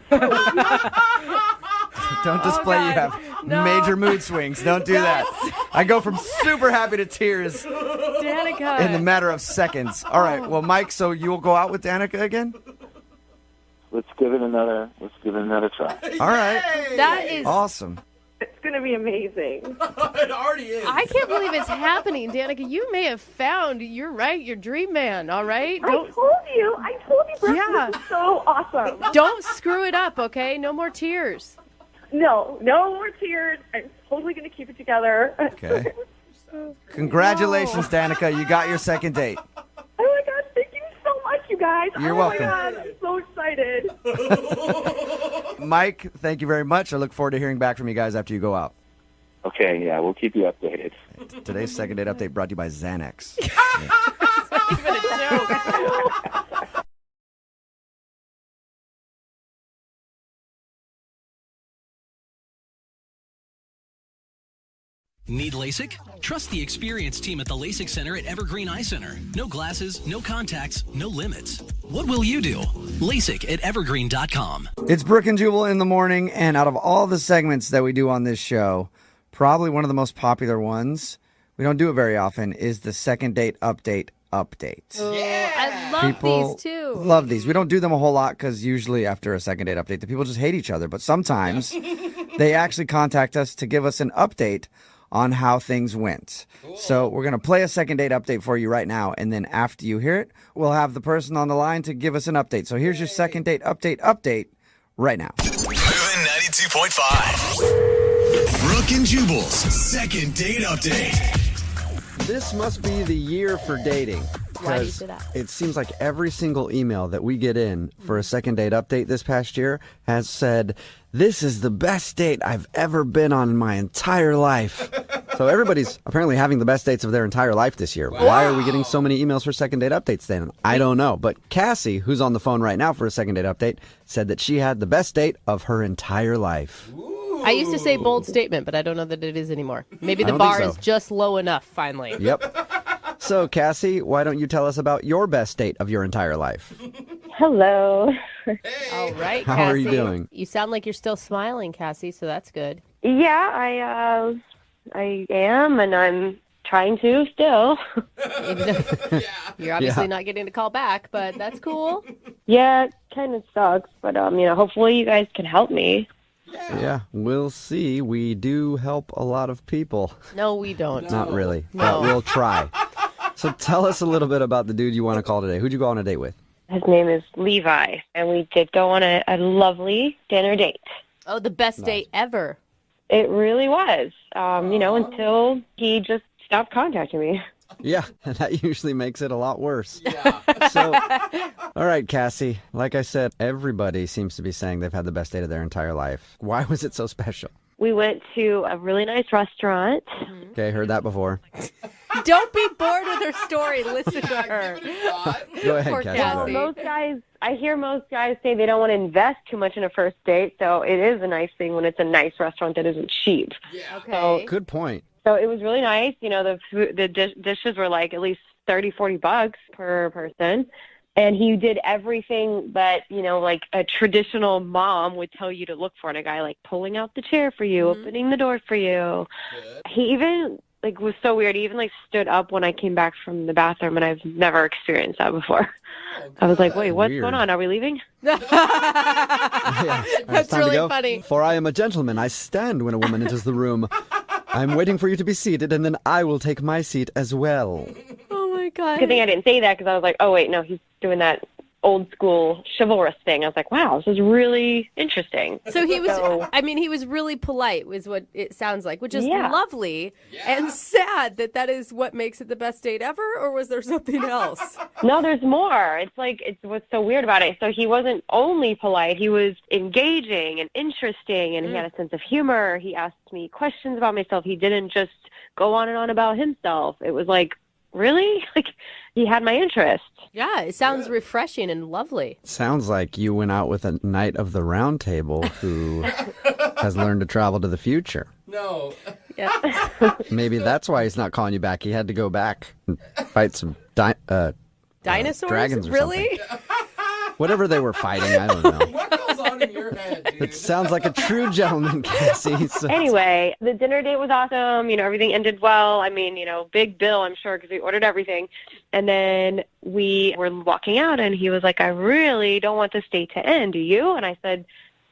Speaker 2: Don't display you have major mood swings. Don't do that. I go from super happy to tears
Speaker 3: Danica.
Speaker 2: in the matter of seconds. All right. Well, Mike, so you'll go out with Danica again?
Speaker 18: Let's give it another try.
Speaker 2: All right.
Speaker 3: That is
Speaker 2: awesome.
Speaker 17: It's going to be amazing.
Speaker 5: It already is.
Speaker 3: I can't believe it's happening, Danica. You may have found, your dream man, all right?
Speaker 17: I told you, Brooke,
Speaker 3: Yeah.
Speaker 17: this is so awesome.
Speaker 3: Don't screw it up, okay? No more tears.
Speaker 17: No more tears. I'm totally going to keep it together.
Speaker 2: Okay. Congratulations, Danica. You got your second date.
Speaker 17: Oh my God, thank you so much, you guys.
Speaker 2: You're welcome.
Speaker 17: Oh my God, I'm so excited.
Speaker 2: Mike, thank you very much. I look forward to hearing back from you guys after you go out.
Speaker 18: Okay, yeah, we'll keep you updated.
Speaker 2: Today's second date update brought to you by Xanax.
Speaker 3: Even a joke.
Speaker 11: Need LASIK? Trust the experienced team at the LASIK Center at Evergreen Eye Center. No glasses, no contacts, no limits. What will you do? LASIK at evergreen.com.
Speaker 2: It's Brooke and Jubal in the morning, and out of all the segments that we do on this show, probably one of the most popular ones, we don't do it very often, is the second date update.
Speaker 3: I love
Speaker 2: People
Speaker 3: these too.
Speaker 2: love these. We don't do them a whole lot because usually after a second date update, the people just hate each other. But sometimes they actually contact us to give us an update on how things went. Cool. So we're going to play a second date update for you right now. And then after you hear it, we'll have the person on the line to give us an update. So here's your second date update right now.
Speaker 1: Moving 92.5. Brooke and Jubal's second date update.
Speaker 2: This must be the year for dating.
Speaker 3: Why do you
Speaker 2: Because
Speaker 3: say that?
Speaker 2: it seems like every single email that we get in for a second date update this past year has said, "This is the best date I've ever been on in my entire life." So everybody's apparently having the best dates of their entire life this year. Wow. Why are we getting so many emails for second date updates then? I don't know. But Cassie, who's on the phone right now for a second date update, said that she had the best date of her entire life.
Speaker 3: I used to say bold statement, but I don't know that it is anymore. Maybe the
Speaker 2: I don't
Speaker 3: bar
Speaker 2: think
Speaker 3: is
Speaker 2: so.
Speaker 3: just low enough, finally.
Speaker 2: Yep. So, Cassie, why don't you tell us about your best date of your entire life?
Speaker 6: Hello.
Speaker 3: All right, Cassie.
Speaker 2: How are you doing?
Speaker 3: You sound like you're still smiling, Cassie, so that's good.
Speaker 6: Yeah, I am, and I'm trying to still.
Speaker 3: You're obviously not getting a call back, but that's cool.
Speaker 6: Yeah, it kind of sucks, but hopefully you guys can help me.
Speaker 2: Yeah, we'll see. We do help a lot of people.
Speaker 3: No, we don't.
Speaker 2: Not really,
Speaker 3: No.
Speaker 2: but we'll try. So tell us a little bit about the dude you want to call today. Who'd you go on a date with?
Speaker 6: His name is Levi, and we did go on a lovely dinner date.
Speaker 3: Oh, the best date ever.
Speaker 6: It really was, until he just stopped contacting me.
Speaker 2: Yeah, and that usually makes it a lot worse.
Speaker 5: Yeah.
Speaker 2: So, all right, Cassie, like I said, everybody seems to be saying they've had the best date of their entire life. Why was it so special?
Speaker 6: We went to a really nice restaurant.
Speaker 2: Okay, heard that before.
Speaker 3: Don't be bored with her story. Listen to her.
Speaker 2: Go ahead,
Speaker 3: Poor
Speaker 2: Cassie.
Speaker 6: Well, I hear most guys say they don't want to invest too much in a first date, so it is a nice thing when it's a nice restaurant that isn't cheap.
Speaker 5: Yeah.
Speaker 3: Okay.
Speaker 2: Good point.
Speaker 6: So it was really nice. You know, the dishes were like at least $30-$40 per person. And he did everything that, you know, like a traditional mom would tell you to look for in a guy, like pulling out the chair for you, opening the door for you.
Speaker 5: Good.
Speaker 6: He even, like, was so weird. He even, like, stood up when I came back from the bathroom, and I've never experienced that before. I was like, wait, what's
Speaker 2: Weird.
Speaker 6: going on? Are we leaving?
Speaker 2: Yeah. All right,
Speaker 3: That's
Speaker 2: it's time to
Speaker 3: really
Speaker 2: go.
Speaker 3: funny.
Speaker 2: For I am a gentleman. I stand when a woman enters the room. I'm waiting for you to be seated, and then I will take my seat as well.
Speaker 3: Oh, my God.
Speaker 6: Good thing I didn't say that because I was like, oh, wait, no, he's doing that old school chivalrous thing. I was like, wow, this is really interesting.
Speaker 3: So he was, he was really polite, was what it sounds like, which is lovely and sad that is what makes it the best date ever, or was there something else?
Speaker 6: No, there's more. It's like, it's what's so weird about it. So he wasn't only polite, he was engaging and interesting, and he had a sense of humor. He asked me questions about myself. He didn't just go on and on about himself. It was like, really? Like, he had my interest.
Speaker 3: Yeah, it sounds refreshing and lovely.
Speaker 2: Sounds like you went out with a knight of the round table who has learned to travel to the future.
Speaker 5: No.
Speaker 3: Yeah.
Speaker 2: Maybe that's why he's not calling you back. He had to go back and fight some
Speaker 3: dinosaurs?
Speaker 2: dragons or
Speaker 3: really?
Speaker 2: something. Whatever they were fighting, I don't know.
Speaker 5: What goes on in your head, dude?
Speaker 2: It sounds like a true gentleman, Cassie. So
Speaker 6: Anyway, the dinner date was awesome. You know, everything ended well. I mean, you know, big bill, I'm sure, because we ordered everything. And then we were walking out, and he was like, I really don't want this date to end. Do you? And I said,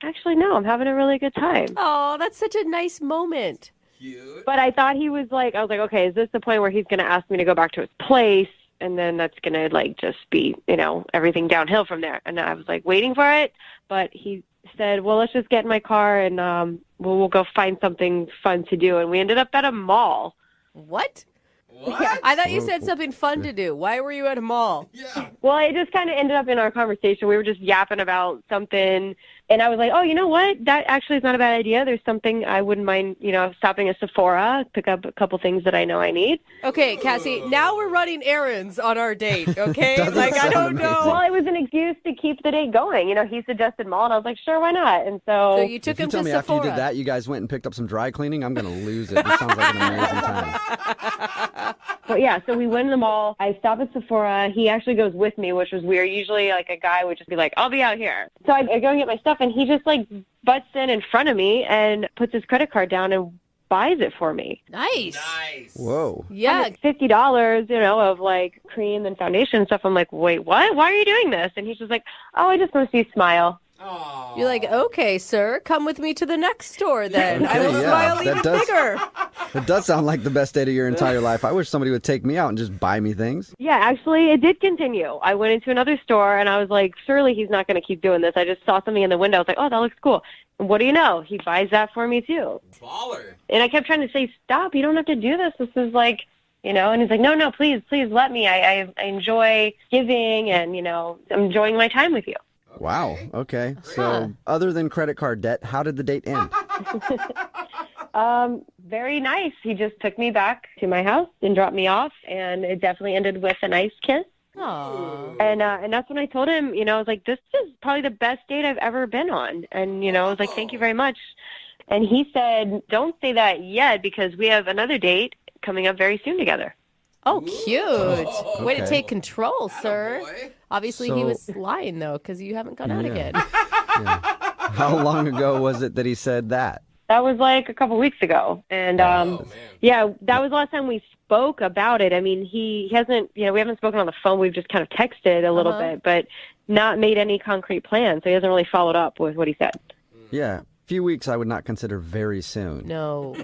Speaker 6: actually, no, I'm having a really good time.
Speaker 3: Oh, that's such a nice moment.
Speaker 5: Cute.
Speaker 6: But I thought he was like, I was like, okay, is this the point where he's going to ask me to go back to his place? And then that's going to, like, just be, you know, everything downhill from there. And I was, like, waiting for it. But he said, well, let's just get in my car and we'll go find something fun to do. And we ended up at a mall.
Speaker 3: What?
Speaker 5: What?
Speaker 6: Yeah.
Speaker 3: I thought you said something fun to do. Why were you at a mall?
Speaker 5: Yeah.
Speaker 6: Well, it just kind of ended up in our conversation. We were just yapping about something. And I was like, oh, you know what? That actually is not a bad idea. There's something I wouldn't mind, you know, stopping at Sephora, pick up a couple things that I know I need.
Speaker 3: Okay, Cassie, now we're running errands on our date, okay?
Speaker 2: Doesn't
Speaker 3: Like, I
Speaker 2: sound
Speaker 3: don't
Speaker 2: amazing.
Speaker 3: know.
Speaker 6: Well, it was an excuse to keep the date going. You know, he suggested mall, and I was like, sure, why not? And so,
Speaker 3: So you took
Speaker 2: if you
Speaker 3: him
Speaker 2: tell
Speaker 3: to
Speaker 2: me
Speaker 3: Sephora.
Speaker 2: after you did that, you guys went and picked up some dry cleaning, I'm going to lose it. This sounds like an amazing time.
Speaker 6: But yeah, so we went to the mall. I stopped at Sephora. He actually goes with me, which was weird. Usually, like, a guy would just be like, I'll be out here. So I go and get my stuff, and he just, like, butts in front of me and puts his credit card down and buys it for me.
Speaker 3: Nice.
Speaker 5: Nice.
Speaker 2: Whoa.
Speaker 3: Yeah.
Speaker 6: $50, you know, of, like, cream and foundation and stuff. I'm like, wait, what? Why are you doing this? And he's just like, oh, I just want to see you smile.
Speaker 5: Aww.
Speaker 3: You're like, okay, sir, come with me to the next store then. I
Speaker 2: Okay,
Speaker 3: will
Speaker 2: yeah,
Speaker 3: smile
Speaker 2: that
Speaker 3: even
Speaker 2: does-
Speaker 3: bigger.
Speaker 2: It does sound like the best date of your entire life. I wish somebody would take me out and just buy me things.
Speaker 6: Yeah, actually, it did continue. I went into another store, and I was like, surely he's not going to keep doing this. I just saw something in the window. I was like, oh, that looks cool. And what do you know? He buys that for me, too.
Speaker 5: Baller.
Speaker 6: And I kept trying to say, stop, you don't have to do this. This is like, you know, and he's like, no, please let me. I enjoy giving and, you know, I'm enjoying my time with you.
Speaker 2: Wow. Okay. So other than credit card debt, how did the date end?
Speaker 6: Very nice. He just took me back to my house and dropped me off, and it definitely ended with a nice kiss.
Speaker 3: Aww.
Speaker 6: And that's when I told him, you know, I was like, this is probably the best date I've ever been on. And, you know, I was like, thank you very much. And he said, don't say that yet because we have another date coming up very soon together.
Speaker 3: Oh, cute. Way to
Speaker 2: Okay.
Speaker 3: take control, sir.
Speaker 5: Attaboy.
Speaker 3: Obviously, he was lying, though, because you haven't gone out
Speaker 2: Yeah.
Speaker 3: again.
Speaker 2: How long ago was it that he said that?
Speaker 6: That was like a couple weeks ago. And,
Speaker 5: Oh, man.
Speaker 6: yeah, that was the last time we spoke about it. I mean, he hasn't, you know, we haven't spoken on the phone. We've just kind of texted a little bit, but not made any concrete plans. So he hasn't really followed up with what he said.
Speaker 2: Yeah. A few weeks I would not consider very soon.
Speaker 3: No.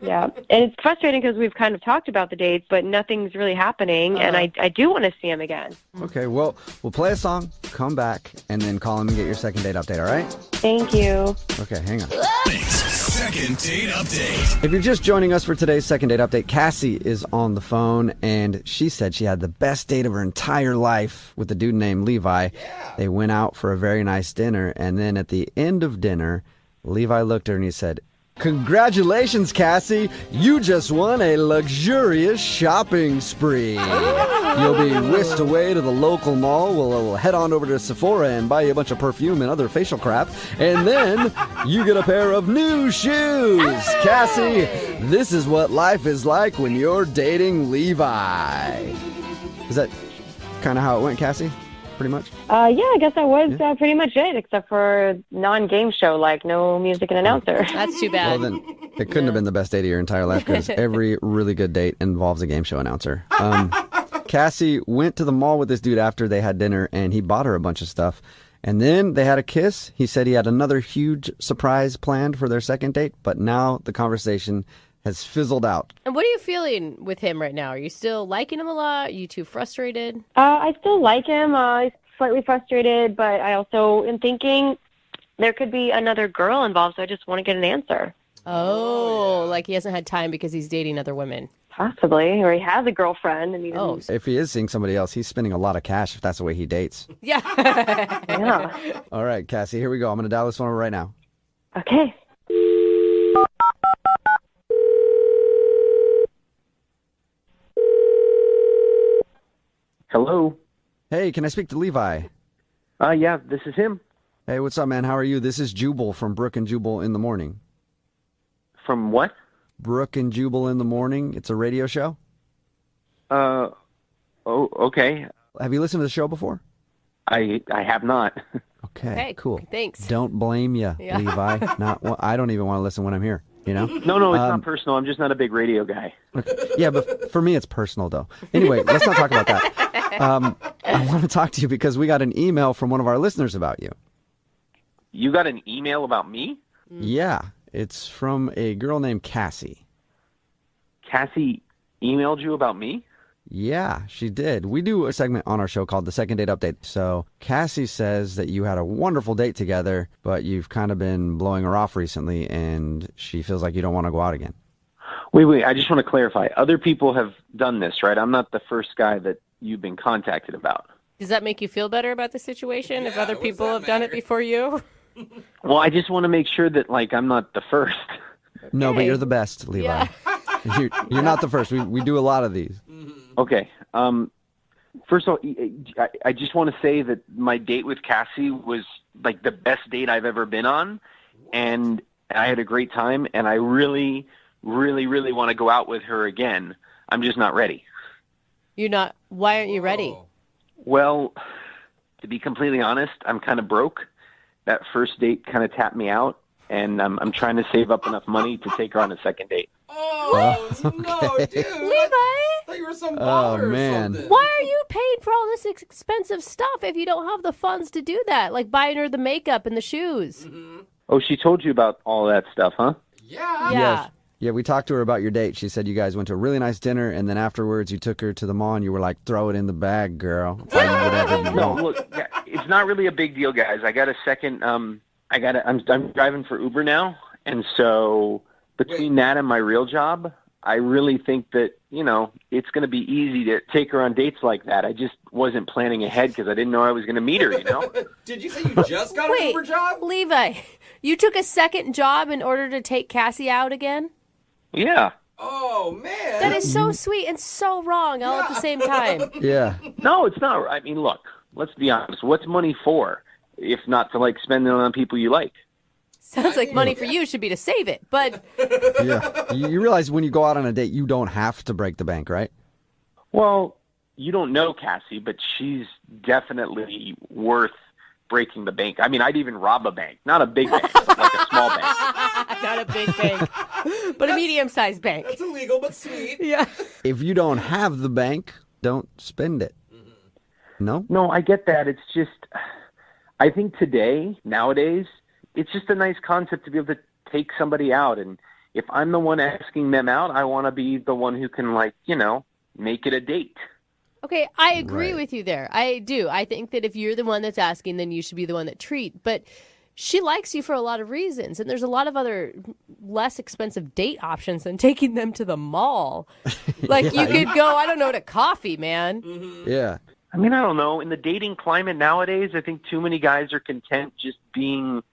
Speaker 6: Yeah. And it's frustrating because we've kind of talked about the dates, but nothing's really happening. And I do want to see him again.
Speaker 2: Okay, well, we'll play a song, come back, and then call him and get your second date update, all right?
Speaker 6: Thank you.
Speaker 2: Okay, hang on.
Speaker 1: Second second date update.
Speaker 2: If you're just joining us for today's second date update, Cassie is on the phone, and she said she had the best date of her entire life with a dude named Levi. Yeah. They went out for a very nice dinner, and then at the end of dinner, Levi looked at her and he said, "Congratulations, Cassie. You just won a luxurious shopping spree. You'll be whisked away to the local mall. We'll head on over to Sephora and buy you a bunch of perfume and other facial crap. And then you get a pair of new shoes. Cassie, this is what life is like when you're dating Levi." Is that kind of how it went, Cassie? Pretty much?
Speaker 19: Yeah, I guess that was pretty much it, except for non-game show, like no music and announcer.
Speaker 3: That's too bad.
Speaker 2: Well, then it couldn't have been the best date of your entire life because every really good date involves a game show announcer. Cassie went to the mall with this dude after they had dinner, and he bought her a bunch of stuff. And then they had a kiss. He said he had another huge surprise planned for their second date, but now the conversation has fizzled out.
Speaker 3: And what are you feeling with him right now? Are you still liking him a lot? Are you too frustrated?
Speaker 19: I still like him. He's slightly frustrated, but I also am thinking there could be another girl involved, so I just want to get an answer.
Speaker 3: Oh, like he hasn't had time because he's dating other women.
Speaker 19: Possibly, or he has a girlfriend. And he doesn't...
Speaker 2: If he is seeing somebody else, he's spending a lot of cash if that's the way he dates.
Speaker 3: Yeah.
Speaker 19: Yeah.
Speaker 2: All right, Cassie, here we go. I'm going to dial this one over right now.
Speaker 19: Okay.
Speaker 20: Hello.
Speaker 2: Hey, can I speak to Levi?
Speaker 20: Yeah, this is him.
Speaker 2: Hey, what's up, man? How are you? This is Jubal from Brooke and Jubal in the Morning.
Speaker 20: From what?
Speaker 2: Brooke and Jubal in the Morning. It's a radio show.
Speaker 20: Oh, okay.
Speaker 2: Have you listened to the show before?
Speaker 20: I have not.
Speaker 2: Okay, cool.
Speaker 3: Thanks.
Speaker 2: Don't blame you,
Speaker 3: Yeah.
Speaker 2: Levi. I don't even want to listen when I'm here, you know?
Speaker 20: No, it's not personal. I'm just not a big radio guy.
Speaker 2: Yeah, but for me, it's personal, though. Anyway, let's not talk about that. I want to talk to you because we got an email from one of our listeners about you.
Speaker 20: You got an email about me?
Speaker 2: Yeah, it's from a girl named Cassie.
Speaker 20: Cassie emailed you about me?
Speaker 2: Yeah, she did. We do a segment on our show called The Second Date Update. So Cassie says that you had a wonderful date together, but you've kind of been blowing her off recently, and she feels like you don't want to go out again.
Speaker 20: Wait. I just want to clarify. Other people have done this, right? I'm not the first guy that you've been contacted about.
Speaker 3: Does that make you feel better about the situation if other people have done it before you?
Speaker 20: Well, I just want to make sure that, I'm not the first.
Speaker 2: No, but you're the best, Levi.
Speaker 3: Yeah.
Speaker 2: You're not the first. We do a lot of these.
Speaker 20: Okay. First of all, I just want to say that my date with Cassie was the best date I've ever been on, and I had a great time, and I really, really, really want to go out with her again. I'm just not ready.
Speaker 3: You're not. Why aren't you ready?
Speaker 20: Well, to be completely honest, I'm kind of broke. That first date kind of tapped me out, and I'm trying to save up enough money to take her on a second date.
Speaker 5: No, dude.
Speaker 3: Levi?
Speaker 5: I thought you were some baller or something.
Speaker 3: Why are you paying for all this expensive stuff if you don't have the funds to do that? Like buying her the makeup and the shoes.
Speaker 20: Oh, she told you about all that stuff, huh?
Speaker 5: Yeah.
Speaker 2: Yes. Yeah, we talked to her about your date. She said you guys went to a really nice dinner, and then afterwards you took her to the mall, and you were like, "Throw it in the bag, girl. Buy whatever you
Speaker 20: No,
Speaker 2: want."
Speaker 20: look, it's not really a big deal, guys. I got a second. I'm driving for Uber now, and so between that and my real job, I really think that it's going to be easy to take her on dates like that. I just wasn't planning ahead because I didn't know I was going to meet her.
Speaker 5: Did you say you just got an Uber job?
Speaker 3: Levi, you took a second job in order to take Cassie out again?
Speaker 20: Yeah.
Speaker 5: Oh, man.
Speaker 3: That is so sweet and so wrong all at the same time.
Speaker 2: Yeah.
Speaker 20: No, it's not. I mean, look, let's be honest. What's money for if not to spend it on people you like?
Speaker 3: Sounds like money for you should be to save it, but...
Speaker 2: Yeah. You realize when you go out on a date, you don't have to break the bank, right?
Speaker 20: Well, you don't know Cassie, but she's definitely worth breaking the bank. I mean, I'd even rob a bank. Not a big bank, like a small bank.
Speaker 3: Not a big bank, but a medium-sized bank.
Speaker 5: That's illegal, but sweet.
Speaker 3: Yeah.
Speaker 2: If you don't have the bank, don't spend it. No?
Speaker 20: No, I get that. It's just, I think nowadays, it's just a nice concept to be able to take somebody out. And if I'm the one asking them out, I want to be the one who can, make it a date.
Speaker 3: Okay, I agree with you there. I do. I think that if you're the one that's asking, then you should be the one that treat. But she likes you for a lot of reasons, and there's a lot of other less expensive date options than taking them to the mall. Like, you could go, I don't know, to coffee, man.
Speaker 2: Yeah.
Speaker 20: I mean, I don't know. In the dating climate nowadays, I think too many guys are content just being,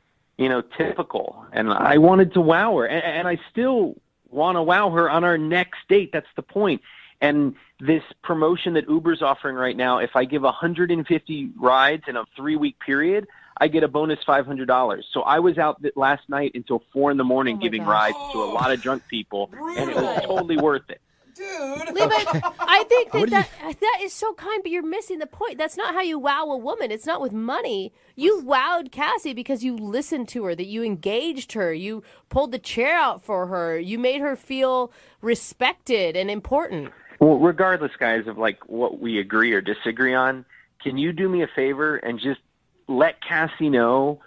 Speaker 20: typical. And I wanted to wow her, and I still want to wow her on our next date. That's the point. And this promotion that Uber's offering right now, if I give 150 rides in a 3-week period, I get a bonus $500. So I was out last night until 4 a.m. giving rides to a lot of drunk people, and it was totally worth it.
Speaker 3: Dude. Levi, I think that is so kind, but you're missing the point. That's not how you wow a woman. It's not with money. You wowed Cassie because you listened to her, that you engaged her, you pulled the chair out for her, you made her feel respected and important.
Speaker 20: Well, regardless, guys, of what we agree or disagree on, can you do me a favor and just let Cassie know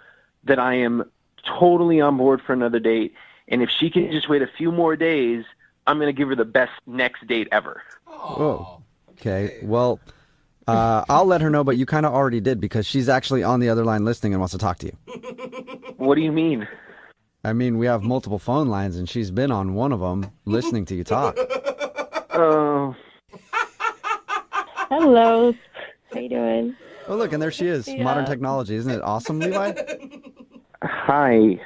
Speaker 20: that I am totally on board for another date, and if she can just wait a few more days, I'm going to give her the best next date ever.
Speaker 2: Whoa. Okay. Well, I'll let her know, but you kind of already did because she's actually on the other line listening and wants to talk to you.
Speaker 20: What do you mean?
Speaker 2: I mean, we have multiple phone lines, and she's been on one of them listening to you talk.
Speaker 20: Oh.
Speaker 19: Hello. How you doing?
Speaker 2: Oh, look, and there she is.
Speaker 19: Yeah.
Speaker 2: Modern technology. Isn't it awesome, Levi?
Speaker 20: Hi.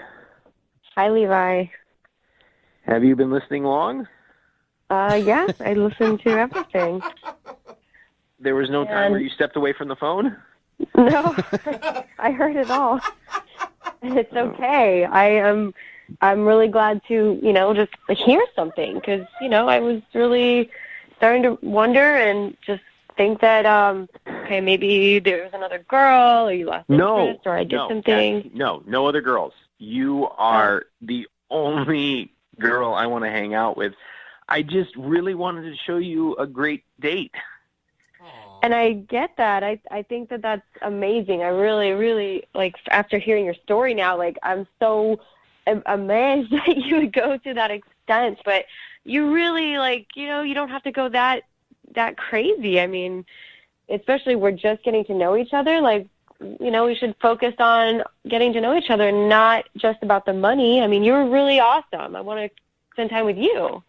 Speaker 19: Hi, Levi.
Speaker 20: Have you been listening long?
Speaker 19: Yeah, I listened to everything.
Speaker 20: There was no time where you stepped away from the phone?
Speaker 19: No, I heard it all. It's okay. I'm really glad to, just hear something because, I was really starting to wonder and just think that, okay, maybe there was another girl or you lost interest or I did something.
Speaker 20: No other girls. You are the only girl I want to hang out with. I just really wanted to show you a great date.
Speaker 19: And I get that. I think that that's amazing. I really, really, after hearing your story now, I'm so amazed that you would go to that extent. But you really, you don't have to go that crazy. I mean, especially we're just getting to know each other. We should focus on getting to know each other, not just about the money. I mean, you're really awesome. I want to spend time with you.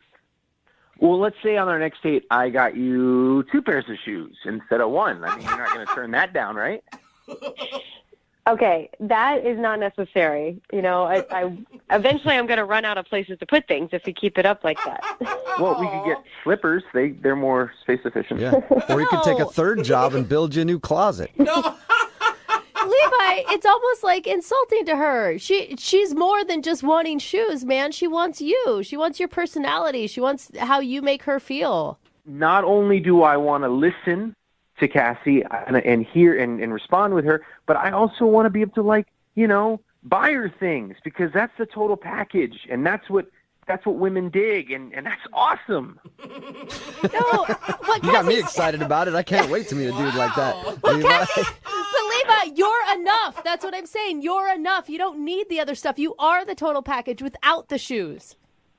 Speaker 20: Well, let's say on our next date, I got you 2 pairs of shoes instead of 1. I mean, you're not going to turn that down, right?
Speaker 19: Okay, that is not necessary. I eventually I'm going to run out of places to put things if we keep it up like that.
Speaker 20: Well, we could get slippers. They're more space efficient.
Speaker 2: Yeah. Or you could take a third job and build you a new closet.
Speaker 3: No. Levi, it's almost like insulting to her. She's more than just wanting shoes, man. She wants you. She wants your personality. She wants how you make her feel.
Speaker 20: Not only do I want to listen to Cassie and hear and respond with her, but I also want to be able to buy her things because that's the total package, and that's what women dig, and that's awesome.
Speaker 3: No,
Speaker 2: you got me excited about it. I can't wait to meet a dude like that.
Speaker 3: Levi, you're enough. That's what I'm saying. You're enough. You don't need the other stuff. You are the total package without the shoes.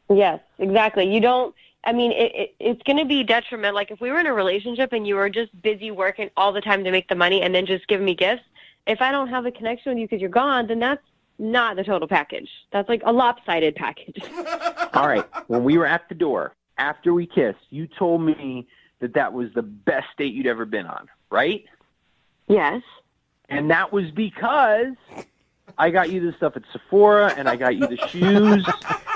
Speaker 19: Yes, exactly. You don't. I mean, it's going to be detrimental. Like if we were in a relationship and you were just busy working all the time to make the money and then just give me gifts, if I don't have a connection with you because you're gone, then that's not the total package. That's like a lopsided package.
Speaker 20: All right. When we were at the door, after we kissed, you told me that was the best date you'd ever been on, right?
Speaker 19: Yes.
Speaker 20: And that was because I got you the stuff at Sephora and I got you the shoes.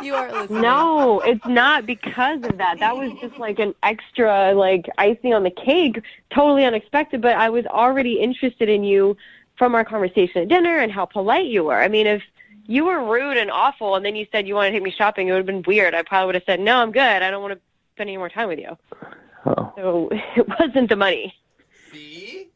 Speaker 3: You are listening.
Speaker 19: No, it's not because of that. That was just like an extra icing on the cake, totally unexpected, but I was already interested in you from our conversation at dinner and how polite you were. I mean, if you were rude and awful and then you said you want to take me shopping, it would have been weird. I probably would have said, no, I'm good. I don't want to spend any more time with you.
Speaker 20: Oh.
Speaker 19: So it wasn't the money.
Speaker 5: See?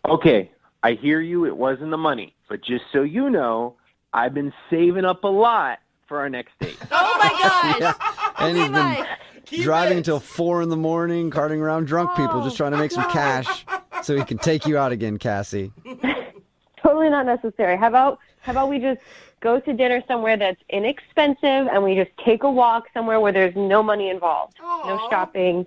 Speaker 20: Okay, I hear you. It wasn't the money. But just so you know, I've been saving up a lot for our next date.
Speaker 3: Oh, my gosh.
Speaker 2: Yeah. And he's been driving till 4 a.m, carting around drunk people, just trying to make some cash so he can take you out again, Cassie.
Speaker 19: Totally not necessary. How about we just go to dinner somewhere that's inexpensive and we just take a walk somewhere where there's no money involved, no shopping,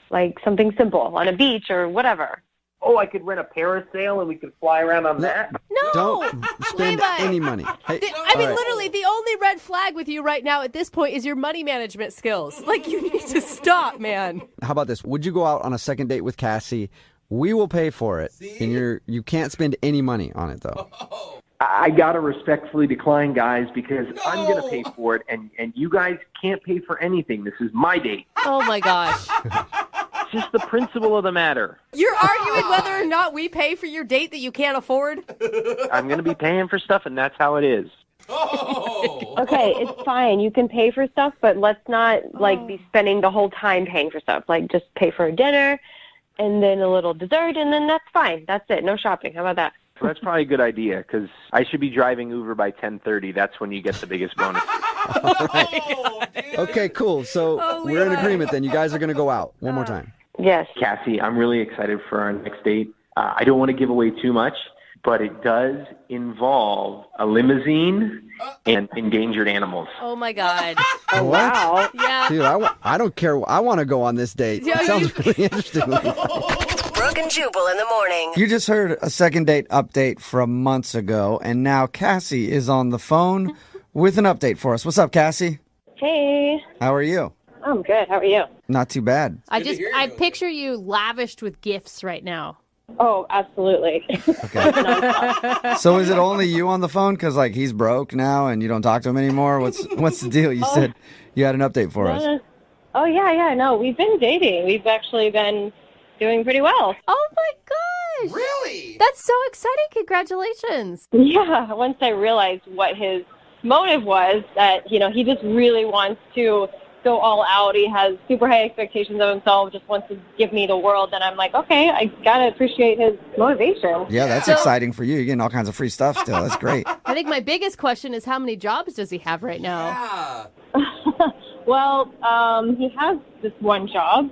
Speaker 19: like something simple on a beach or whatever.
Speaker 9: oh, I could rent a parasail and we could fly around on that.
Speaker 3: No.
Speaker 2: Don't spend
Speaker 3: Levi.
Speaker 2: any money. Hey,
Speaker 3: I mean,
Speaker 2: all right.
Speaker 3: literally, the only red flag with you right now at this point is your money management skills. Like, you need to stop, man.
Speaker 2: How about this? Would you go out on a second date with Cassie? We will pay for it, and you can't spend any money on it though.
Speaker 20: I gotta respectfully decline, guys, because I'm gonna pay for it, and you guys can't pay for anything. This is my date.
Speaker 3: Oh my gosh.
Speaker 20: It's just the principle of the matter.
Speaker 3: You're arguing whether or not we pay for your date that you can't afford?
Speaker 20: I'm gonna be paying for stuff, and that's how it is.
Speaker 19: Okay, it's fine. You can pay for stuff, but let's not be spending the whole time paying for stuff. Like, just pay for a dinner and then a little dessert, and then that's fine. That's it. No shopping. How about that?
Speaker 20: So that's probably a good idea, because I should be driving Uber by 10:30. That's when you get the biggest bonus.
Speaker 2: Okay, cool. So we're in agreement then. You guys are going to go out one more time.
Speaker 19: Yes.
Speaker 20: Cassie, I'm really excited for our next date. I don't want to give away too much, but it does involve a limousine and endangered animals.
Speaker 3: Oh my God.
Speaker 19: Oh, wow.
Speaker 3: Yeah.
Speaker 2: Dude, I don't care. I want to go on this date.
Speaker 3: Yeah,
Speaker 2: It sounds really interesting.
Speaker 7: Brooke and Jubal in the morning.
Speaker 2: You just heard a second date update from months ago, and now Cassie is on the phone with an update for us. What's up, Cassie?
Speaker 19: Hey.
Speaker 2: How are you?
Speaker 19: I'm good. How are you?
Speaker 2: Not too bad.
Speaker 3: I picture you lavished with gifts right now.
Speaker 19: Oh, absolutely.
Speaker 2: So is it only you on the phone? Because, he's broke now and you don't talk to him anymore? What's the deal? You said you had an update for us.
Speaker 19: Oh, yeah. No, we've been dating. We've actually been doing pretty well.
Speaker 3: Oh my gosh.
Speaker 5: Really?
Speaker 3: That's so exciting. Congratulations.
Speaker 19: Yeah. Once I realized what his motive was, that, he just really wants to go all out. He has super high expectations of himself, just wants to give me the world. And I'm like, okay, I got to appreciate his motivation.
Speaker 2: Yeah, that's exciting for you. You're getting all kinds of free stuff still. That's great.
Speaker 3: I think my biggest question is how many jobs does he have right now?
Speaker 5: Yeah.
Speaker 19: Well, he has this one job,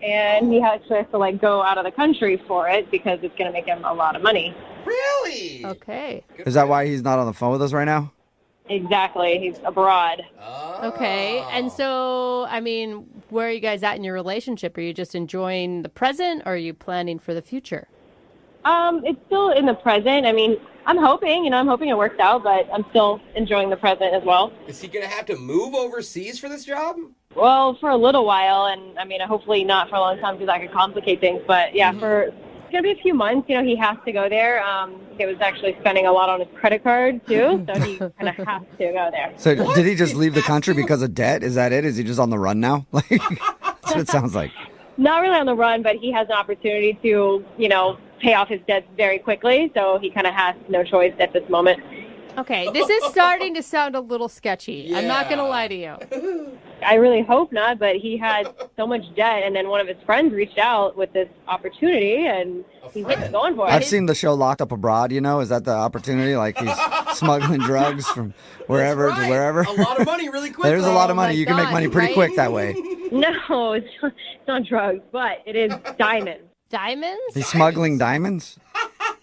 Speaker 19: and he actually has to go out of the country for it because it's going to make him a lot of money.
Speaker 5: Really?
Speaker 3: Okay.
Speaker 2: Is that why he's not on the phone with us right now?
Speaker 19: Exactly. He's abroad.
Speaker 3: Okay. And so, where are you guys at in your relationship? Are you just enjoying the present, or are you planning for the future?
Speaker 19: It's still in the present. I'm hoping it works out, but I'm still enjoying the present as well.
Speaker 5: Is he going to have to move overseas for this job?
Speaker 19: Well, for a little while, and hopefully not for a long time because that could complicate things. But yeah, it's going to be a few months. He has to go there. He was actually spending a lot on his credit card too, so he kind of has to go there.
Speaker 2: So did he just leave the country because of debt? Is that it? Is he just on the run now? That's what it sounds like.
Speaker 19: Not really on the run, but he has an opportunity to, pay off his debts very quickly. So he kind of has no choice at this moment.
Speaker 3: Okay, this is starting to sound a little sketchy. Yeah. I'm not going to lie to you.
Speaker 19: I really hope not, but he had so much debt, and then one of his friends reached out with this opportunity, and he's going for it.
Speaker 2: I've seen the show Locked Up Abroad, Is that the opportunity? He's smuggling drugs from wherever to wherever.
Speaker 5: A lot of money really quick.
Speaker 2: There's a lot of money. You can make money pretty quick that way.
Speaker 19: No, it's not drugs, but it is diamonds.
Speaker 3: Diamonds?
Speaker 2: He's smuggling diamonds?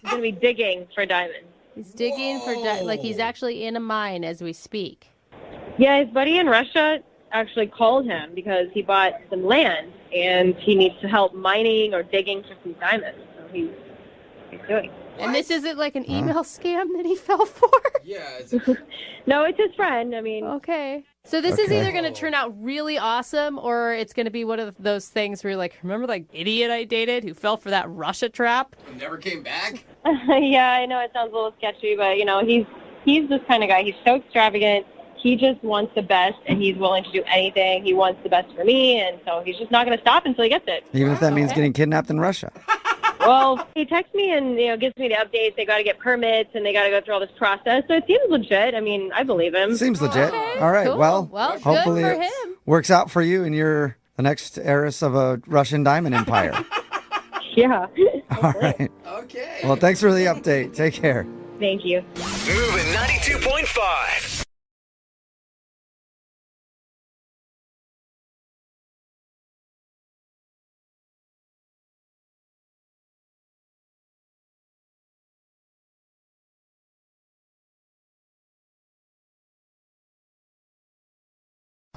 Speaker 19: He's going to be digging for diamonds.
Speaker 3: He's digging for he's actually in a mine as we speak.
Speaker 19: Yeah, his buddy in Russia actually called him because he bought some land and he needs to help mining or digging for some diamonds. So he's doing.
Speaker 3: And this isn't like an email scam that he fell for?
Speaker 5: Yeah.
Speaker 19: No, it's his friend.
Speaker 3: Okay. So this is either going to turn out really awesome, or it's going to be one of those things where you're like, remember that idiot I dated who fell for that Russia trap?
Speaker 5: And never came back?
Speaker 19: Yeah, I know it sounds a little sketchy, but he's this kind of guy. He's so extravagant. He just wants the best, and he's willing to do anything. He wants the best for me, and so he's just not going to stop until he gets it.
Speaker 2: Even if that means getting kidnapped in Russia.
Speaker 19: Well, he texts me and gives me the updates. They got to get permits and they got to go through all this process. So it seems legit. I believe him.
Speaker 2: Seems legit.
Speaker 3: Okay,
Speaker 2: all right.
Speaker 3: cool.
Speaker 2: Well, hopefully
Speaker 3: good for
Speaker 2: it
Speaker 3: him.
Speaker 2: works out for you and you're the next heiress of a Russian diamond empire.
Speaker 19: Yeah.
Speaker 2: All right.
Speaker 5: Okay.
Speaker 2: Well, thanks for the update. Take care.
Speaker 19: Thank you.
Speaker 1: Moving 92.5.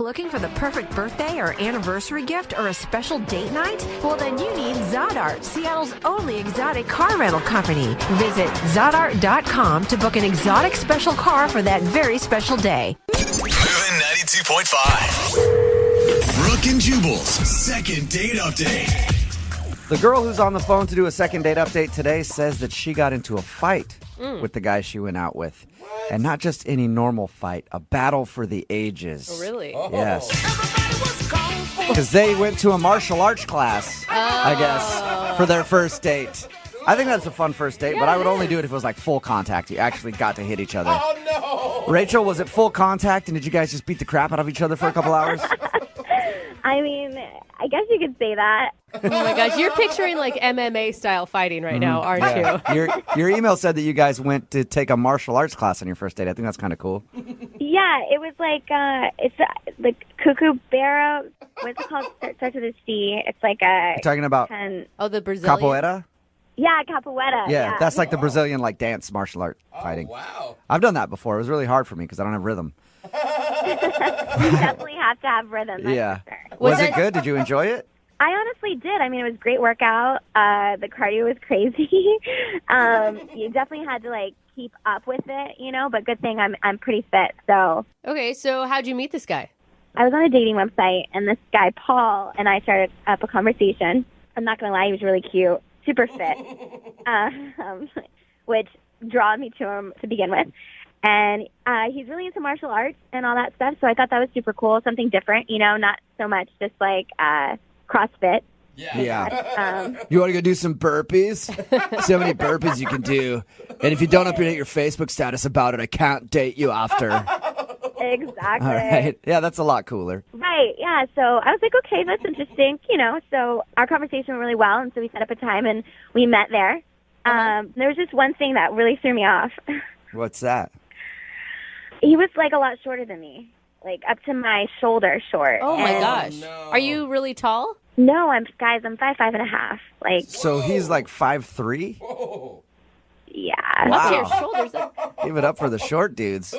Speaker 21: Looking for the perfect birthday or anniversary gift or a special date night? Well, then you need Zodart, Seattle's only exotic car rental company. Visit Zodart.com to book an exotic special car for that very special day.
Speaker 1: Moving 92.5. Brooke and Jubal's second date update.
Speaker 2: The girl who's on the phone to do a second date update today says that she got into a fight with the guy she went out with. And not just any normal fight, a battle for the ages.
Speaker 3: Oh, really?
Speaker 2: Yes. Because they went to a martial arts class, I guess, for their first date. I think that's a fun first date, but I would only do it if it was like full contact. You actually got to hit each other.
Speaker 5: Oh, no.
Speaker 2: Rachel, was it full contact, and did you guys just beat the crap out of each other for a couple hours?
Speaker 6: I mean, I guess you could say that.
Speaker 3: Oh my gosh, you're picturing like MMA style fighting right now, aren't you?
Speaker 2: Your email said that you guys went to take a martial arts class on your first date. I think that's kind of cool.
Speaker 6: Yeah, it was like, it's the Kookaburra. What's it called? Starts with a C. It's like a...
Speaker 2: You're talking about
Speaker 3: the Brazilian?
Speaker 2: capoeira?
Speaker 6: Yeah, capoeira.
Speaker 2: Yeah, that's like the Brazilian like dance martial art fighting.
Speaker 5: Wow.
Speaker 2: I've done that before. It was really hard for me because I don't have rhythm.
Speaker 6: You definitely have to have rhythm.
Speaker 2: Yeah.
Speaker 6: For sure.
Speaker 2: Was it good? Did you enjoy it?
Speaker 6: I honestly did. I mean, it was a great workout. The cardio was crazy. You definitely had to like keep up with it, you know. But good thing I'm pretty fit. So
Speaker 3: Okay, so how'd you meet this guy?
Speaker 6: I was on a dating website, and this guy Paul and I started up a conversation. I'm not gonna lie, he was really cute, super fit, which drew me to him to begin with. And he's really into martial arts and all that stuff. So I thought that was super cool, something different, you know, not so much just like CrossFit.
Speaker 2: Yeah. You want to go do some burpees? See how many burpees you can do. And if you don't update your Facebook status about it, I can't date you after.
Speaker 6: Exactly.
Speaker 2: All right. Yeah, that's a lot cooler.
Speaker 6: Right, yeah. So I was like, okay, that's interesting, you know. So our conversation went really well, and so we set up a time, and we met there. There was just one thing that really threw me off.
Speaker 2: What's that?
Speaker 6: He was like a lot shorter than me, like up to my shoulder short.
Speaker 3: Oh my
Speaker 6: And-
Speaker 3: gosh. Are you really tall?
Speaker 6: No, I'm 5'5.5". Like,
Speaker 2: So he's like 5'3"?
Speaker 6: yeah.
Speaker 2: Wow.
Speaker 3: Up to your shoulders.
Speaker 2: Give it up for the short dudes.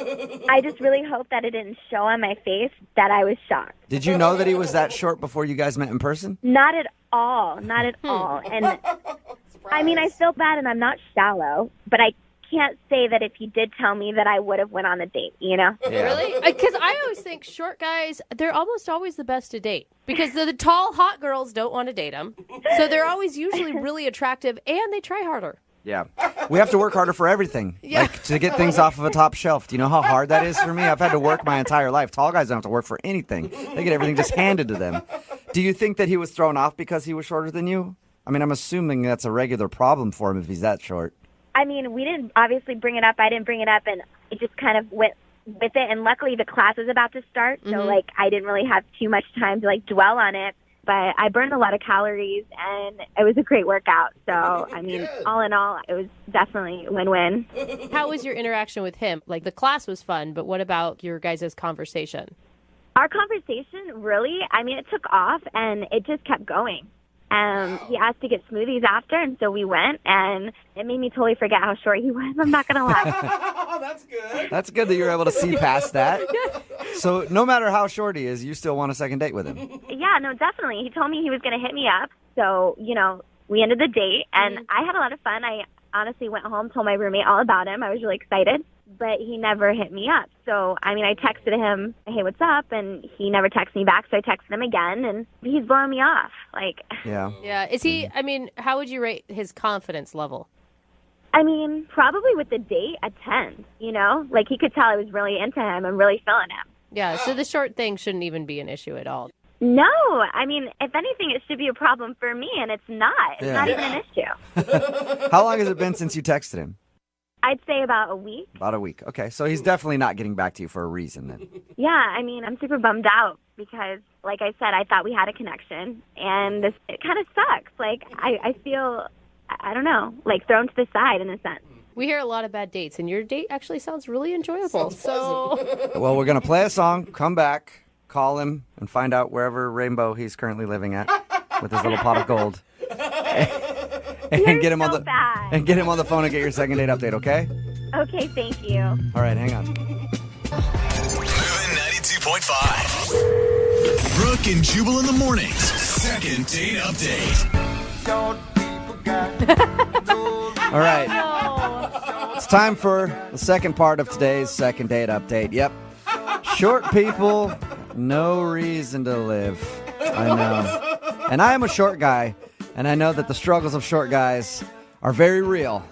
Speaker 6: I just really hope that it didn't show on my face that I was shocked.
Speaker 2: Did you know that he was that short before you guys met in person?
Speaker 6: Not at all. Not at all. And I mean, I feel bad, and I'm not shallow, but I can't say that if he did tell me that I would have went on the date, you know?
Speaker 3: Really? Because I always think short guys, they're almost always the best to date. Because the tall, hot girls don't want to date them. So they're always usually really attractive, and they try harder.
Speaker 2: Yeah. We have to work harder for everything. Like to get things off of a top shelf. Do you know how hard that is for me? I've had to work my entire life. Tall guys don't have to work for anything. They get everything just handed to them. Do you think that he was thrown off because he was shorter than you? I mean, I'm assuming that's a regular problem for him if he's that short.
Speaker 6: I mean, we didn't obviously bring it up. I didn't bring it up, and it just kind of went with it. And luckily, the class was about to start, so like I didn't really have too much time to like dwell on it. But I burned a lot of calories, and it was a great workout. So I mean, all in all, it was definitely a win-win.
Speaker 3: How was your interaction with him? Like, the class was fun, but what about your guys' conversation?
Speaker 6: Our conversation, really, I mean, it took off, and it just kept going. He asked to get smoothies after, and so we went, and it made me totally forget how short he was. I'm not going to lie.
Speaker 5: That's good.
Speaker 2: That's good that you're able to see past that. So no matter how short he is, you still want a second date with him.
Speaker 6: Yeah, no, definitely. He told me he was going to hit me up. So, you know, we ended the date, and I had a lot of fun. I honestly went home, told my roommate all about him. I was really excited, but he never hit me up. So, I mean, I texted him, hey, what's up? And he never texted me back, so I texted him again, and he's blowing me off. Like,
Speaker 2: yeah.
Speaker 3: Yeah. Is he, I mean, how would you rate his confidence level?
Speaker 6: I mean, probably with the date, a 10, you know? Like, he could tell I was really into him and really feeling him.
Speaker 3: Yeah, so the short thing shouldn't even be an issue at all.
Speaker 6: No, I mean, if anything, it should be a problem for me, and it's not. It's not even an issue.
Speaker 2: How long has it been since you texted him?
Speaker 6: I'd say about a week.
Speaker 2: About a week. Okay, so he's definitely not getting back to you for a reason then.
Speaker 6: Yeah, I mean, I'm super bummed out because, like I said, I thought we had a connection, and it kind of sucks. Like, I feel, I don't know, like thrown to the side in a sense.
Speaker 3: We hear a lot of bad dates, and your date actually sounds really enjoyable. So,
Speaker 2: Well, we're going to play a song, come back, call him, and find out wherever rainbow he's currently living at with his little pot of gold. And get him on the and get him on the phone and get your second date update, okay?
Speaker 6: Okay, thank you.
Speaker 2: All right, hang on.
Speaker 1: Moving 92.5. 92.5. Brooke and Jubal in the mornings. Second date update.
Speaker 2: All right. It's time for the second part of today's second date update. Yep. Short people, no reason to live. I know. And I am a short guy, and I know that the struggles of short guys are very real.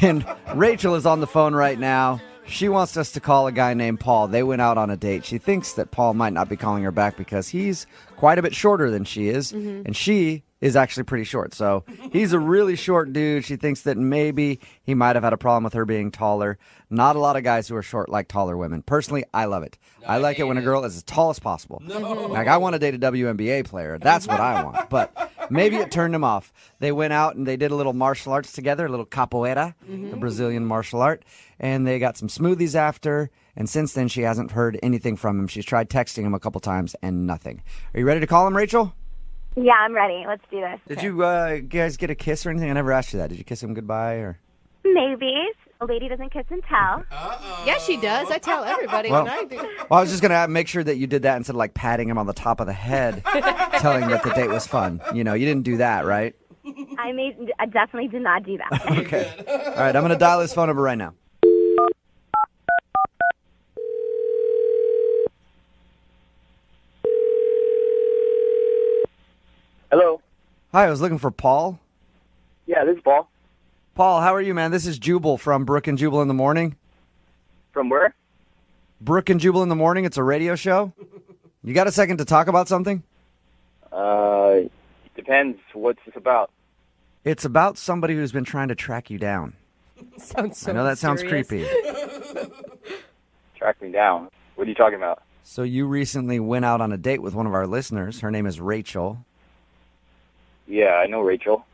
Speaker 2: And Rachel is on the phone right now. She wants us to call a guy named Paul. They went out on a date. She thinks that Paul might not be calling her back because he's quite a bit shorter than she is, and she is actually pretty short. So he's a really short dude. She thinks that maybe he might have had a problem with her being taller. Not a lot of guys who are short like taller women. Personally, I love it. I like it when a girl is as tall as possible. Like, I want to date a WNBA player. That's what I want. But maybe it turned him off. They went out and they did a little martial arts together, a little capoeira, the Brazilian martial art. And they got some smoothies after. And since then, she hasn't heard anything from him. She's tried texting him a couple times and nothing. Are you ready to call him, Rachel?
Speaker 10: Yeah, I'm ready. Let's do this.
Speaker 2: Did you guys get a kiss or anything? I never asked you that. Did you kiss him goodbye? Or
Speaker 10: Maybe. A lady doesn't kiss and tell.
Speaker 3: Yeah, she does. I tell everybody
Speaker 2: Well,
Speaker 3: when I do.
Speaker 2: Well, I was just going to make sure that you did that instead of like patting him on the top of the head, telling that the date was fun. You know, you didn't do that, right?
Speaker 10: I definitely did not do that.
Speaker 2: Okay. All right, I'm going to dial his phone number right now.
Speaker 16: Hello.
Speaker 2: Hi, I was looking for Paul.
Speaker 16: Yeah, this is Paul.
Speaker 2: Paul, how are you, man? This is Jubal from Brooke and Jubal in the Morning.
Speaker 16: From where?
Speaker 2: Brooke and Jubal in the Morning. It's a radio show. You got a second to talk about something?
Speaker 16: Depends. What's this about?
Speaker 2: It's about somebody who's been trying to track you down.
Speaker 3: Sounds so
Speaker 2: I know that sounds
Speaker 3: mysterious.
Speaker 2: creepy.
Speaker 16: Track me down. What are you talking about?
Speaker 2: So you recently went out on a date with one of our listeners. Her name is Rachel.
Speaker 16: Yeah, I know Rachel.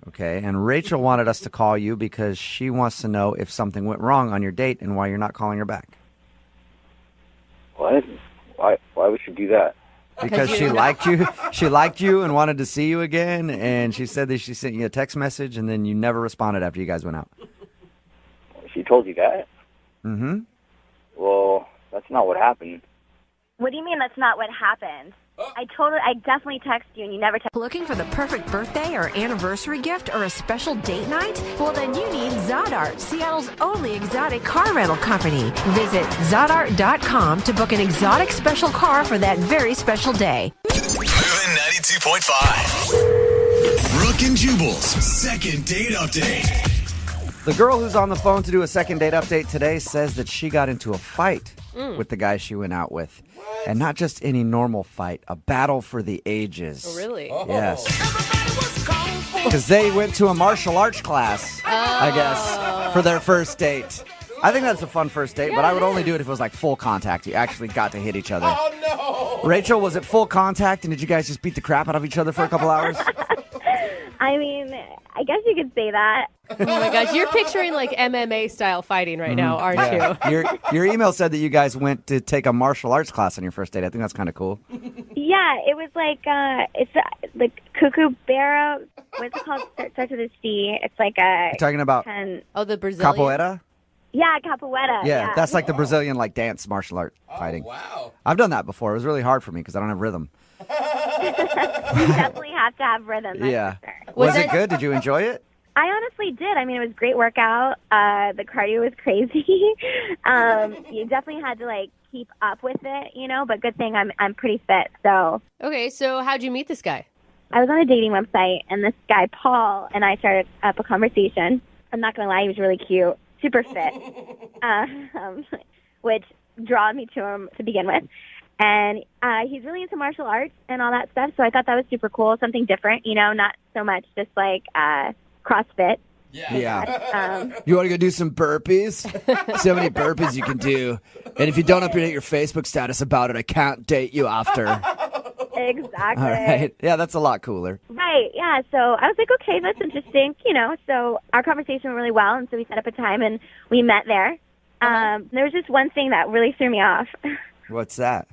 Speaker 2: Okay, and Rachel wanted us to call you because she wants to know if something went wrong on your date and why you're not calling her back.
Speaker 16: What? Why would she do that?
Speaker 2: Because she liked you. She liked you and wanted to see you again, and she said that she sent you a text message, and then you never responded after you guys went out.
Speaker 16: She told you that?
Speaker 2: Mm-hmm.
Speaker 16: Well, that's not what happened.
Speaker 10: What do you mean that's not what happened? I definitely texted you and you never texted.
Speaker 21: Looking for the perfect birthday or anniversary gift or a special date night? Well, then you need Zodart, Seattle's only exotic car rental company. Visit Zodart.com to book an exotic special car for that very special day.
Speaker 1: Moving 92.5. Brooke and Jubal's second date update.
Speaker 2: The girl who's on the phone to do a second date update today says that she got into a fight with the guy she went out with. And not just any normal fight, a battle for the ages.
Speaker 3: Oh, really?
Speaker 2: Yes. Because they went to a martial arts class, I guess, for their first date. I think that's a fun first date, but I would only do it if it was like full contact. You actually got to hit each other.
Speaker 5: Oh, no.
Speaker 2: Rachel, was it full contact, and did you guys just beat the crap out of each other for a couple hours?
Speaker 10: I mean, I guess you could say that.
Speaker 3: Oh my gosh, you're picturing like MMA style fighting right now, aren't you?
Speaker 2: Your email said that you guys went to take a martial arts class on your first date. I think that's kind of cool.
Speaker 10: Yeah, it was like it's like Kookaburra. What's it called? Starts with a C. It's like a.
Speaker 2: You're talking about
Speaker 3: the Brazilian
Speaker 2: capoeira?
Speaker 10: Yeah, capoeira.
Speaker 2: Yeah, that's like the Brazilian like dance martial art fighting.
Speaker 5: Wow.
Speaker 2: I've done that before. It was really hard for me because I don't have rhythm.
Speaker 10: You definitely have to have rhythm. That's
Speaker 2: Yeah.
Speaker 10: for sure.
Speaker 2: Was it good? Did you enjoy it?
Speaker 10: I honestly did. I mean, it was a great workout. The cardio was crazy. You definitely had to like keep up with it, you know. But good thing I'm pretty fit. So
Speaker 3: Okay, so how'd you meet this guy?
Speaker 10: I was on a dating website, and this guy Paul and I started up a conversation. I'm not gonna lie, he was really cute, super fit, which drew me to him to begin with. And he's really into martial arts and all that stuff. So I thought that was super cool, something different, you know, not so much just like CrossFit.
Speaker 2: Yeah. You want to go do some burpees? See how many burpees you can do. And if you don't update your Facebook status about it, I can't date you after.
Speaker 10: Exactly.
Speaker 2: All right. Yeah, that's a lot cooler.
Speaker 10: Right, yeah. So I was like, okay, that's interesting, you know. So our conversation went really well, and so we set up a time, and we met there. There was just one thing that really threw me off.
Speaker 2: What's that?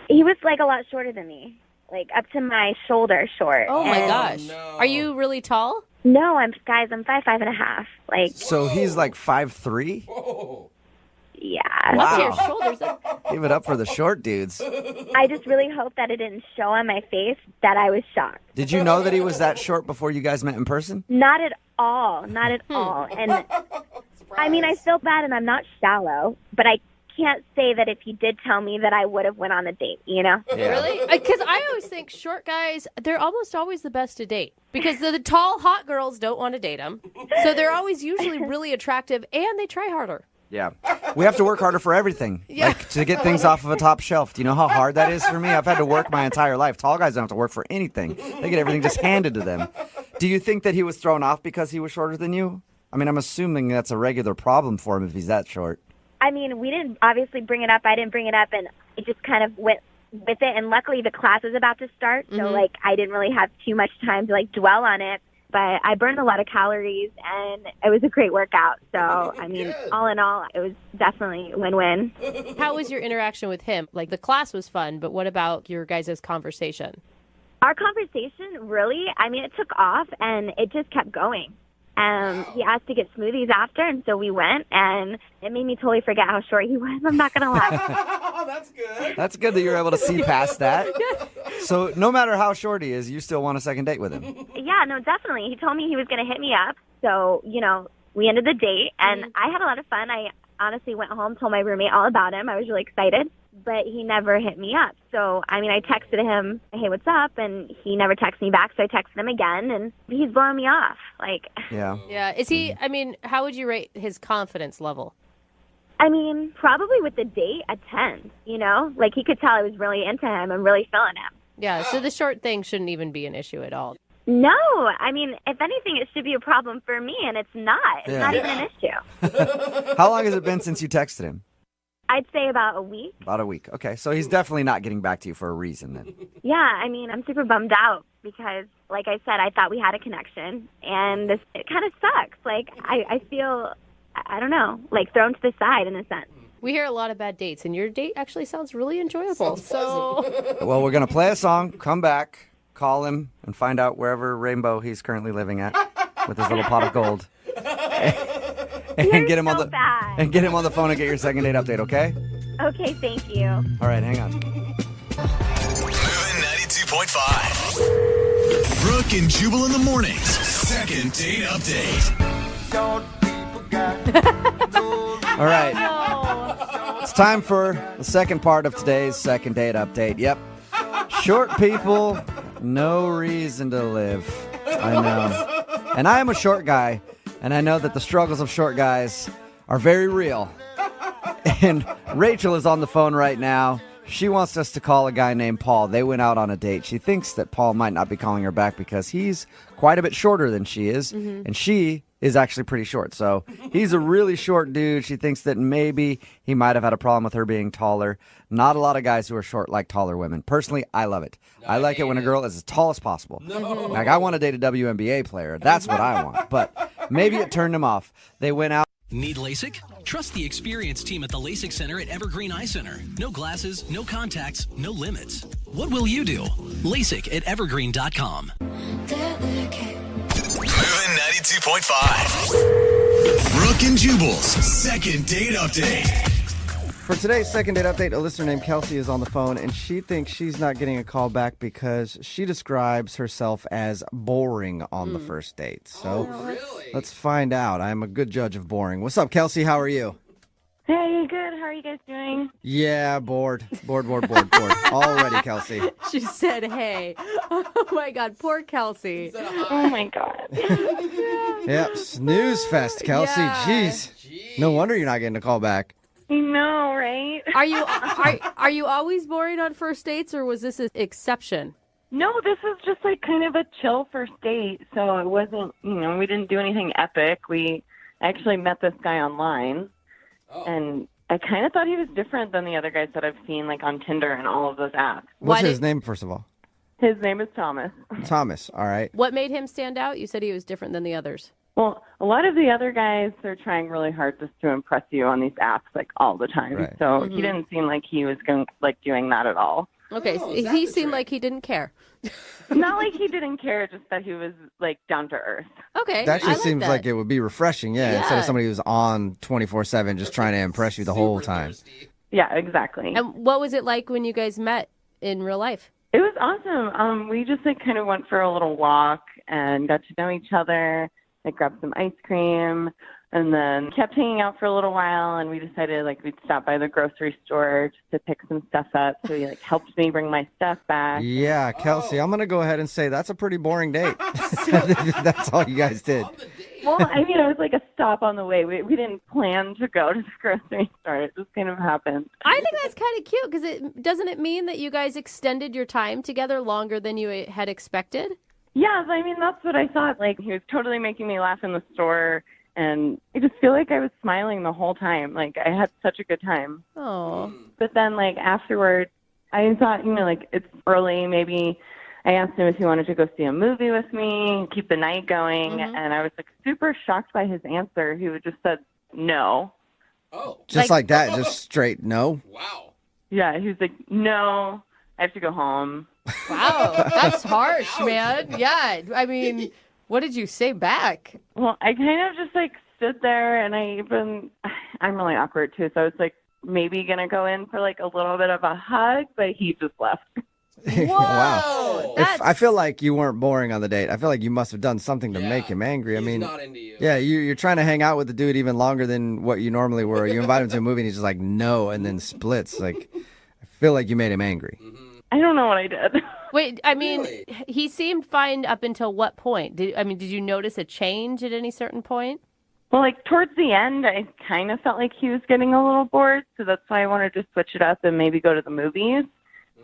Speaker 10: He was like a lot shorter than me, like up to my shoulder short.
Speaker 3: Oh my
Speaker 10: And-
Speaker 3: gosh. Are you really tall?
Speaker 10: No, I'm 5'5.5". Like
Speaker 2: So he's like 5'3"?
Speaker 10: Yeah.
Speaker 2: Wow.
Speaker 3: Up to your shoulders.
Speaker 2: Give it up for the short dudes.
Speaker 10: I just really hope that it didn't show on my face that I was shocked.
Speaker 2: Did you know that he was that short before you guys met in person?
Speaker 10: Not at all. Not at all. And I mean, I feel bad and I'm not shallow, but I can't say that if he did tell me that I would have went on a date, you know?
Speaker 3: Really? Because I always think short guys, they're almost always the best to date. Because the tall, hot girls don't want to date them. So they're always usually really attractive and they try harder.
Speaker 2: Yeah. We have to work harder for everything. Like to get things off of a top shelf. Do you know how hard that is for me? I've had to work my entire life. Tall guys don't have to work for anything. They get everything just handed to them. Do you think that he was thrown off because he was shorter than you? I mean, I'm assuming that's a regular problem for him if he's that short.
Speaker 10: I mean, we didn't obviously bring it up. I didn't bring it up, and it just kind of went with it. And luckily, the class was about to start, so like I didn't really have too much time to like dwell on it. But I burned a lot of calories, and it was a great workout. So I mean, all in all, it was definitely a win-win.
Speaker 3: How was your interaction with him? Like the class was fun, but what about your guys' conversation?
Speaker 10: Our conversation really, I mean, it took off, and it just kept going. He asked to get smoothies after, and so we went, and it made me totally forget how short he was. I'm not going to lie.
Speaker 5: That's good.
Speaker 2: That's good that you're able to see past that. So no matter how short he is, you still want a second date with him.
Speaker 10: Yeah, no, definitely. He told me he was going to hit me up. So, you know, we ended the date, and I had a lot of fun. I honestly went home, told my roommate all about him. I was really excited. But he never hit me up. So, I mean, I texted him, hey, what's up? And he never texted me back. So I texted him again, and he's blowing me off. Like,
Speaker 3: Yeah. Is he, I mean, how would you rate his confidence level?
Speaker 10: I mean, probably with the date, a 10, you know? Like, he could tell I was really into him and really feeling him.
Speaker 3: Yeah, so the short thing shouldn't even be an issue at all.
Speaker 10: No, I mean, if anything, it should be a problem for me, and it's not. It's not even an issue.
Speaker 2: How long has it been since you texted him?
Speaker 10: I'd say about a week.
Speaker 2: About a week. Okay, so he's definitely not getting back to you for a reason then.
Speaker 10: Yeah, I mean, I'm super bummed out because, like I said, I thought we had a connection, and it kind of sucks. Like, I feel, I don't know, like thrown to the side in a sense.
Speaker 3: We hear a lot of bad dates, and your date actually sounds really enjoyable.
Speaker 2: Well, we're going to play a song, come back, call him, and find out wherever rainbow he's currently living at with his little pot of gold. And get him on the phone and get your second date update, okay?
Speaker 10: Okay, thank you.
Speaker 2: All right, hang on.
Speaker 1: Moving 92.5. Brooke and Jubal in the mornings. Second date update.
Speaker 2: All right. It's time for the second part of today's second date update. Yep. Short people, no reason to live. I know. And I am a short guy, and I know that the struggles of short guys are very real. And Rachel is on the phone right now. She wants us to call a guy named Paul. They went out on a date. She thinks that Paul might not be calling her back because he's quite a bit shorter than she is, and she is actually pretty short. So he's a really short dude. She thinks that maybe he might have had a problem with her being taller. Not a lot of guys who are short like taller women. Personally, I love it. I like it when a girl is as tall as possible. Like, I want to date a WNBA player. That's what I want. But maybe it turned him off. They went out.
Speaker 11: Need LASIK? Trust the experienced team at the LASIK Center at Evergreen Eye Center. No glasses, no contacts, no limits. What will you do? LASIK at evergreen.com.
Speaker 1: Moving 92.5. Brooke and Jubal's second date update.
Speaker 2: For today's second date update, a listener named Kelsey is on the phone, and she thinks she's not getting a call back because she describes herself as boring on the first date. So let's find out. I'm a good judge of boring. What's up, Kelsey? How are you?
Speaker 6: Hey, good. How are you guys doing?
Speaker 2: Yeah, bored. Bored. Already, Kelsey.
Speaker 3: She said, hey. Oh, my God. Poor Kelsey.
Speaker 6: Oh, my God.
Speaker 2: Yep, snooze fest, Kelsey.
Speaker 3: Yeah.
Speaker 2: Jeez. No wonder you're not getting a call back.
Speaker 6: You know, right?
Speaker 3: Are you always boring on first dates, or was this an exception?
Speaker 6: No, this is just like kind of a chill first date. So it wasn't, we didn't do anything epic. We actually met this guy online, and I kind of thought he was different than the other guys that I've seen, like on Tinder and all of those apps.
Speaker 2: What's his name, first of all?
Speaker 6: His name is Thomas.
Speaker 2: Thomas, all right.
Speaker 3: What made him stand out? You said he was different than the others.
Speaker 6: Well, a lot of the other guys, they're trying really hard just to impress you on these apps, like all the time.
Speaker 2: Right.
Speaker 6: So he didn't seem like he was doing that at all.
Speaker 3: Okay, so he seemed like he didn't care.
Speaker 6: Not like he didn't care, just that he was like down to earth.
Speaker 3: Okay,
Speaker 2: That just seems like it would be refreshing, instead of somebody who's on 24/7 just trying to impress you the whole time.
Speaker 6: Yeah, exactly.
Speaker 3: And what was it like when you guys met in real life?
Speaker 6: It was awesome. We just like kind of went for a little walk and got to know each other. Like grabbed some ice cream and then kept hanging out for a little while. And we decided like we'd stop by the grocery store just to pick some stuff up. So he like helped me bring my stuff back.
Speaker 2: Yeah, Kelsey, I'm going to go ahead and say that's a pretty boring date. That's all you guys did.
Speaker 6: Well, I mean, it was like a stop on the way. We didn't plan to go to the grocery store. It just kind of happened.
Speaker 3: I think that's kind of cute because doesn't it mean that you guys extended your time together longer than you had expected?
Speaker 6: Yeah, I mean, that's what I thought. Like, he was totally making me laugh in the store, and I just feel like I was smiling the whole time. Like, I had such a good time.
Speaker 3: Oh.
Speaker 6: But then, like, afterward, I thought, like, it's early. Maybe I asked him if he wanted to go see a movie with me, keep the night going, and I was, like, super shocked by his answer. He would just said no.
Speaker 5: Oh.
Speaker 2: Just like that, just straight no?
Speaker 5: Wow.
Speaker 6: Yeah, he was like, no, I have to go home.
Speaker 3: Wow, that's harsh, man. Yeah, I mean, what did you say back?
Speaker 6: Well, I kind of just like stood there and I'm really awkward too. So I was like maybe going to go in for like a little bit of a hug, but he just left.
Speaker 2: Wow. I feel like you weren't boring on the date. I feel like you must have done something to make him angry. I mean,
Speaker 5: not into you.
Speaker 2: Yeah, you're trying to hang out with the dude even longer than what you normally were. You invite him to a movie and he's just like, no, and then splits. Like, I feel like you made him angry.
Speaker 6: I don't know what I did.
Speaker 3: Wait, I mean, he seemed fine up until what point? Did you notice a change at any certain point?
Speaker 6: Well, like towards the end, I kind of felt like he was getting a little bored. So that's why I wanted to switch it up and maybe go to the movies.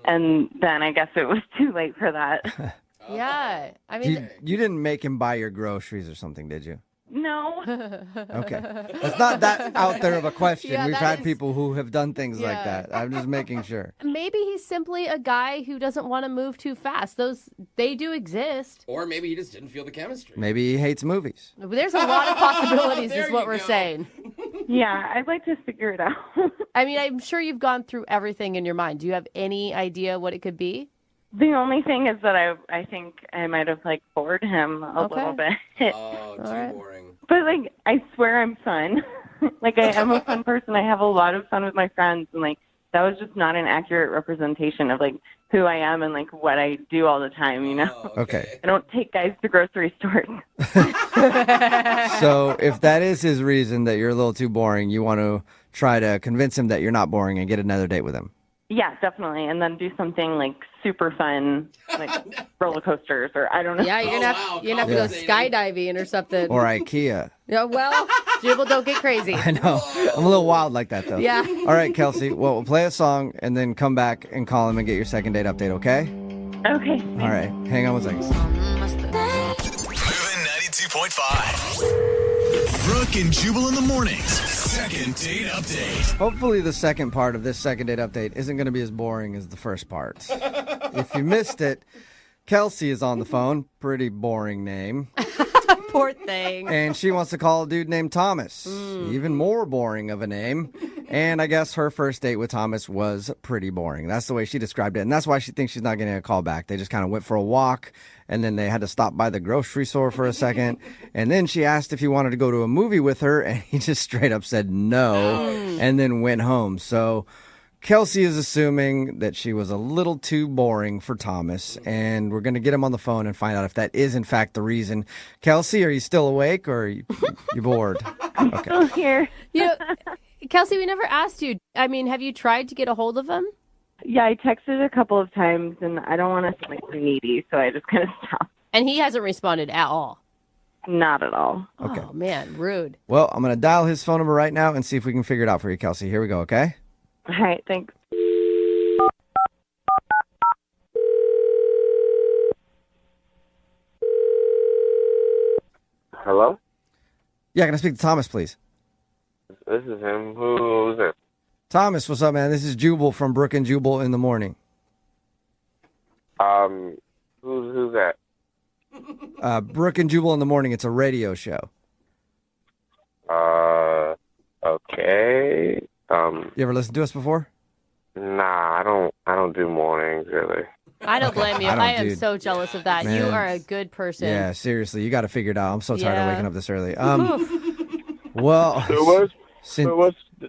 Speaker 6: And then I guess it was too late for that.
Speaker 3: Yeah. I mean,
Speaker 2: You didn't make him buy your groceries or something, did you?
Speaker 6: No.
Speaker 2: Okay. That's not that out there of a question.
Speaker 3: Yeah,
Speaker 2: We've
Speaker 3: that
Speaker 2: had
Speaker 3: is-
Speaker 2: people who have done things like
Speaker 3: Yeah.
Speaker 2: that. I'm just making sure.
Speaker 3: maybe he's simply a guy who doesn't want to move too fast. They do exist.
Speaker 5: Or maybe he just didn't feel the chemistry.
Speaker 2: Maybe he hates movies.
Speaker 3: There's a lot of possibilities,
Speaker 5: There
Speaker 3: is what
Speaker 5: you
Speaker 3: we're
Speaker 5: go.
Speaker 3: saying.
Speaker 6: Yeah, I'd like to figure it out.
Speaker 3: I mean, I'm sure you've gone through everything in your mind. Do you have any idea what it could be?
Speaker 6: The only thing is that I think I might have like bored him a little bit.
Speaker 5: Oh, too boring.
Speaker 6: But like I swear I'm fun. Like I am a fun person. I have a lot of fun with my friends, and like that was just not an accurate representation of like who I am and like what I do all the time, you know?
Speaker 2: Okay.
Speaker 6: I don't take guys to grocery stores.
Speaker 2: So if that is his reason that you're a little too boring, you want to try to convince him that you're not boring and get another date with him.
Speaker 6: Yeah, definitely. And then do something like super fun, like roller coasters or I don't know.
Speaker 3: Yeah, you're gonna have to go skydiving or something.
Speaker 2: Or IKEA.
Speaker 3: Yeah, well, Jubal, don't get crazy.
Speaker 2: I know. I'm a little wild like that, though.
Speaker 3: Yeah.
Speaker 2: All right, Kelsey. Well, we'll play a song and then come back and call him and get your second date update, okay?
Speaker 6: Okay.
Speaker 2: All right. Hang on one second.
Speaker 1: Moving 92.5. Brooke and Jubal in the mornings. Second date update.
Speaker 2: Hopefully the second part of this second date update isn't going to be as boring as the first part. If you missed it, Kelsey is on the phone. Pretty boring name.
Speaker 3: Poor thing.
Speaker 2: And she wants to call a dude named Thomas. Even more boring of a name. And I guess her first date with Thomas was pretty boring. That's the way she described it. And that's why she thinks she's not getting a call back. They just kind of went for a walk, and then they had to stop by the grocery store for a second. And then she asked if he wanted to go to a movie with her, and he just straight up said no, and then went home. So Kelsey is assuming that she was a little too boring for Thomas, and we're going to get him on the phone and find out if that is, in fact, the reason. Kelsey, are you still awake, or are you bored?
Speaker 6: I'm still here.
Speaker 3: You know, Kelsey, we never asked you. I mean, have you tried to get a hold of him?
Speaker 6: Yeah, I texted a couple of times, and I don't want to seem like needy, so I just kind of stopped.
Speaker 3: And he hasn't responded at all.
Speaker 6: Not at all.
Speaker 2: Okay.
Speaker 3: Oh, man, rude.
Speaker 2: Well, I'm going to dial his phone number right now and see if we can figure it out for you, Kelsey. Here we go, okay?
Speaker 6: All right, thanks.
Speaker 8: Hello?
Speaker 2: Yeah, can I speak to Thomas, please?
Speaker 8: This is him. Who's it?
Speaker 2: Thomas, what's up, man? This is Jubal from Brooke and Jubal in the morning.
Speaker 8: Who's that?
Speaker 2: Brooke and Jubal in the morning. It's a radio show.
Speaker 8: Okay.
Speaker 2: You ever listened to us before?
Speaker 8: Nah, I don't do mornings really.
Speaker 3: I don't blame you.
Speaker 2: I don't,
Speaker 3: I am
Speaker 2: dude.
Speaker 3: so jealous of that. You
Speaker 2: Man.
Speaker 3: are a good person.
Speaker 2: Yeah, seriously, you got to figure it out. I'm so tired of
Speaker 3: Yeah.
Speaker 2: waking up this early. Well,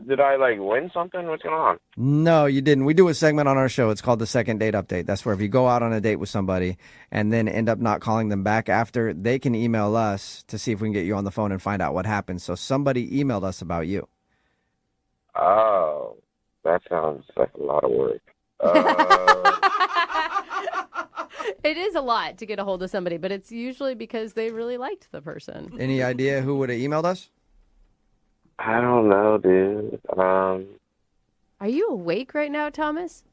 Speaker 8: Did I like win something? What's going on?
Speaker 2: no, you didn't. We do a segment on our show. It's called the Second Date Update. That's where if you go out on a date with somebody and then end up not calling them back after, they can email us to see if we can get you on the phone and find out what happened. So somebody emailed us about you.
Speaker 8: Oh, that sounds like a lot of work.
Speaker 3: It is a lot to get a hold of somebody, but it's usually because they really liked the person.
Speaker 2: Any idea who would have emailed us?
Speaker 8: I don't know, dude.
Speaker 3: Are you awake right now, Thomas?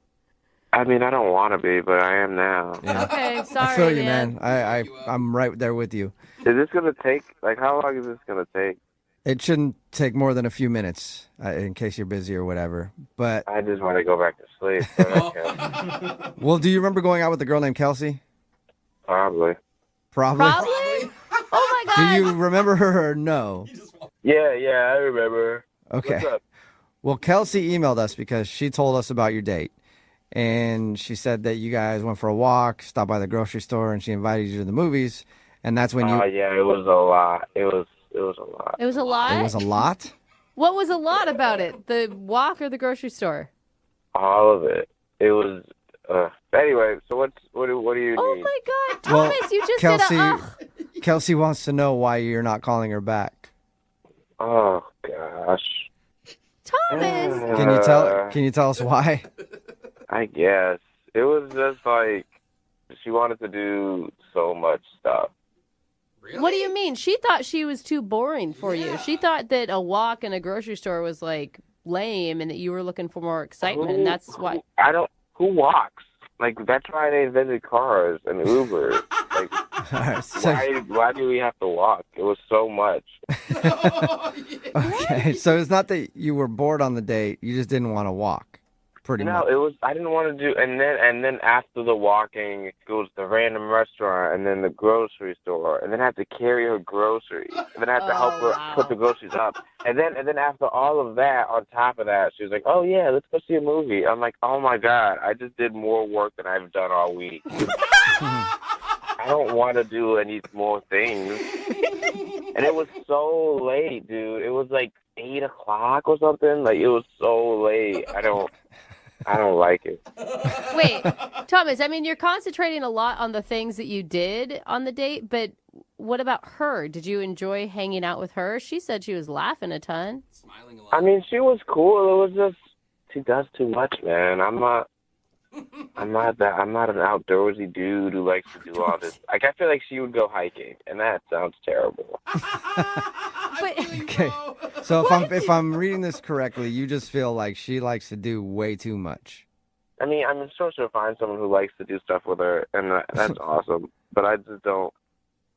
Speaker 8: I mean, I don't want to be, but I am now.
Speaker 3: Okay, sorry,
Speaker 2: I feel you, man. I'm right there with you.
Speaker 8: Is this gonna take? Like, how long is this gonna take?
Speaker 2: It shouldn't take more than a few minutes, in case you're busy or whatever. But
Speaker 8: I just want to go back to sleep. But okay.
Speaker 2: well, do you remember going out with a girl named Kelsey?
Speaker 8: Probably.
Speaker 2: Probably.
Speaker 3: Oh my God.
Speaker 2: Do you remember her or no?
Speaker 8: Yeah, I remember.
Speaker 2: Okay.
Speaker 8: What's up?
Speaker 2: Well, Kelsey emailed us because she told us about your date. And she said that you guys went for a walk, stopped by the grocery store, and she invited you to the movies. And that's when you...
Speaker 8: Oh, yeah, it was a lot. It was a lot.
Speaker 3: It was a lot?
Speaker 2: It was a lot?
Speaker 3: What was a lot about it? The walk or the grocery store?
Speaker 8: All of it. It was... Anyway, so what do you need?
Speaker 3: Oh my God,
Speaker 2: Well,
Speaker 3: Thomas, you just
Speaker 2: Kelsey,
Speaker 3: did a
Speaker 2: Kelsey wants to know why you're not calling her back.
Speaker 8: Oh, gosh.
Speaker 3: Thomas!
Speaker 2: Can you tell us why?
Speaker 8: I guess. It was just like... She wanted to do so much stuff.
Speaker 3: What do you mean? She thought she was too boring for you. She thought that a walk in a grocery store was like lame and that you were looking for more excitement. And that's why.
Speaker 8: Who walks? Like, that's why they invented cars and Uber. Like, why do we have to walk? It was so much.
Speaker 2: Okay, so it's not that you were bored on the date. You just didn't want to walk, pretty much.
Speaker 8: No, it was, I didn't want to do, and then after the walking, it goes to the random restaurant, and then the grocery store, and then I have to carry her groceries, and then I have to help her put the groceries up. And then after all of that, on top of that, she was like, oh yeah, let's go see a movie. I'm like, oh my God, I just did more work than I've done all week. I don't want to do any more things. And it was so late, dude. It was like 8 o'clock or something. Like, it was so late. I don't like it.
Speaker 3: Wait, Thomas, I mean, you're concentrating a lot on the things that you did on the date, but what about her? Did you enjoy hanging out with her? She said she was laughing a ton.
Speaker 5: Smiling a lot.
Speaker 8: I mean, she was cool. It was just, she does too much, man. I'm not an outdoorsy dude who likes to do all this. Like, I feel like she would go hiking, and that sounds terrible.
Speaker 2: Okay, so if I'm reading this correctly, you just feel like she likes to do way too much.
Speaker 8: I mean, I'm sure she'll find someone who likes to do stuff with her, and that's awesome. But I just don't.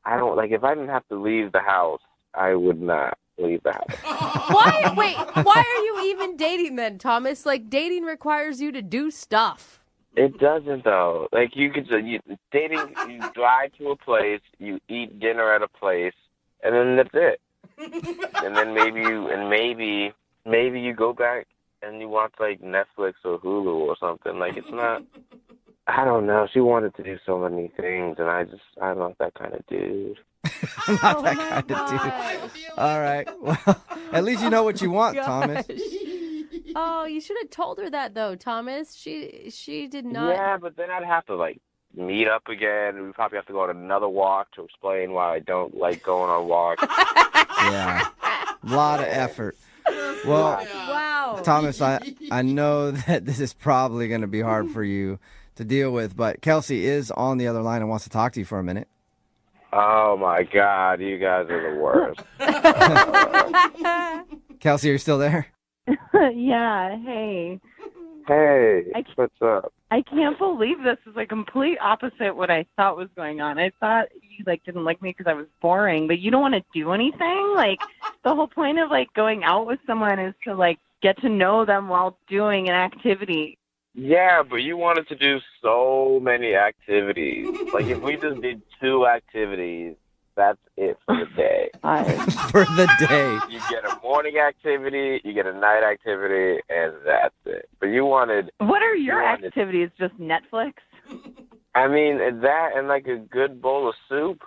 Speaker 8: I don't like. If I didn't have to leave the house, I would not leave the house.
Speaker 3: Why? Wait, why are you even dating then, Thomas? Like, dating requires you to do stuff.
Speaker 8: It doesn't, though. Like, dating, you drive to a place, you eat dinner at a place, and then that's it. And then maybe you go back and you watch like Netflix or Hulu or something. Like, it's not. I don't know. She wanted to do so many things, and I'm not that kind of dude.
Speaker 2: Not that kind of dude. All right. Well, at least you know what you want, Thomas.
Speaker 3: Oh, you should have told her that though, Thomas. She did not.
Speaker 8: Yeah, but then I'd have to like meet up again. We probably have to go on another walk to explain why I don't like going on walks.
Speaker 2: Yeah, a lot of effort. Well,
Speaker 3: wow,
Speaker 2: Thomas, I know that this is probably going to be hard for you to deal with, but Kelsey is on the other line and wants to talk to you for a minute.
Speaker 8: Oh my God, you guys are the worst.
Speaker 2: Kelsey, are you still there?
Speaker 4: Yeah, hey.
Speaker 8: Hey, what's up?
Speaker 4: I can't believe this is like complete opposite what I thought was going on. I thought you like didn't like me because I was boring, but you don't want to do anything? Like, the whole point of like going out with someone is to like get to know them while doing an activity.
Speaker 8: Yeah, but you wanted to do so many activities. Like, if we just did 2 activities, That's it for the day.
Speaker 2: For the day.
Speaker 8: You get a morning activity, you get a night activity, and that's it. But you wanted...
Speaker 4: What are your activities? Just Netflix?
Speaker 8: I mean, that and like a good bowl of soup.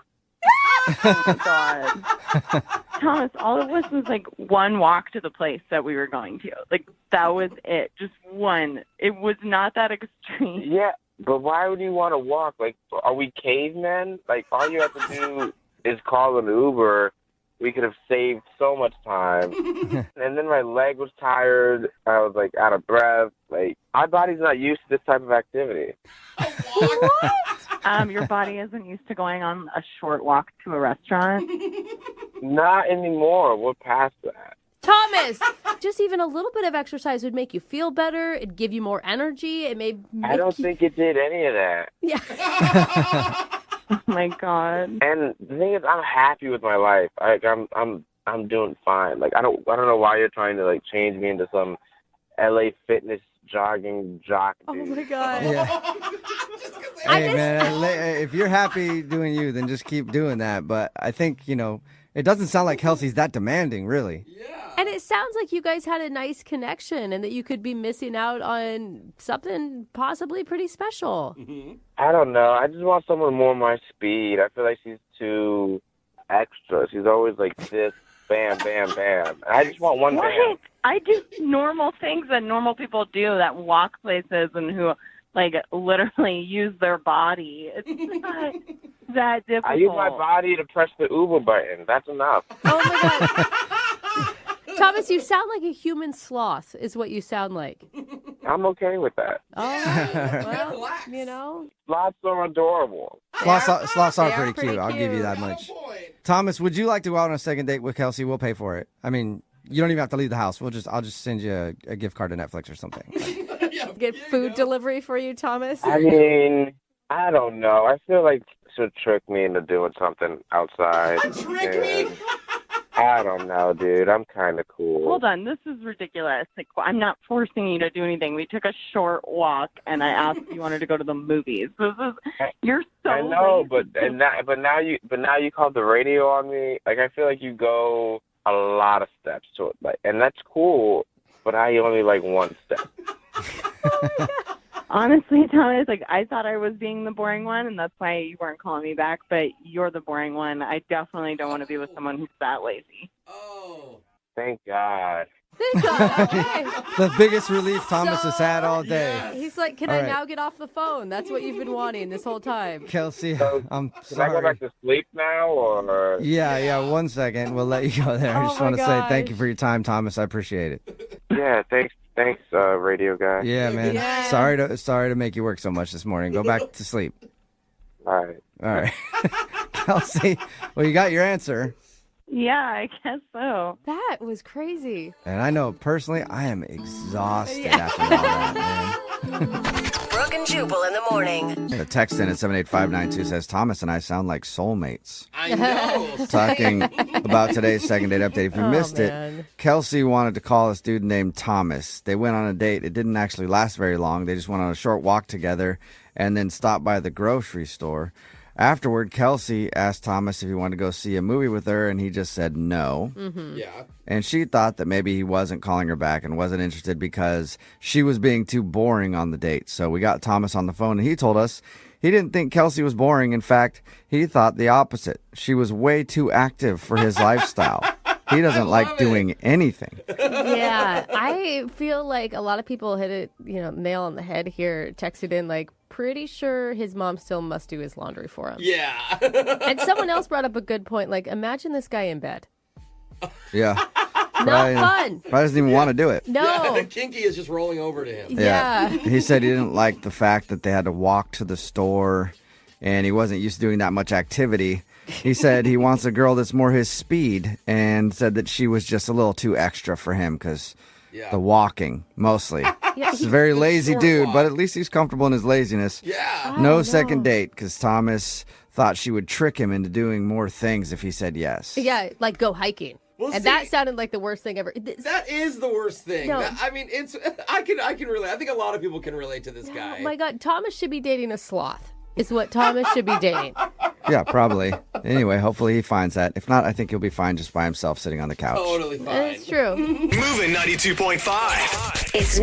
Speaker 4: Oh my God. Thomas, all it was like one walk to the place that we were going to. Like, that was it. Just one. It was not that extreme.
Speaker 8: Yeah, but why would you want to walk? Like, are we cavemen? Like, all you have to do is call an Uber. We could have saved so much time. And then my leg was tired. I was, like, out of breath. Like, my body's not used to this type of activity.
Speaker 4: Your body isn't used to going on a short walk to a restaurant?
Speaker 8: Not anymore. We're past that.
Speaker 3: Thomas, just even a little bit of exercise would make you feel better. It'd give you more energy. It may.
Speaker 8: I don't think it did any of that.
Speaker 3: Yeah.
Speaker 4: Oh my God.
Speaker 8: And the thing is, I'm happy with my life. I'm doing fine. Like, I don't know why you're trying to like change me into some LA fitness jogging jock dude.
Speaker 3: Oh my God.
Speaker 2: Yeah. Hey, man, if you're happy doing you, then just keep doing that. But I think, it doesn't sound like Kelsey's that demanding, really.
Speaker 3: And it sounds like you guys had a nice connection and that you could be missing out on something possibly pretty special.
Speaker 8: I don't know. I just want someone more my speed. I feel like she's too extra. She's always like this, bam, bam, bam. I just want one bam.
Speaker 4: I do normal things that normal people do that walk places and who, like, literally use their body. It's not that difficult.
Speaker 8: I use my body to press the Uber button. That's enough.
Speaker 3: Oh, my God. Thomas, you sound like a human sloth is what you sound like.
Speaker 8: I'm okay with that.
Speaker 3: Oh, well,
Speaker 8: Sloths are adorable.
Speaker 2: Sloths are pretty cute. I'll give you that much. Thomas, would you like to go out on a second date with Kelsey? We'll pay for it. I mean, you don't even have to leave the house. I'll just send you a gift card to Netflix or something.
Speaker 3: Get food delivery for you, Thomas?
Speaker 8: I mean, I don't know. I feel like she'll trick me into doing something outside.
Speaker 5: Trick me?
Speaker 8: I don't know, dude. I'm kind of cool.
Speaker 4: Hold on. This is ridiculous. Like, I'm not forcing you to do anything. We took a short walk, and I asked if you wanted to go to the movies. You're so
Speaker 8: I know,
Speaker 4: lazy.
Speaker 8: but now you called the radio on me. Like, I feel like you go a lot of steps to it, like, and that's cool. But I only like one step.
Speaker 4: Honestly, Thomas, like, I thought I was being the boring one, and that's why you weren't calling me back, but you're the boring one. I definitely don't want to be with someone who's that lazy.
Speaker 5: Oh.
Speaker 8: Thank God.
Speaker 3: Thank God. Okay.
Speaker 2: The biggest relief Thomas has had all day.
Speaker 3: He's like, can
Speaker 2: All
Speaker 3: I
Speaker 2: right.
Speaker 3: now get off the phone? That's what you've been wanting this whole time.
Speaker 2: Kelsey, I'm
Speaker 8: Can I go
Speaker 2: sorry.
Speaker 8: back to sleep now, or?
Speaker 2: Yeah, 1 second. We'll let you go there. I
Speaker 3: Oh
Speaker 2: just
Speaker 3: my
Speaker 2: want to say thank
Speaker 3: gosh.
Speaker 2: you for your time, Thomas. I appreciate it.
Speaker 8: Yeah, thanks, radio guy.
Speaker 2: Yeah, man.
Speaker 3: Yeah.
Speaker 2: Sorry to make you work so much this morning. Go back to sleep.
Speaker 8: All right.
Speaker 2: Kelsey, well, you got your answer.
Speaker 4: Yeah, I guess so.
Speaker 3: That was crazy.
Speaker 2: And I know personally, I am exhausted after all that, man.
Speaker 7: Brooke and Jubal in the morning.
Speaker 2: The text in at 78592 says, Thomas and I sound like soulmates.
Speaker 5: I know.
Speaker 2: Talking about today's second date update. If you missed
Speaker 3: man.
Speaker 2: it, Kelsey wanted to call this dude named Thomas. They went on a date. It didn't actually last very long. They just went on a short walk together and then stopped by the grocery store. Afterward, Kelsey asked Thomas if he wanted to go see a movie with her, and he just said no.
Speaker 3: Mm-hmm.
Speaker 5: Yeah.
Speaker 2: And she thought that maybe he wasn't calling her back and wasn't interested because she was being too boring on the date. So we got Thomas on the phone, and he told us he didn't think Kelsey was boring. In fact, he thought the opposite. She was way too active for his lifestyle. He doesn't like doing anything.
Speaker 3: Yeah, I feel like a lot of people hit it, nail on the head here, texted in like, pretty sure his mom still must do his laundry for him.
Speaker 5: Yeah.
Speaker 3: And someone else brought up a good point. Like, imagine this guy in bed.
Speaker 2: Yeah.
Speaker 3: Not fun.
Speaker 2: Probably doesn't even want to do it.
Speaker 3: No.
Speaker 5: Yeah, Kinky is just rolling over to him.
Speaker 3: Yeah.
Speaker 2: He said he didn't like the fact that they had to walk to the store and he wasn't used to doing that much activity. He said he wants a girl that's more his speed and said that she was just a little too extra for him because the walking, mostly. He's a very lazy dude, but at least he's comfortable in his laziness.
Speaker 5: Yeah.
Speaker 2: No second date because Thomas thought she would trick him into doing more things if he said yes.
Speaker 3: Yeah, like go hiking.
Speaker 5: Well,
Speaker 3: and
Speaker 5: see,
Speaker 3: that sounded like the worst thing ever.
Speaker 5: That is the worst thing.
Speaker 3: No.
Speaker 5: I mean, I can relate. I think a lot of people can relate to this guy.
Speaker 3: Oh my God, Thomas should be dating a sloth. Is what Thomas should be dating.
Speaker 2: Yeah, probably. Anyway, hopefully he finds that. If not, I think he'll be fine just by himself sitting on the couch.
Speaker 5: Totally fine.
Speaker 3: It's true.
Speaker 1: Moving 92.5.
Speaker 7: It's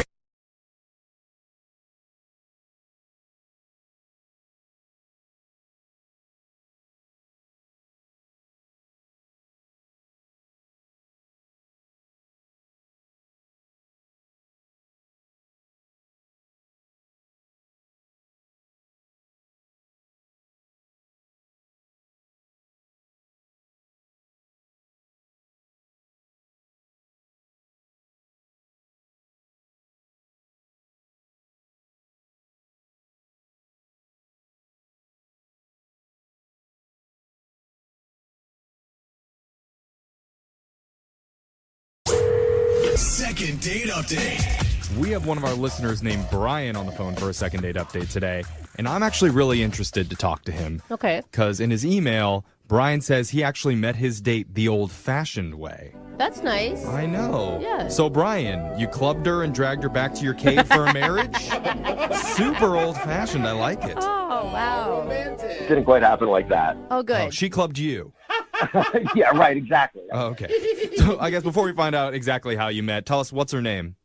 Speaker 1: Second date update.
Speaker 14: We have one of our listeners named Brian on the phone for a second date update today, and I'm actually really interested to talk to him.
Speaker 3: Okay.
Speaker 14: Because in his email, Brian says he actually met his date the old-fashioned way.
Speaker 3: That's nice.
Speaker 14: I know.
Speaker 3: Yeah.
Speaker 14: So, Brian, you clubbed her and dragged her back to your cave for a marriage? Super old-fashioned. I like it.
Speaker 3: Oh, wow.
Speaker 22: Didn't quite happen like that.
Speaker 3: Oh, good.
Speaker 14: Oh, she clubbed you.
Speaker 22: Yeah, right, exactly.
Speaker 14: Oh, okay. So I guess before we find out exactly how you met, tell us what's her name?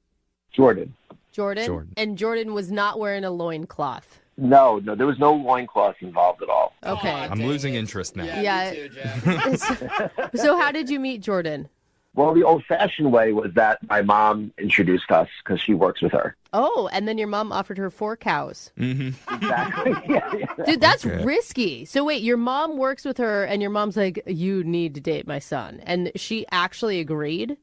Speaker 22: Jordan.
Speaker 3: Jordan? And Jordan was not wearing a loincloth.
Speaker 22: No, there was no loincloth involved at all.
Speaker 3: Okay.
Speaker 14: I'm losing interest now.
Speaker 3: Yeah. So how did you meet Jordan?
Speaker 22: Well, the old-fashioned way was that my mom introduced us because she works with her.
Speaker 3: Oh, and then your mom offered her 4 cows.
Speaker 14: Mm-hmm.
Speaker 22: Exactly. Yeah.
Speaker 3: Dude, that's risky. So wait, your mom works with her and your mom's like, you need to date my son. And she actually agreed?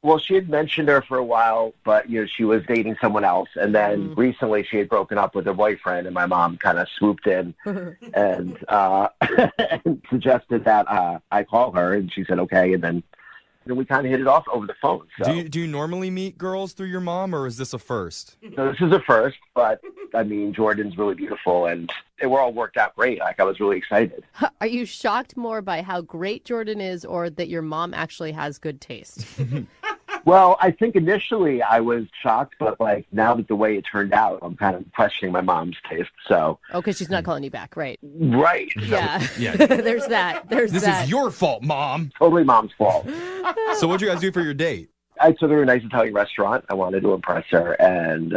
Speaker 22: Well, she had mentioned her for a while, but she was dating someone else. And then recently she had broken up with her boyfriend, and my mom kind of swooped in and, and suggested that I call her, and she said okay, and then we kind of hit it off over the phone. So.
Speaker 14: Do you normally meet girls through your mom, or is this a first?
Speaker 22: So this is a first, but I mean, Jordan's really beautiful, and they were all worked out great. Like, I was really excited.
Speaker 3: Are you shocked more by how great Jordan is, or that your mom actually has good taste?
Speaker 22: Well, I think initially I was shocked, but like now that the way it turned out, I'm kind of questioning my mom's taste. So.
Speaker 3: Oh, because she's not calling you back, right?
Speaker 22: Right.
Speaker 3: Yeah.
Speaker 14: Yeah.
Speaker 3: There's that. This
Speaker 14: is your fault, Mom.
Speaker 22: Totally Mom's fault.
Speaker 14: So what'd you guys do for your date?
Speaker 22: I took her to a nice Italian restaurant. I wanted to impress her, and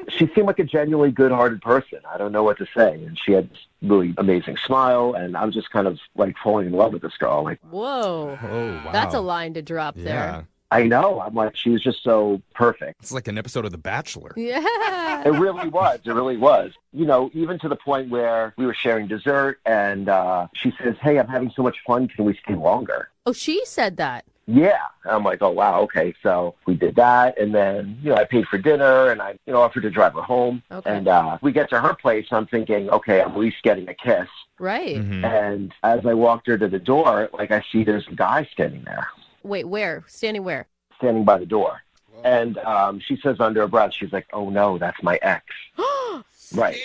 Speaker 22: she seemed like a genuinely good-hearted person. I don't know what to say, and she had this really amazing smile, and I was just kind of like falling in love with this girl. Like,
Speaker 3: whoa,
Speaker 14: wow.
Speaker 3: That's a line to drop there.
Speaker 22: I know. I'm like, she was just so perfect.
Speaker 14: It's like an episode of The Bachelor.
Speaker 3: Yeah.
Speaker 22: It really was. It really was. Even to the point where we were sharing dessert, and she says, hey, I'm having so much fun. Can we stay longer?
Speaker 3: Oh, she said that.
Speaker 22: Yeah. And I'm like, oh, wow, okay. So we did that, and then, I paid for dinner, and I, offered to drive her home.
Speaker 3: Okay.
Speaker 22: And we get to her place, I'm thinking, okay, I'm at least getting a kiss.
Speaker 3: Right.
Speaker 14: Mm-hmm.
Speaker 22: And as I walked her to the door, like, I see there's a guy standing there.
Speaker 3: Wait, where? Standing where?
Speaker 22: Standing by the door. And she says under her breath, she's like, oh, no, that's my ex. Right.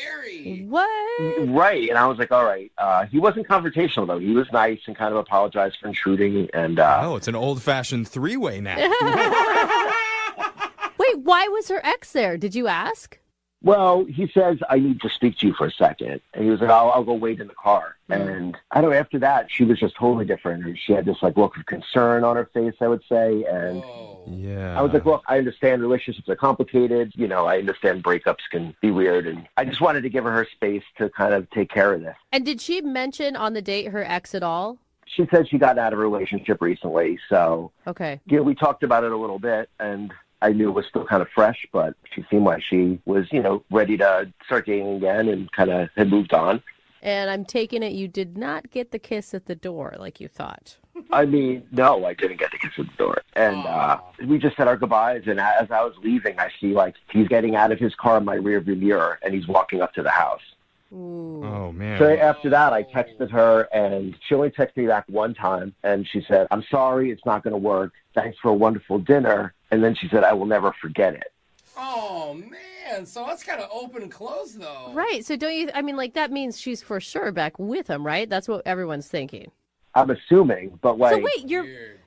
Speaker 3: What?
Speaker 22: Right. And I was like, all right. He wasn't confrontational, though. He was nice and kind of apologized for intruding. And
Speaker 14: oh, it's an old-fashioned three-way now.
Speaker 3: Wait, why was her ex there? Did you ask?
Speaker 22: Well, he says, I need to speak to you for a second. And he was like, I'll go wait in the car. And I don't know, after that, she was just totally different. And she had this look of concern on her face, I would say. And
Speaker 14: yeah,
Speaker 22: I was like, look, I understand relationships are complicated. I understand breakups can be weird. And I just wanted to give her space to kind of take care of this.
Speaker 3: And did she mention on the date her ex at all?
Speaker 22: She said she got out of a relationship recently. So
Speaker 3: okay.
Speaker 22: We talked about it a little bit. And I knew it was still kind of fresh, but she seemed like she was, ready to start dating again and kind of had moved on.
Speaker 3: And I'm taking it you did not get the kiss at the door like you thought.
Speaker 22: I mean, no, I didn't get the kiss at the door. And we just said our goodbyes. And as I was leaving, I see he's getting out of his car in my rearview mirror and he's walking up to the house.
Speaker 3: Ooh.
Speaker 14: Oh, man.
Speaker 22: So after that, I texted her, and she only texted me back one time, and she said, I'm sorry, it's not going to work. Thanks for a wonderful dinner. And then she said, I will never forget it.
Speaker 5: Oh, man. So that's kind of open and closed, though.
Speaker 3: Right. So don't you, that means she's for sure back with him, right? That's what everyone's thinking.
Speaker 22: I'm assuming, but
Speaker 3: So wait,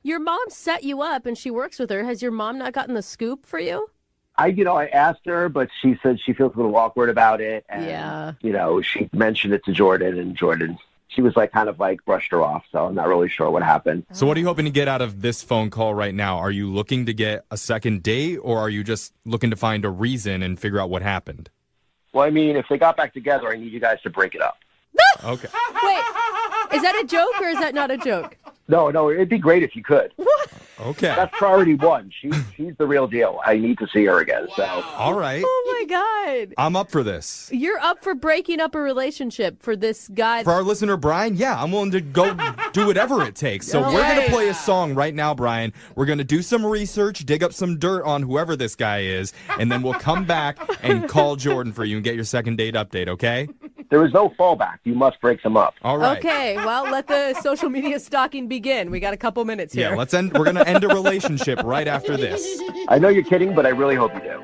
Speaker 3: your mom set you up, and she works with her. Has your mom not gotten the scoop for you?
Speaker 22: I asked her, but she said she feels a little awkward about it. And,
Speaker 3: yeah.
Speaker 22: She mentioned it to Jordan, and Jordan she was like kind of like brushed her off. So I'm not really sure what happened.
Speaker 14: So what are you hoping to get out of this phone call right now? Are you looking to get a second date, or are you just looking to find a reason and figure out what happened?
Speaker 22: Well, I mean, if they got back together, I need you guys to break it up.
Speaker 14: Okay.
Speaker 3: Wait, is that a joke or is that not a joke?
Speaker 22: No, it'd be great if you could.
Speaker 3: What?
Speaker 14: Okay.
Speaker 22: That's priority one. She's the real deal. I need to see her again. So.
Speaker 14: All right.
Speaker 3: Oh my God.
Speaker 14: I'm up for this.
Speaker 3: You're up for breaking up a relationship for this guy.
Speaker 14: For our listener, Brian, yeah, I'm willing to go do whatever it takes. So we're going to play a song right now, Brian. We're going to do some research, dig up some dirt on whoever this guy is, and then we'll come back and call Jordan for you and get your second date update, okay?
Speaker 22: There is no fallback. You must break them up.
Speaker 14: All right.
Speaker 3: Okay, well, let the social media stalking begin. We got a couple minutes here.
Speaker 14: Yeah, we're going to end a relationship right after this.
Speaker 22: I know you're kidding, but I really hope you do.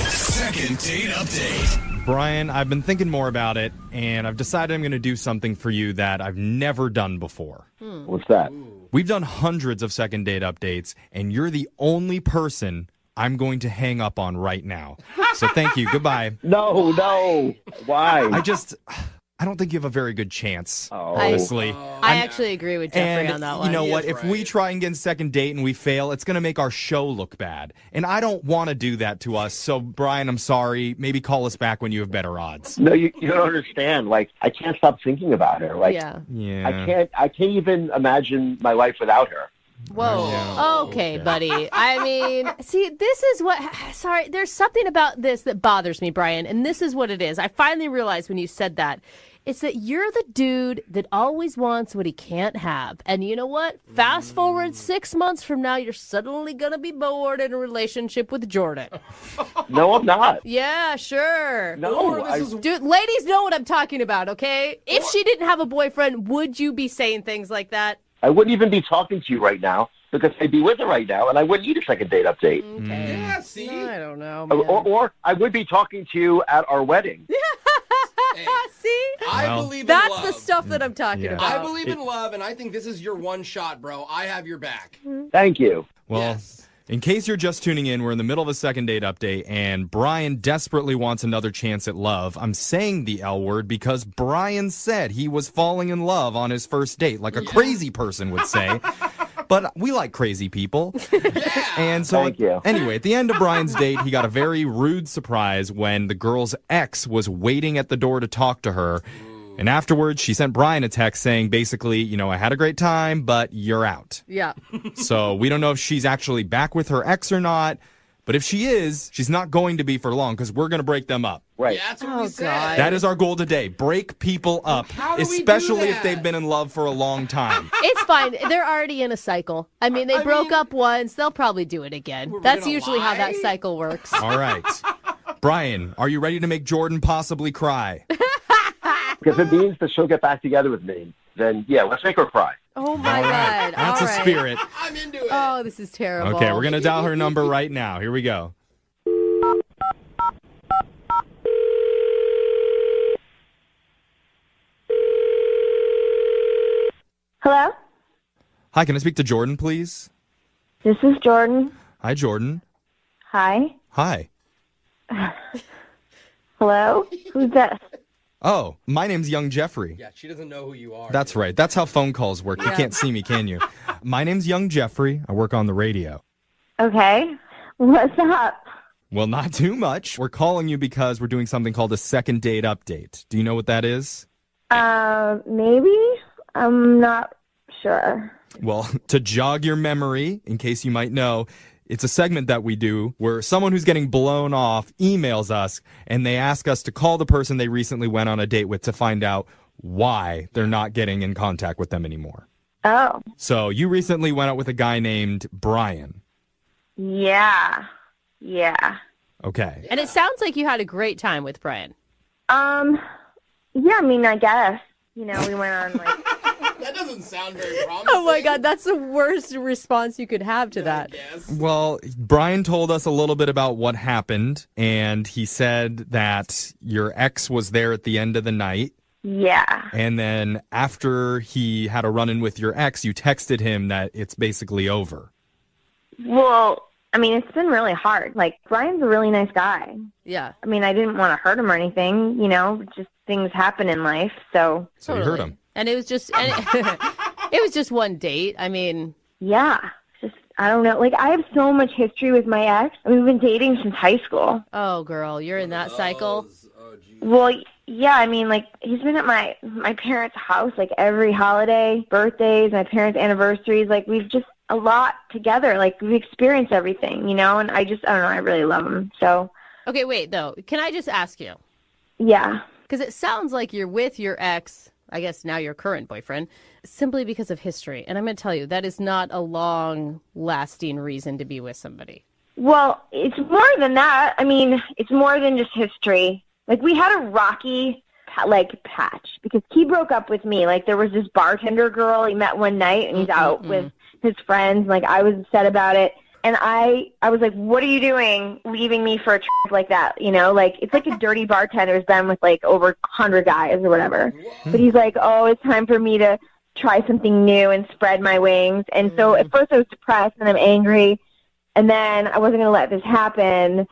Speaker 1: Second date update.
Speaker 14: Brian, I've been thinking more about it, and I've decided I'm going to do something for you that I've never done before.
Speaker 22: What's that?
Speaker 14: We've done hundreds of second date updates, and you're the only person I'm going to hang up on right now. So thank you. Goodbye.
Speaker 22: No. Why?
Speaker 14: I don't think you have a very good chance,
Speaker 22: Oh.
Speaker 14: honestly.
Speaker 3: I actually agree with Jeffrey
Speaker 14: And
Speaker 3: on that one.
Speaker 14: you know what? If we try and get a second date and we fail, it's going to make our show look bad. And I don't want to do that to us. So, Brian, I'm sorry. Maybe call us back when you have better odds.
Speaker 22: No, you don't understand. Like, I can't stop thinking about her. Like,
Speaker 3: Yeah.
Speaker 22: I can't even imagine my life without her.
Speaker 3: Whoa. Okay, buddy. I mean, see, this is what. Sorry, there's something about this that bothers me, Brian, and this is what it is. I finally realized when you said that. It's that you're the dude that always wants what he can't have. And you know what? Fast forward 6 months from now, you're suddenly going to be bored in a relationship with Jordan.
Speaker 22: No, I'm not.
Speaker 3: Yeah, sure.
Speaker 22: No,
Speaker 3: Dude, ladies know what I'm talking about, okay? If she didn't have a boyfriend, would you be saying things like that?
Speaker 22: I wouldn't even be talking to you right now because I'd be with her right now, and I wouldn't need a second date update.
Speaker 3: Okay.
Speaker 5: Yeah, see?
Speaker 3: I don't know, man.
Speaker 22: Or I would be talking to you at our wedding.
Speaker 3: See?
Speaker 5: I believe in
Speaker 3: That's
Speaker 5: love.
Speaker 3: the stuff that I'm talking about.
Speaker 5: I believe in love, and I think this is your one shot, bro. I have your back.
Speaker 22: Thank you.
Speaker 14: Well, in case you're just tuning in, we're in the middle of a second date update, and Brian desperately wants another chance at love. I'm saying the L word because Brian said he was falling in love on his first date, like a crazy person would say. But we like crazy people. And so,
Speaker 22: Thank you.
Speaker 14: Anyway, at the end of Brian's date, he got a very rude surprise when the girl's ex was waiting at the door to talk to her. And afterwards, she sent Brian a text saying, basically, you know, I had a great time, but you're out.
Speaker 3: Yeah.
Speaker 14: So we don't know if she's actually back with her ex or not. But if she is, she's not going to be for long because we're going to break them up.
Speaker 22: Right.
Speaker 5: Yeah, that's what we said.
Speaker 14: That is our goal today. Break people up,
Speaker 5: How do we do
Speaker 14: especially if
Speaker 5: that?
Speaker 14: they've been in love for a long time.
Speaker 3: It's fine. They're already in a cycle. I mean, they broke up once. They'll probably do it again. That's
Speaker 5: gonna
Speaker 3: usually how that
Speaker 5: lie?
Speaker 3: cycle works.
Speaker 14: All right. Brian, are you ready to make Jordan possibly cry?
Speaker 22: If it means that she'll get back together with me, then yeah, let's make her cry.
Speaker 3: Oh, my
Speaker 14: All right.
Speaker 3: God.
Speaker 14: That's
Speaker 3: All
Speaker 14: a
Speaker 3: right.
Speaker 14: spirit.
Speaker 5: I'm into it.
Speaker 3: Oh, this is terrible.
Speaker 14: Okay, we're going to dial her number right now. Here we go.
Speaker 10: Hello?
Speaker 14: Hi, can I speak to Jordan, please?
Speaker 10: This is Jordan.
Speaker 14: Hi, Jordan.
Speaker 10: Hi.
Speaker 14: Hi.
Speaker 10: Hello? Who's this?
Speaker 14: Oh, my name's Young Jeffrey.
Speaker 5: Yeah, she doesn't know who you are.
Speaker 14: That's right. That's how phone calls work. You can't see me, can you? My name's Young Jeffrey. I work on the radio.
Speaker 10: Okay. What's up?
Speaker 14: Well, not too much. We're calling you because we're doing something called a second date update. Do you know what that is?
Speaker 10: Maybe? I'm not sure.
Speaker 14: Well, to jog your memory, in case you might know, it's a segment that we do where someone who's getting blown off emails us and they ask us to call the person they recently went on a date with to find out why they're not getting in contact with them anymore.
Speaker 10: Oh.
Speaker 14: So you recently went out with a guy named Brian.
Speaker 10: Yeah. Yeah.
Speaker 14: Okay.
Speaker 3: And it sounds like you had a great time with Brian.
Speaker 10: Yeah, I mean, I guess. You know, we went on, like...
Speaker 5: That doesn't sound very promising.
Speaker 3: Oh, my God. That's the worst response you could have to that.
Speaker 14: Well, Brian told us a little bit about what happened, and he said that your ex was there at the end of the night.
Speaker 10: Yeah.
Speaker 14: And then after he had a run-in with your ex, you texted him that it's basically over.
Speaker 10: Well, I mean, it's been really hard. Like, Brian's a really nice guy.
Speaker 3: Yeah.
Speaker 10: I mean, I didn't want to hurt him or anything, just things happen in life, so.
Speaker 14: So you hurt him.
Speaker 3: And it was just, it was just one date. I mean.
Speaker 10: Yeah. I don't know. Like, I have so much history with my ex. I mean, we've been dating since high school.
Speaker 3: Oh, girl, you're in that cycle?
Speaker 10: Well, yeah, I mean, like, he's been at my parents' house, like, every holiday, birthdays, my parents' anniversaries. Like, we've just a lot together. Like, we've experienced everything, and I don't know, I really love him, so.
Speaker 3: Okay, wait, though. Can I just ask you?
Speaker 10: Yeah.
Speaker 3: Because it sounds like you're with your ex, I guess now your current boyfriend, simply because of history. And I'm going to tell you, that is not a long-lasting reason to be with somebody.
Speaker 10: Well, it's more than that. I mean, it's more than just history. Like, we had a rocky, patch because he broke up with me. Like, there was this bartender girl he met one night, and he's out with his friends. Like, I was upset about it. And I was like, what are you doing leaving me for a trip like that? Like, it's like a dirty bartender's been with, like, over 100 guys or whatever. But he's like, oh, it's time for me to try something new and spread my wings. And so at first I was depressed and I'm angry. And then I wasn't going to let this happen.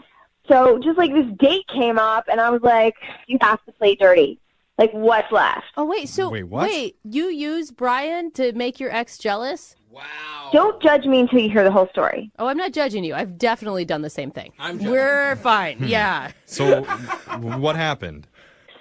Speaker 10: So just, like, this date came up, and I was like, you have to play dirty. Like, what's left?
Speaker 3: Oh, wait, so, wait, you used Brian to make your ex jealous?
Speaker 5: Wow.
Speaker 10: Don't judge me until you hear the whole story.
Speaker 3: Oh, I'm not judging you. I've definitely done the same thing. We're fine. Yeah.
Speaker 14: So what happened?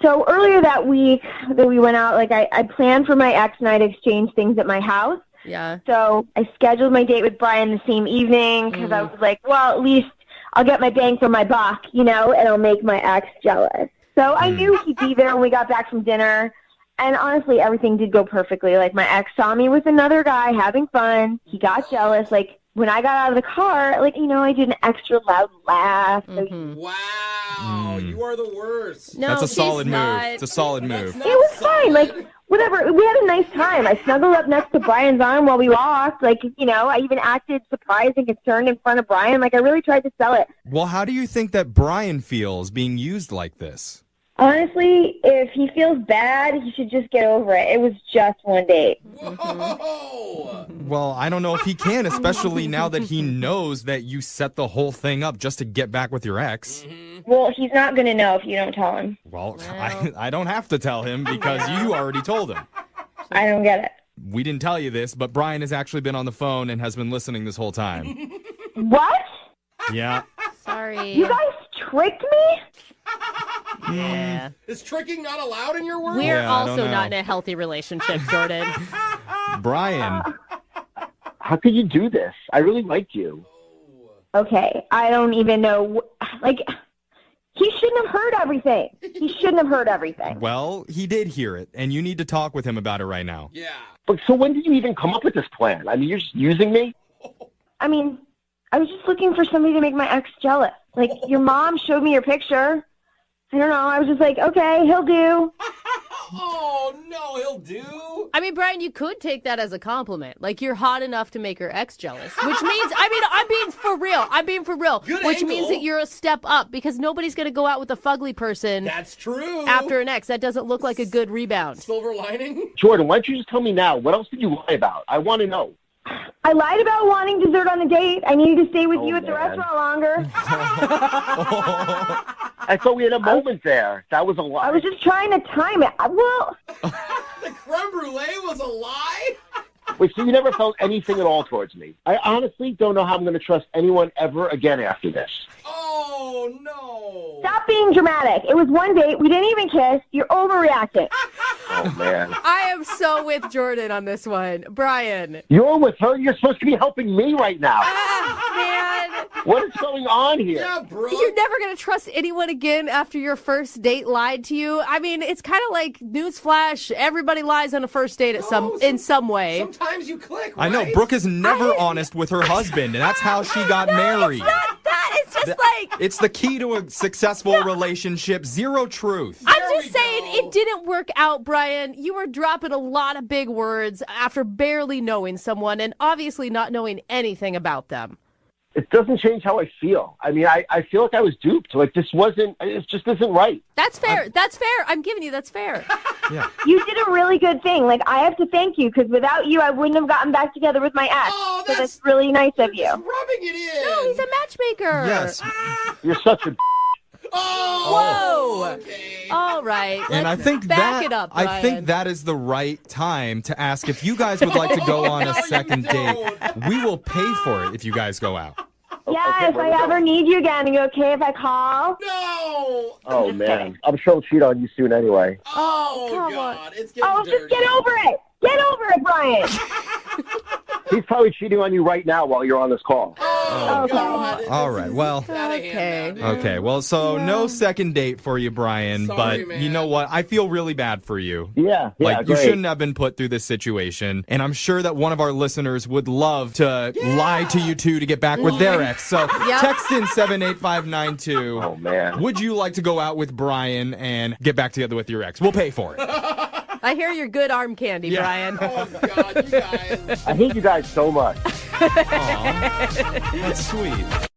Speaker 10: So earlier that week that we went out, like, I planned for my ex and I to exchange things at my house.
Speaker 3: Yeah.
Speaker 10: So I scheduled my date with Brian the same evening because I was like, well, at least I'll get my bang for my buck, and I'll make my ex jealous. So I knew he'd be there when we got back from dinner. And honestly, everything did go perfectly. Like, my ex saw me with another guy having fun. He got jealous. Like, when I got out of the car, like, I did an extra loud laugh.
Speaker 5: Wow, you are the worst.
Speaker 3: No,
Speaker 14: That's a solid
Speaker 3: not.
Speaker 14: move. It's a solid move.
Speaker 10: It was fine. Like, whatever. We had a nice time. I snuggled up next to Brian's arm while we walked. Like, I even acted surprised and concerned in front of Brian. Like, I really tried to sell it.
Speaker 14: Well, how do you think that Brian feels being used like this?
Speaker 10: Honestly, if he feels bad, he should just get over it. It was just one date.
Speaker 5: Whoa!
Speaker 14: Well, I don't know if he can, especially now that he knows that you set the whole thing up just to get back with your ex.
Speaker 10: Well, he's not going to know if you don't tell him.
Speaker 14: Well, I don't have to tell him because you already told him.
Speaker 10: I don't get it.
Speaker 14: We didn't tell you this, but Brian has actually been on the phone and has been listening this whole time.
Speaker 10: What?
Speaker 14: Yeah.
Speaker 3: Sorry.
Speaker 10: You guys tricked me?
Speaker 3: Yeah.
Speaker 5: Is tricking not allowed in your world?
Speaker 3: We're
Speaker 14: Yeah, I don't
Speaker 3: also
Speaker 14: know.
Speaker 3: not in a healthy relationship, Jordan.
Speaker 14: Brian.
Speaker 22: How could you do this? I really like you.
Speaker 10: Okay, I don't even know. Like, he shouldn't have heard everything. He shouldn't have heard everything.
Speaker 14: Well, he did hear it, and you need to talk with him about it right now.
Speaker 5: Yeah.
Speaker 22: But so when did you even come up with this plan? I mean, you're just using me?
Speaker 10: I mean, I was just looking for somebody to make my ex jealous. Like, your mom showed me your picture. I don't know. I was just like, okay, he'll do.
Speaker 5: Oh, no, he'll do.
Speaker 3: I mean, Brian, you could take that as a compliment. Like, you're hot enough to make her ex jealous, which means, I'm being for real. I'm being for real.
Speaker 5: Good
Speaker 3: which
Speaker 5: angle.
Speaker 3: means that you're a step up because nobody's going to go out with a fugly person.
Speaker 5: That's true.
Speaker 3: After an ex. That doesn't look like a good rebound.
Speaker 5: Silver lining?
Speaker 22: Jordan, why don't you just tell me now? What else did you lie about? I want to know.
Speaker 10: I lied about wanting dessert on the date. I needed to stay with you at the
Speaker 22: man.
Speaker 10: restaurant longer.
Speaker 22: I thought we had a moment there. That was a lie.
Speaker 10: I was just trying to time it. Well,
Speaker 5: The creme brulee was a lie?
Speaker 22: Wait, so you never felt anything at all towards me? I honestly don't know how I'm going to trust anyone ever again after this.
Speaker 5: Oh, no.
Speaker 10: stop being dramatic. It was one date. We didn't even kiss. You're overreacting.
Speaker 22: Oh, man.
Speaker 3: I am so with Jordan on this one. Brian.
Speaker 22: You're with her? You're supposed to be helping me right now.
Speaker 3: Man.
Speaker 22: What is going on here?
Speaker 5: Yeah, bro.
Speaker 3: You're never going to trust anyone again after your first date lied to you. I mean, it's kind of like newsflash. Everybody lies on a first date at in some way.
Speaker 5: Sometimes you click,
Speaker 14: I know.
Speaker 5: right?
Speaker 14: Brooke is never honest with her husband, and that's how she got married.
Speaker 3: It's not that. It's just like...
Speaker 14: It's the key to a successful relationship. Zero truth.
Speaker 3: I'm just saying it didn't work out, Brian. You were dropping a lot of big words after barely knowing someone and obviously not knowing anything about them.
Speaker 22: it doesn't change how I feel. I mean, I feel like I was duped. Like, it just isn't right.
Speaker 12: That's fair. That's fair. I'm giving you that's fair.
Speaker 14: Yeah.
Speaker 10: You did a really good thing. Like, I have to thank you because without you, I wouldn't have gotten back together with my ex.
Speaker 5: Oh,
Speaker 10: so that's really nice of you.
Speaker 5: rubbing it in.
Speaker 12: No, he's a matchmaker.
Speaker 14: Yes.
Speaker 22: You're such a.
Speaker 12: Whoa.
Speaker 5: Okay.
Speaker 12: All right.
Speaker 14: And I
Speaker 12: Let's
Speaker 14: think
Speaker 12: back
Speaker 14: that
Speaker 12: it up,
Speaker 14: I think
Speaker 12: Brian.
Speaker 14: that is the right time to ask if you guys would like to go on a second date. We will pay for it if you guys go out.
Speaker 10: Yeah, if I ever need you again, are you okay if I call?
Speaker 5: No.
Speaker 22: Oh, man. I'm sure he'll cheat on you soon anyway.
Speaker 5: Oh,
Speaker 12: come
Speaker 5: God. It's getting
Speaker 10: Oh,
Speaker 5: dirty.
Speaker 10: just get over it. Get over it, Brian.
Speaker 22: He's probably cheating on you right now while you're on this call.
Speaker 5: Oh, God.
Speaker 14: All right. Well,
Speaker 12: Okay.
Speaker 14: okay. Well, so no second date for you, Brian.
Speaker 5: Sorry,
Speaker 14: but you know what? I feel really bad for you.
Speaker 22: Yeah,
Speaker 14: Like, you
Speaker 22: great.
Speaker 14: shouldn't have been put through this situation. And I'm sure that one of our listeners would love to lie to you two to get back with their ex. So text in 78592.
Speaker 22: Oh, man.
Speaker 14: Would you like to go out with Brian and get back together with your ex? We'll pay for it.
Speaker 12: I hear you're good arm candy, Brian.
Speaker 5: Oh, God, you guys.
Speaker 22: I hate you guys so much.
Speaker 14: Aw, that's sweet.